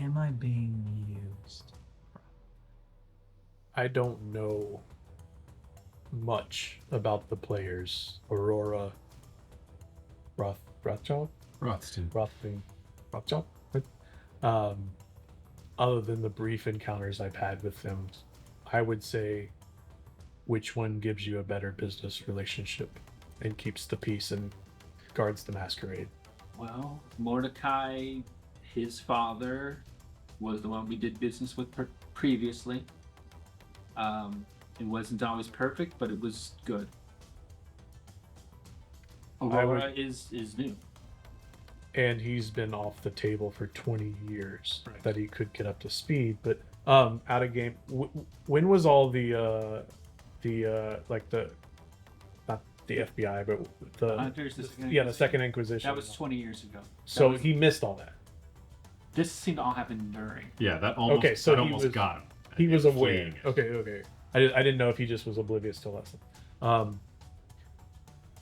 Am I being used?
I don't know much about the players. Aurora, Rothschild,
Rothstein.
Rothschild. Other than the brief encounters I've had with them, I would say, which one gives you a better business relationship and keeps the peace and guards the masquerade?
Well, Mordecai, his father, was the one we did business with previously. It wasn't always perfect, but it was good. Aurora is new.
And he's been off the table for 20 years.
Right.
That he could get up to speed. But out of game, when was all the not the FBI, but the Second Inquisition?
That was 20 years ago.
So he missed all that.
This seemed to all happen during.
Yeah, that almost,
Okay, so
that
he
almost
was-
got him.
He was aware.
Fleeing.
Okay. I didn't know if he just was oblivious to lesson.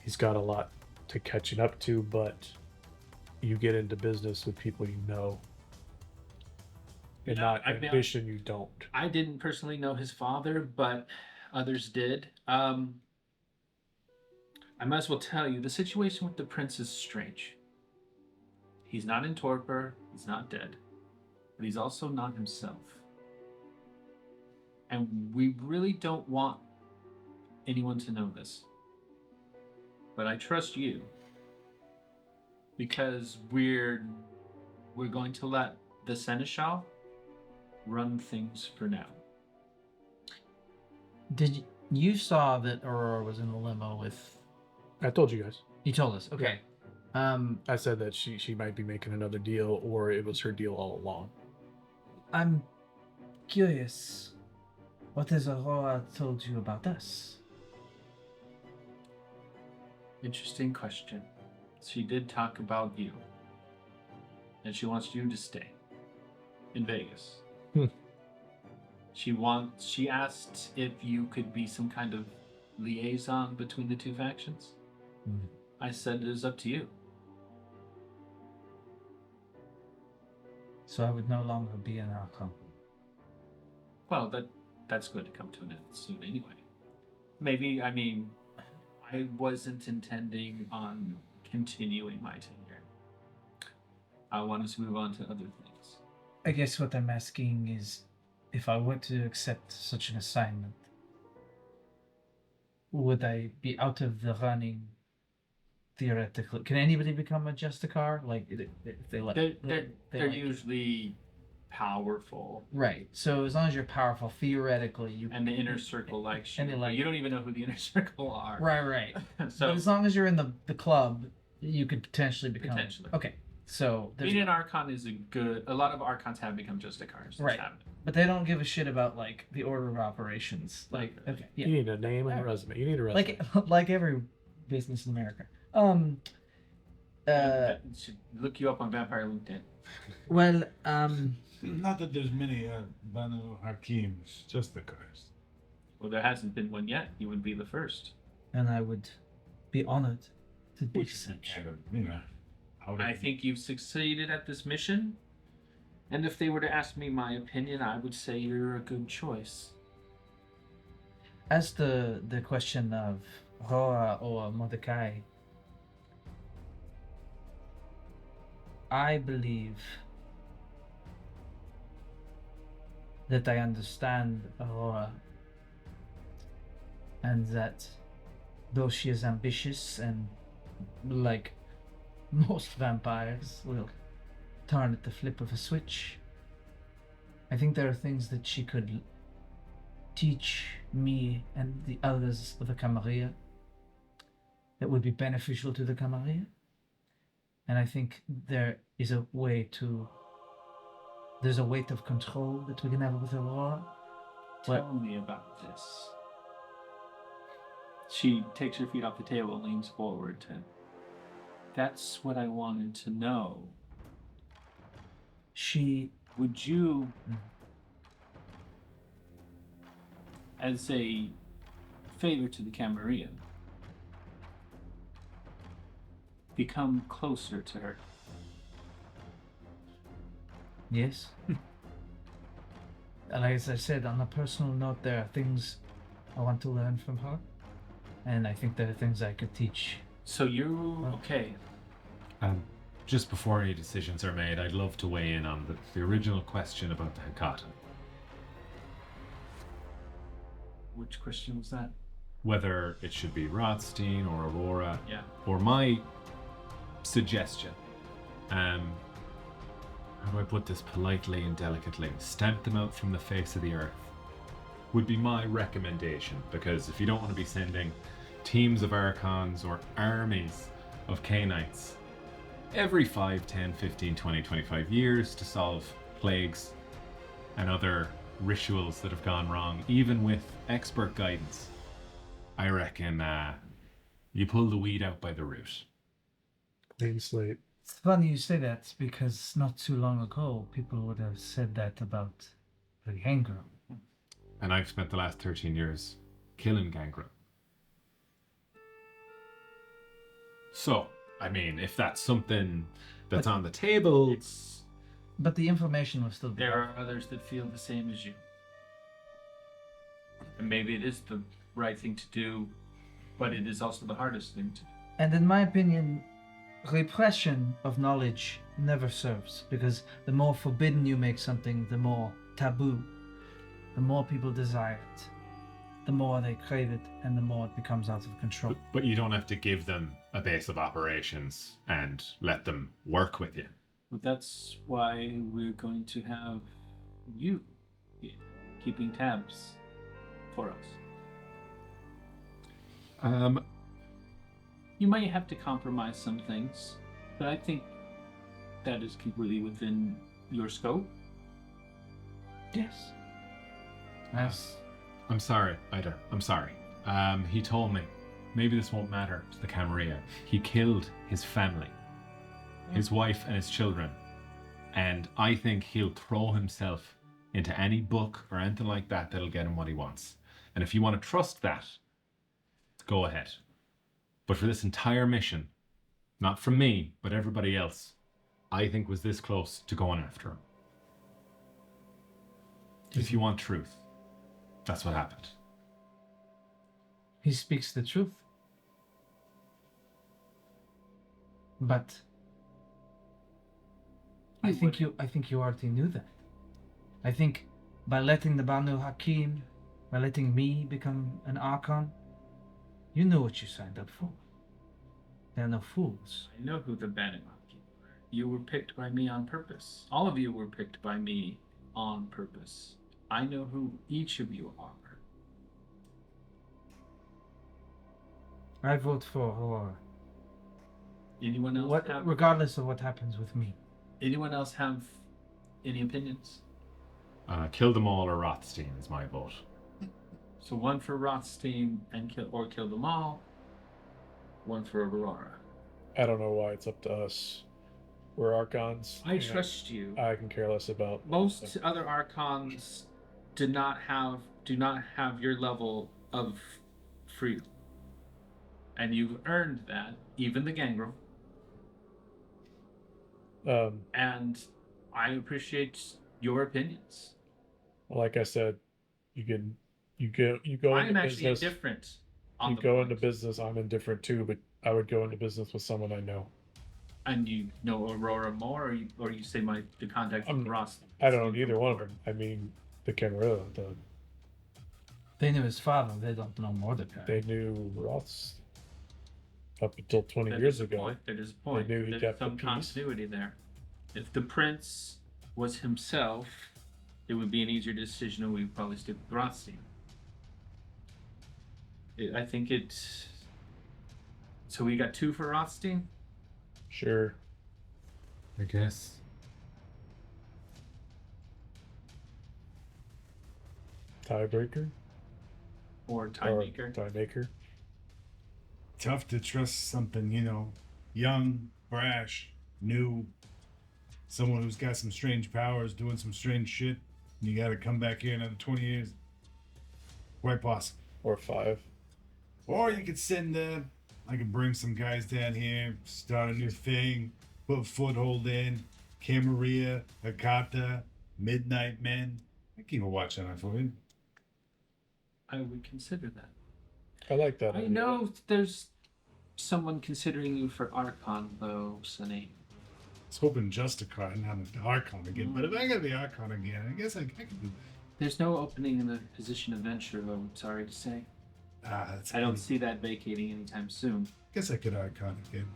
He's got a lot to catching up to, but you get into business with people you know, and not ambition you don't.
I didn't personally know his father, but others did. I might as well tell you, the situation with the prince is strange. He's not in torpor, he's not dead, but he's also not himself. And we really don't want anyone to know this. But I trust you, because we're going to let the Seneschal run things for now.
Did you saw that Aurora was in the limo with?
I told you guys.
You told us. Okay.
I said that she might be making another deal, or it was her deal all along.
I'm curious. What has Aurora told you about us?
Interesting question. She did talk about you. And she wants you to stay in Vegas. She asked if you could be some kind of liaison between the two factions. I said it is up to you.
So I would no longer be an Archon.
Well, that's going to come to an end soon anyway. Maybe, I mean, I wasn't intending on continuing my tenure. I wanted to move on to other things.
I guess what I'm asking is, if I were to accept such an assignment, would I be out of the running theoretically? Can anybody become a Justicar? Like, if they like,
They're usually powerful.
Right. So as long as you're powerful, theoretically, you
And the inner circle likes you.
And they like-
you don't even know who the inner circle are.
Right.
So
But as long as you're in the club, you could potentially become.
Potentially.
Okay. So there's,
being an Archon is a lot of Archons have become Justicars.
Right. But they don't give a shit about like the order of operations. Like, okay,
You
yeah,
need a name and a resume. You need a resume.
like every business in America.
Should look you up on Vampire LinkedIn.
Well,
Not that there's many Banu Hakims, just the cars.
Well, there hasn't been one yet. You would be the first.
and I would be honored to be
Which is
such.
kind of, you know, out
I
of
think you've succeeded at this mission. And if they were to ask me my opinion, I would say you're a good choice.
As the question of Roa or Mordecai, I believe that I understand Aurora, and that though she is ambitious and, like most vampires, will turn at the flip of a switch, I think there are things that she could teach me and the others of the Camarilla that would be beneficial to the Camarilla. And I think there's a weight of control that we can have with Aurora.
Tell me about this. She takes her feet off the table and leans forward to. That's what I wanted to know. Would you, as a favor to the Camarilla, become closer to her?
Yes. Like as I said, on a personal note, there are things I want to learn from her, and I think there are things I could teach.
So you okay?
Just before any decisions are made, I'd love to weigh in on the original question about the Hecata.
Which question was that?
Whether it should be Rothstein or Aurora,
Yeah.
or my suggestion. How do I put this politely and delicately? Stamp them out from the face of the earth would be my recommendation, because if you don't want to be sending teams of Archons or armies of Cainites every 5, 10, 15, 20, 25 years to solve plagues and other rituals that have gone wrong, even with expert guidance, I reckon you pull the weed out by the root.
Clean slate.
It's funny you say that, because not too long ago, people would have said that about the Gangrel.
And I've spent the last 13 years killing Gangrel. So, I mean, if that's something that's on the table,
But the information will still be
There are others that feel the same as you. And maybe it is the right thing to do, but it is also the hardest thing to do.
And in my opinion, repression of knowledge never serves, because the more forbidden you make something, the more taboo, the more people desire it, the more they crave it, and the more it becomes out of control.
but you don't have to give them a base of operations and let them work with you.
But that's why we're going to have you keeping tabs for us. You might have to compromise some things, but I think that is completely within your scope.
Yes. As
I'm sorry, Ida. I'm sorry. He told me, maybe this won't matter to the Camarilla. He killed his family, his wife and his children. And I think he'll throw himself into any book or anything like that that'll get him what he wants. And if you want to trust that, go ahead. But for this entire mission, not from me, but everybody else, I think was this close to going after him. If you want truth, that's what happened.
He speaks the truth. But I think you already knew that. I think by letting the Banu Hakim, by letting me become an Archon, you know what you signed up for. They're no fools.
I know who the Banu Hakim were. You were picked by me on purpose. All of you were picked by me on purpose. I know who each of you are.
I vote for Aurora.
Anyone else have?
Regardless of what happens with me.
Anyone else have any opinions?
Kill them all or Rothstein is my vote.
So one for Rothstein and kill them all. One for Aurora.
I don't know why it's up to us. We're Archons.
I trust you.
I can care less about
Most other Archons do not have your level of freedom. And you've earned that, even the Gangrel. And I appreciate your opinions.
Like I said, you go
I'm
into
actually
business.
indifferent.
You go into business. I'm indifferent too, but I would go into business with someone I know.
And you know Aurora more, or you say the contact with Ross?
I don't know either one of them. I mean, the Camarilla.
They knew his father. They don't know more than that.
They knew Ross up until 20
That
years
is a
ago.
point. That is a point.
They knew he
There's
kept the
some
peace.
continuity there. If the prince was himself, it would be an easier decision, and we'd probably stick with Rothstein. I think it. So we got 2 for Rothstein.
Sure.
I guess.
Tiebreaker?
Or Tiemaker.
Tiemaker.
Tough to trust something, young, brash, new, someone who's got some strange powers, doing some strange shit. And you got to come back here another 20 years. Quite possible.
Or 5.
Or you could I could bring some guys down here, start a new thing, put a foothold in, Camarilla, Hakata, Midnight Men. I keep a watch on that for you.
I would consider that.
I like that.
I
idea.
know there's someone considering you for Archon, though, Sonny.
I was hoping Justicar, not an Archon again. But if I gotta be Archon again, I guess I can do that.
There's no opening in the position of Venture, though, I'm sorry to say.
That's
I don't see that vacating anytime soon.
Guess I could Archon again.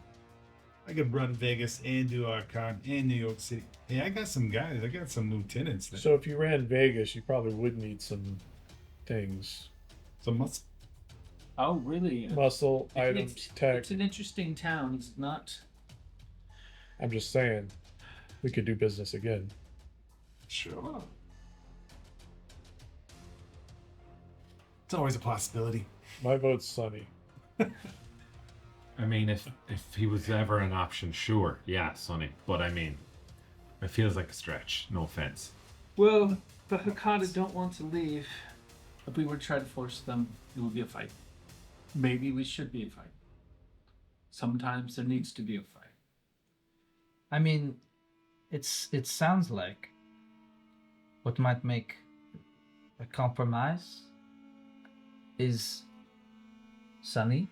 I could run Vegas and do Archon and New York City. Hey, I got some guys. I got some lieutenants there.
So if you ran Vegas, you probably would need some things.
Some muscle.
Oh, really?
Muscle, items, tech.
It's an interesting town. It's not.
I'm just saying, we could do business again.
Sure. It's always a possibility.
My vote's Sunny.
I mean, if he was ever an option, sure, yeah, Sonny. But I mean, it feels like a stretch. No offense.
Well, the Hakata don't want to leave. If we were to try to force them, it would be a fight. Maybe we should be a fight. Sometimes there needs to be a fight.
I mean, it sounds like what might make a compromise is Sunny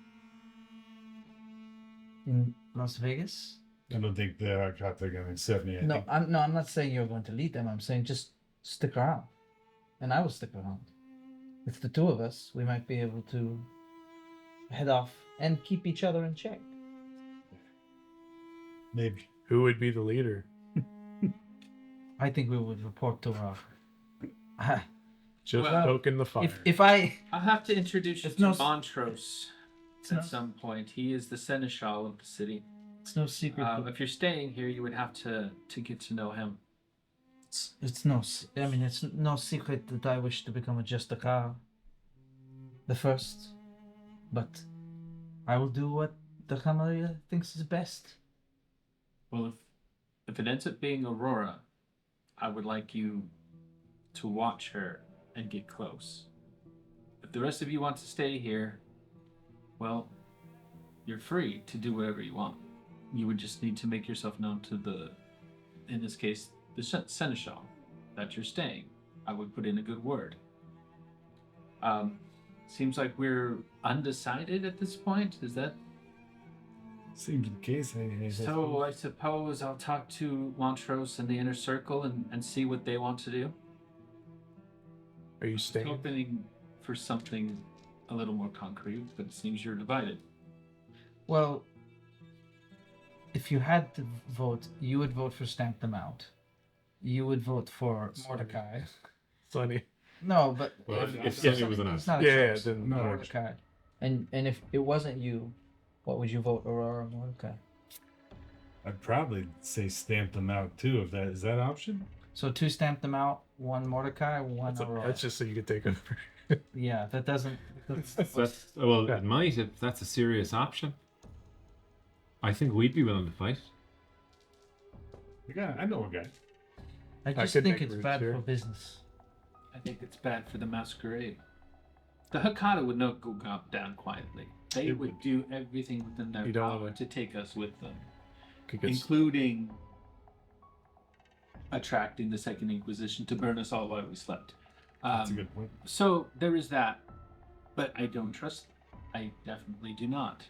in Las Vegas.
I don't think the Archon are gonna accept me.
I'm not saying you're going to lead them. I'm saying just stick around, and I will stick around. With the 2 of us, we might be able to head off and keep each other in check.
Maybe.
Who would be the leader?
I think we would report to our.
Just
Well,
poking the fire.
If I
I'll have to introduce you
It's
to
no-
Montrose
it's
at
no-
some point. He is the seneschal of the city.
it's no secret.
If you're staying here, you would have to get to know him.
It's no. I mean, it's no secret that I wish to become a Justicar. the first, but I will do what the Camarilla thinks is best.
Well, if it ends up being Aurora, I would like you to watch her and get close. If the rest of you want to stay here, well, you're free to do whatever you want. You would just need to make yourself known to the, in this case, the Seneschal, that you're staying. I would put in a good word. Seems like we're undecided at this point. Is that?
Seems the case.
So I suppose I'll talk to Montrose and the Inner Circle and see what they want to do.
Are you staying?
Hoping for something a little more concrete, but it seems you're divided.
Well, if you had to vote, you would vote for Stamp Them Out. You would vote for Mordecai.
Sonny.
No, but
Well, if Sonny was an
it's
us.
not a
Yeah,
choice.
then
Mordecai. And if it wasn't you, what would you vote, Aurora or Mordecai?
I'd probably say stamp them out too. If that is that option.
So 2 Stamp Them Out, 1 Mordecai, 1 Aurora.
That's just so you can take over.
Yeah, that doesn't.
Well,
Yeah.
it might if that's a serious option. I think we'd be willing to fight.
I know a guy.
I just
could
think
make
it's
roots
bad
here.
for business.
I think it's bad for the masquerade. The Hakadah would not go down quietly. They
It
would do everything within their
You don't
power
wanna-
to take us with them,
Could get
including attracting the Second Inquisition to burn us all while we slept.
That's a good point.
So there is that, but I don't trust them. I definitely do not.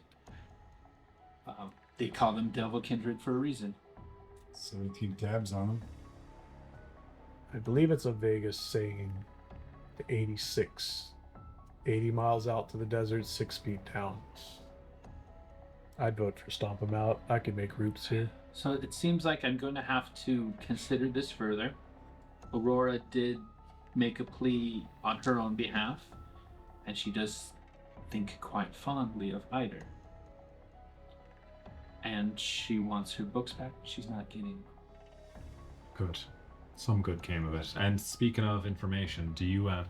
They call them Devil Kindred for a reason.
So we keep tabs on them.
I believe it's a Vegas saying 86. 80 miles out to the desert, 6 feet down. I'd vote for stomp them out. I could make roots here.
So it seems like I'm going to have to consider this further. Aurora did make a plea on her own behalf, and she does think quite fondly of Eider. And she wants her books back. She's not getting.
Good. Some good came of it. And speaking of information, do you have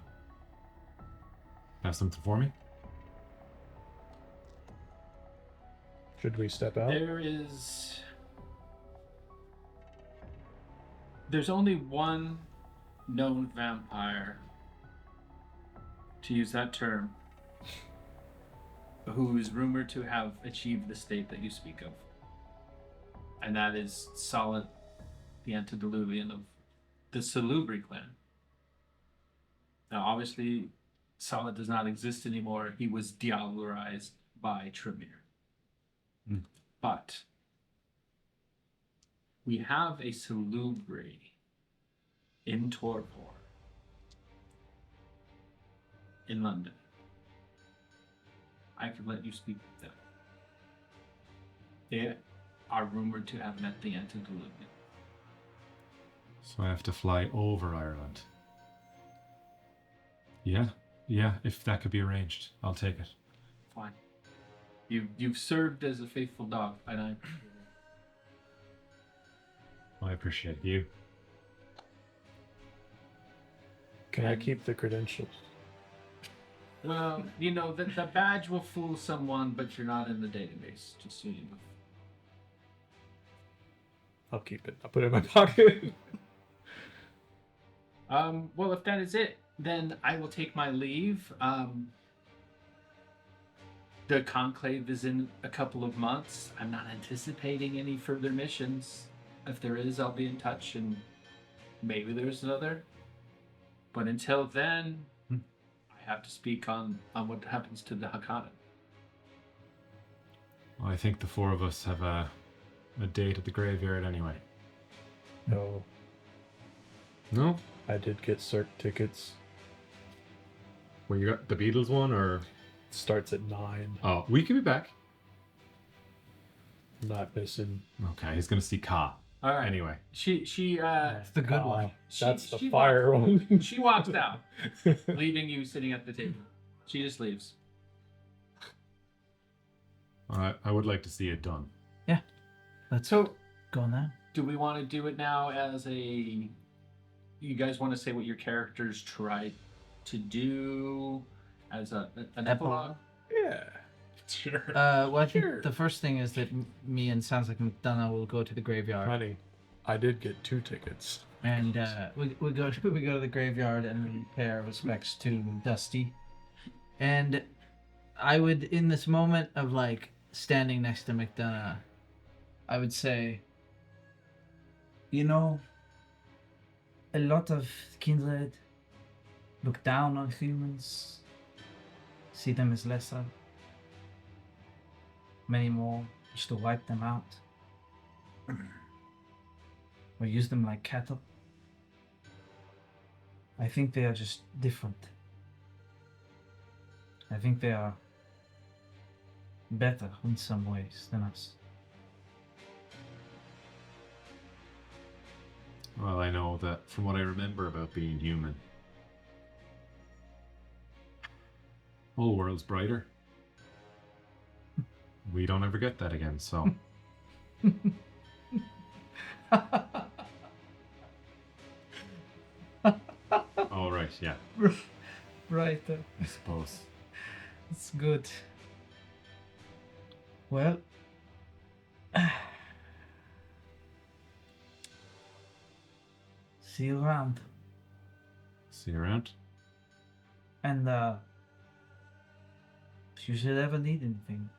something for me?
Should we step out?
There's only one known vampire, to use that term, who is rumored to have achieved the state that you speak of. And that is Solid, the antediluvian of the Salubri clan. Now, obviously, Solid does not exist anymore. He was diablerized by Tremere. But we have a Salubri in Torpor, in London. I could let you speak with them. They are rumored to have met the antediluvian.
So I have to fly over Ireland. Yeah, if that could be arranged, I'll take it.
Fine. You've served as a faithful dog, and
I appreciate you.
Can I keep the credentials?
well, you know, the badge will fool someone, but you're not in the database, just so you know.
I'll keep it. I'll put it in my pocket.
Well, if that is it, then I will take my leave. The conclave is in a couple of months. I'm not anticipating any further missions. If there is, I'll be in touch, and maybe there's another. But until then, I have to speak on what happens to the Hakadah.
Well, I think the four of us have a date at the graveyard anyway.
No,
No?
I did get Cirque tickets.
Well, you got the Beatles one, or?
Starts at 9.
Oh, we can be back.
I'm not missing.
Okay, he's gonna see Ka.
All right.
Anyway.
She
It's the good one.
That's the
she
fire one.
She walks out, leaving you sitting at the table. She just leaves.
I would like to see it done.
Let's
So,
go now.
do we want to do it now as a... You guys want to say what your characters tried to do? as an epilogue?
Yeah.
Sure.
Well, I think
Sure.
the first thing is that me and sounds like McDonough will go to the graveyard,
Honey, I did get 2 tickets.
and we go to the graveyard and we pay our respects to Dusty. And I would, in this moment of like standing next to McDonough, I would say, you know, a lot of kindred look down on humans, see them as lesser. Many more wish to wipe them out or use them like cattle. I think they are just different. I think they are better in some ways than us.
Well, I know that from what I remember about being human, whole world's brighter. We don't ever get that again, so. Oh, right, yeah,
Right,
I suppose.
it's good. Well, see you around.
See you around.
And if you should ever need anything,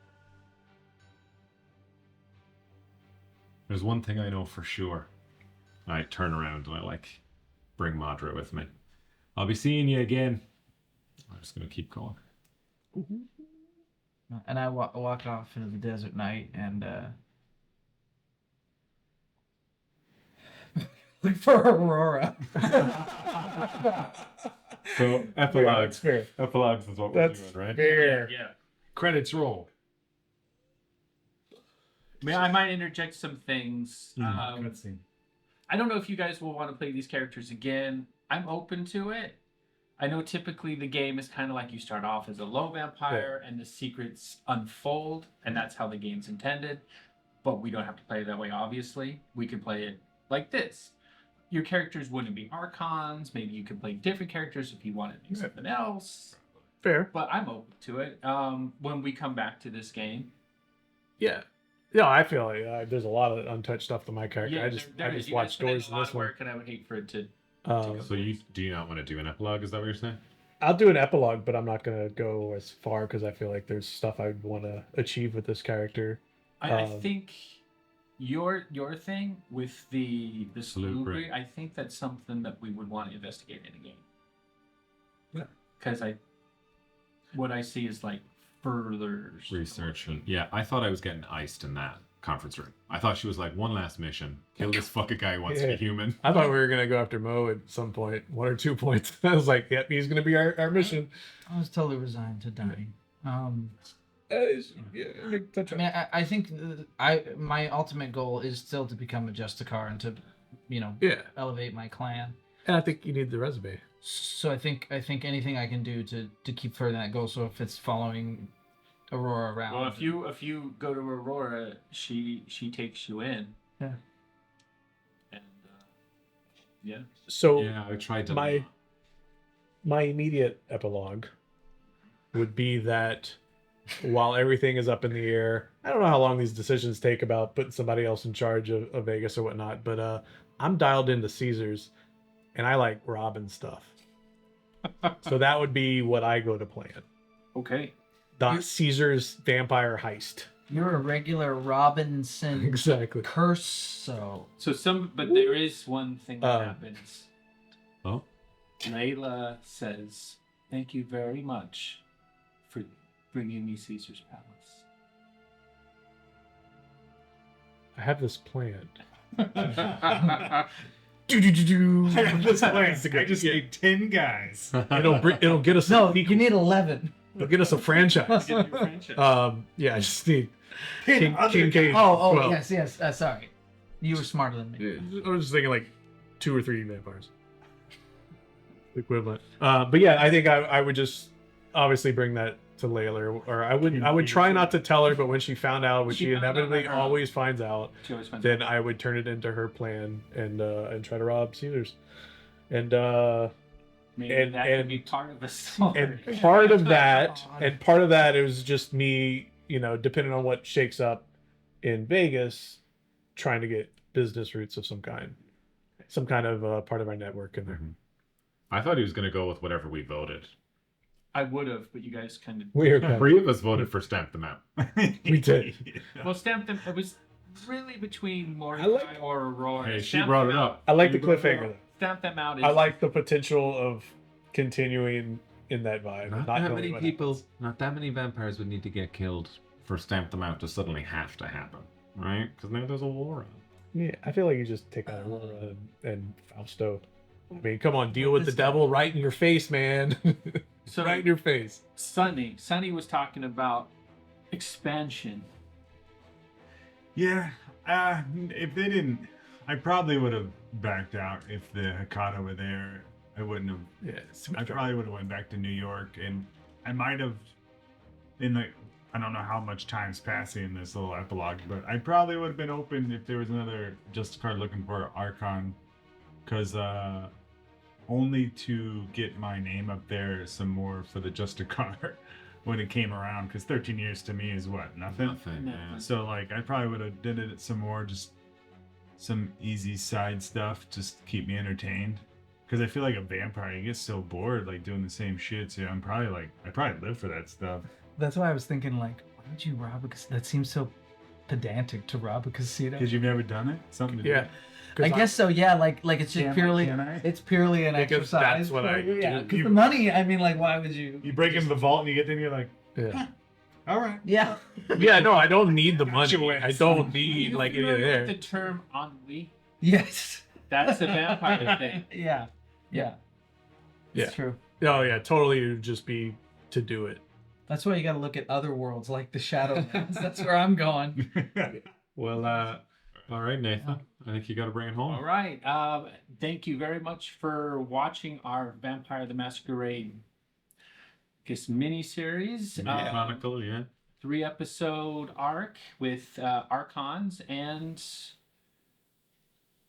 There's one thing I know for sure. I turn around and I bring Madra with me. I'll be seeing you again. I'm just gonna keep going.
and I walk off into the desert night and look for Aurora.
So
That's fair.
epilogues is what
That's
we're doing, right?
fair.
Yeah.
Credits roll.
I might interject some things.
Cutscene.
I don't know if you guys will want to play these characters again. I'm open to it. I know typically the game is kind of like you start off as a low vampire and the secrets unfold, and that's how the game's intended. But we don't have to play it that way, obviously. We can play it like this. Your characters wouldn't be Archons. Maybe you could play different characters if you wanted to do something else.
Fair.
But I'm open to it when we come back to this game.
Yeah. No, I feel like there's a lot of untouched stuff to my character.
Yeah,
I just
there is. You
watched
guys put in
stories
a
in
lot
this
of
one.
work, and I would hate for it to.
So do you not want to do an epilogue? Is that what you're saying?
I'll do an epilogue, but I'm not gonna go as far because I feel like there's stuff I'd want to achieve with this character.
I think your thing with the
Salute break.
salute, I think that's something that we would want to investigate in a game.
Yeah.
Because what I see is like further
Research and yeah, I thought I was getting iced in that conference room. I thought she was like, one last mission, kill this fucking guy who wants to
Yeah.
be human.
I thought we were gonna go after Mo at some point, 1 or 2 points. I was like, yep, he's gonna be our mission.
I was totally resigned to dying.
Touch
I mean, I think my ultimate goal is still to become a Justicar and to,
yeah,
elevate my clan.
and I think you need the resume.
So I think anything I can do to keep further that goal. So if it's following Aurora around,
Well, if you go to Aurora, she takes you in.
Yeah.
And yeah.
So
Yeah, I tried to.
my immediate epilogue would be that while everything is up in the air, I don't know how long these decisions take about putting somebody else in charge of Vegas or whatnot, but I'm dialed into Caesars and I like robbing stuff. So that would be what I go to plan.
Okay.
Caesar's vampire heist.
you're a regular Robinson
Exactly.
curse. So
But there is one thing that
Um,
happens.
Oh,
Layla says, "Thank you very much for bringing me Caesar's Palace."
I have this plan.
I have this plan. I just need 10 guys.
It'll get us
no, you need 11.
it'll get us a franchise.
Get your friendship.
Yeah, I just need
10
King
other
Cage.
Oh,
Well,
yes. Sorry, you were smarter than me.
I was just thinking like 2 or 3 vampires. Equivalent. But yeah, I think I would just obviously bring that to Layla, or I would try not to tell her, but when she found out, which
She
she
found out
inevitably
on her own.
always finds out,
She always finds
then I would turn it into her plan and try to rob Caesars. And
Maybe
And-
that could
and-
be part of a story.
And part of that, it was just me, depending on what shakes up in Vegas, trying to get business routes of some kind of part of our network in there.
I thought he was going to go with whatever we voted.
I would have, but you guys kind of.
Weird.
3 of us voted for Stamp Them Out.
We did.
Well, Stamp Them. It was really between Mordecai
like-
or Aurora.
Hey, she
Stamp
brought
Them
it
Out-
up.
I like the
You brought it
cliffhanger.
up.
Though.
Stamp Them Out is.
I like the potential of continuing in that vibe.
Not
knowing
that many
what
people,
happens.
not that many vampires would need to get killed for Stamp Them Out to suddenly have to happen, right? Because now there's a war on.
Yeah, I feel like you just take out Aurora and Fausto. I mean, come on, deal with the devil right in your face, man.
So
right in your face.
Sonny was talking about expansion.
Yeah, if they didn't, I probably would have backed out if the Hakata were there. I wouldn't have.
Yeah, it's too
I
much
probably would have went back to New York, and I might have. I don't know how much time's passing in this little epilogue, but I probably would have been open if there was another Justicar looking for Archon, because only to get my name up there some more for the Justicar when it came around, because 13 years to me is what, nothing?
Nothing.
No.
Yeah.
So like I probably would have did it some more, just some easy side stuff, just to keep me entertained. Because I feel like a vampire, you get so bored like doing the same shit. So I probably live for that stuff.
That's why I was thinking, like, why would you rob a casino? That seems so pedantic to rob a casino.
Because you've never done it, something to
Yeah.
do.
I guess so. Yeah, like it's just
Can I-
purely
can I?
it's purely an
Because
exercise.
that's what I
Yeah,
do.
because the money. I mean, like, why would you?
You break into the vault and you get in, you're like,
Yeah.
all right.
Yeah.
Yeah, no, I don't need the money.
Your
I
ass.
don't need like any of
familiar with
there.
the term ennui?
Yes.
That's a vampire thing.
Yeah. Yeah.
Yeah.
It's true.
Oh yeah, totally. It would just be to do it.
That's why you got to look at other worlds like the Shadowlands. That's where I'm going.
Well, all right, Nathan. I think you got to bring it home.
All right. Thank you very much for watching our Vampire the Masquerade, mini series.
Mini Chronicle, yeah.
3-episode arc with Archons, and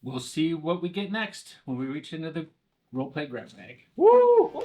we'll see what we get next when we reach into the roleplay grab bag.
Woo!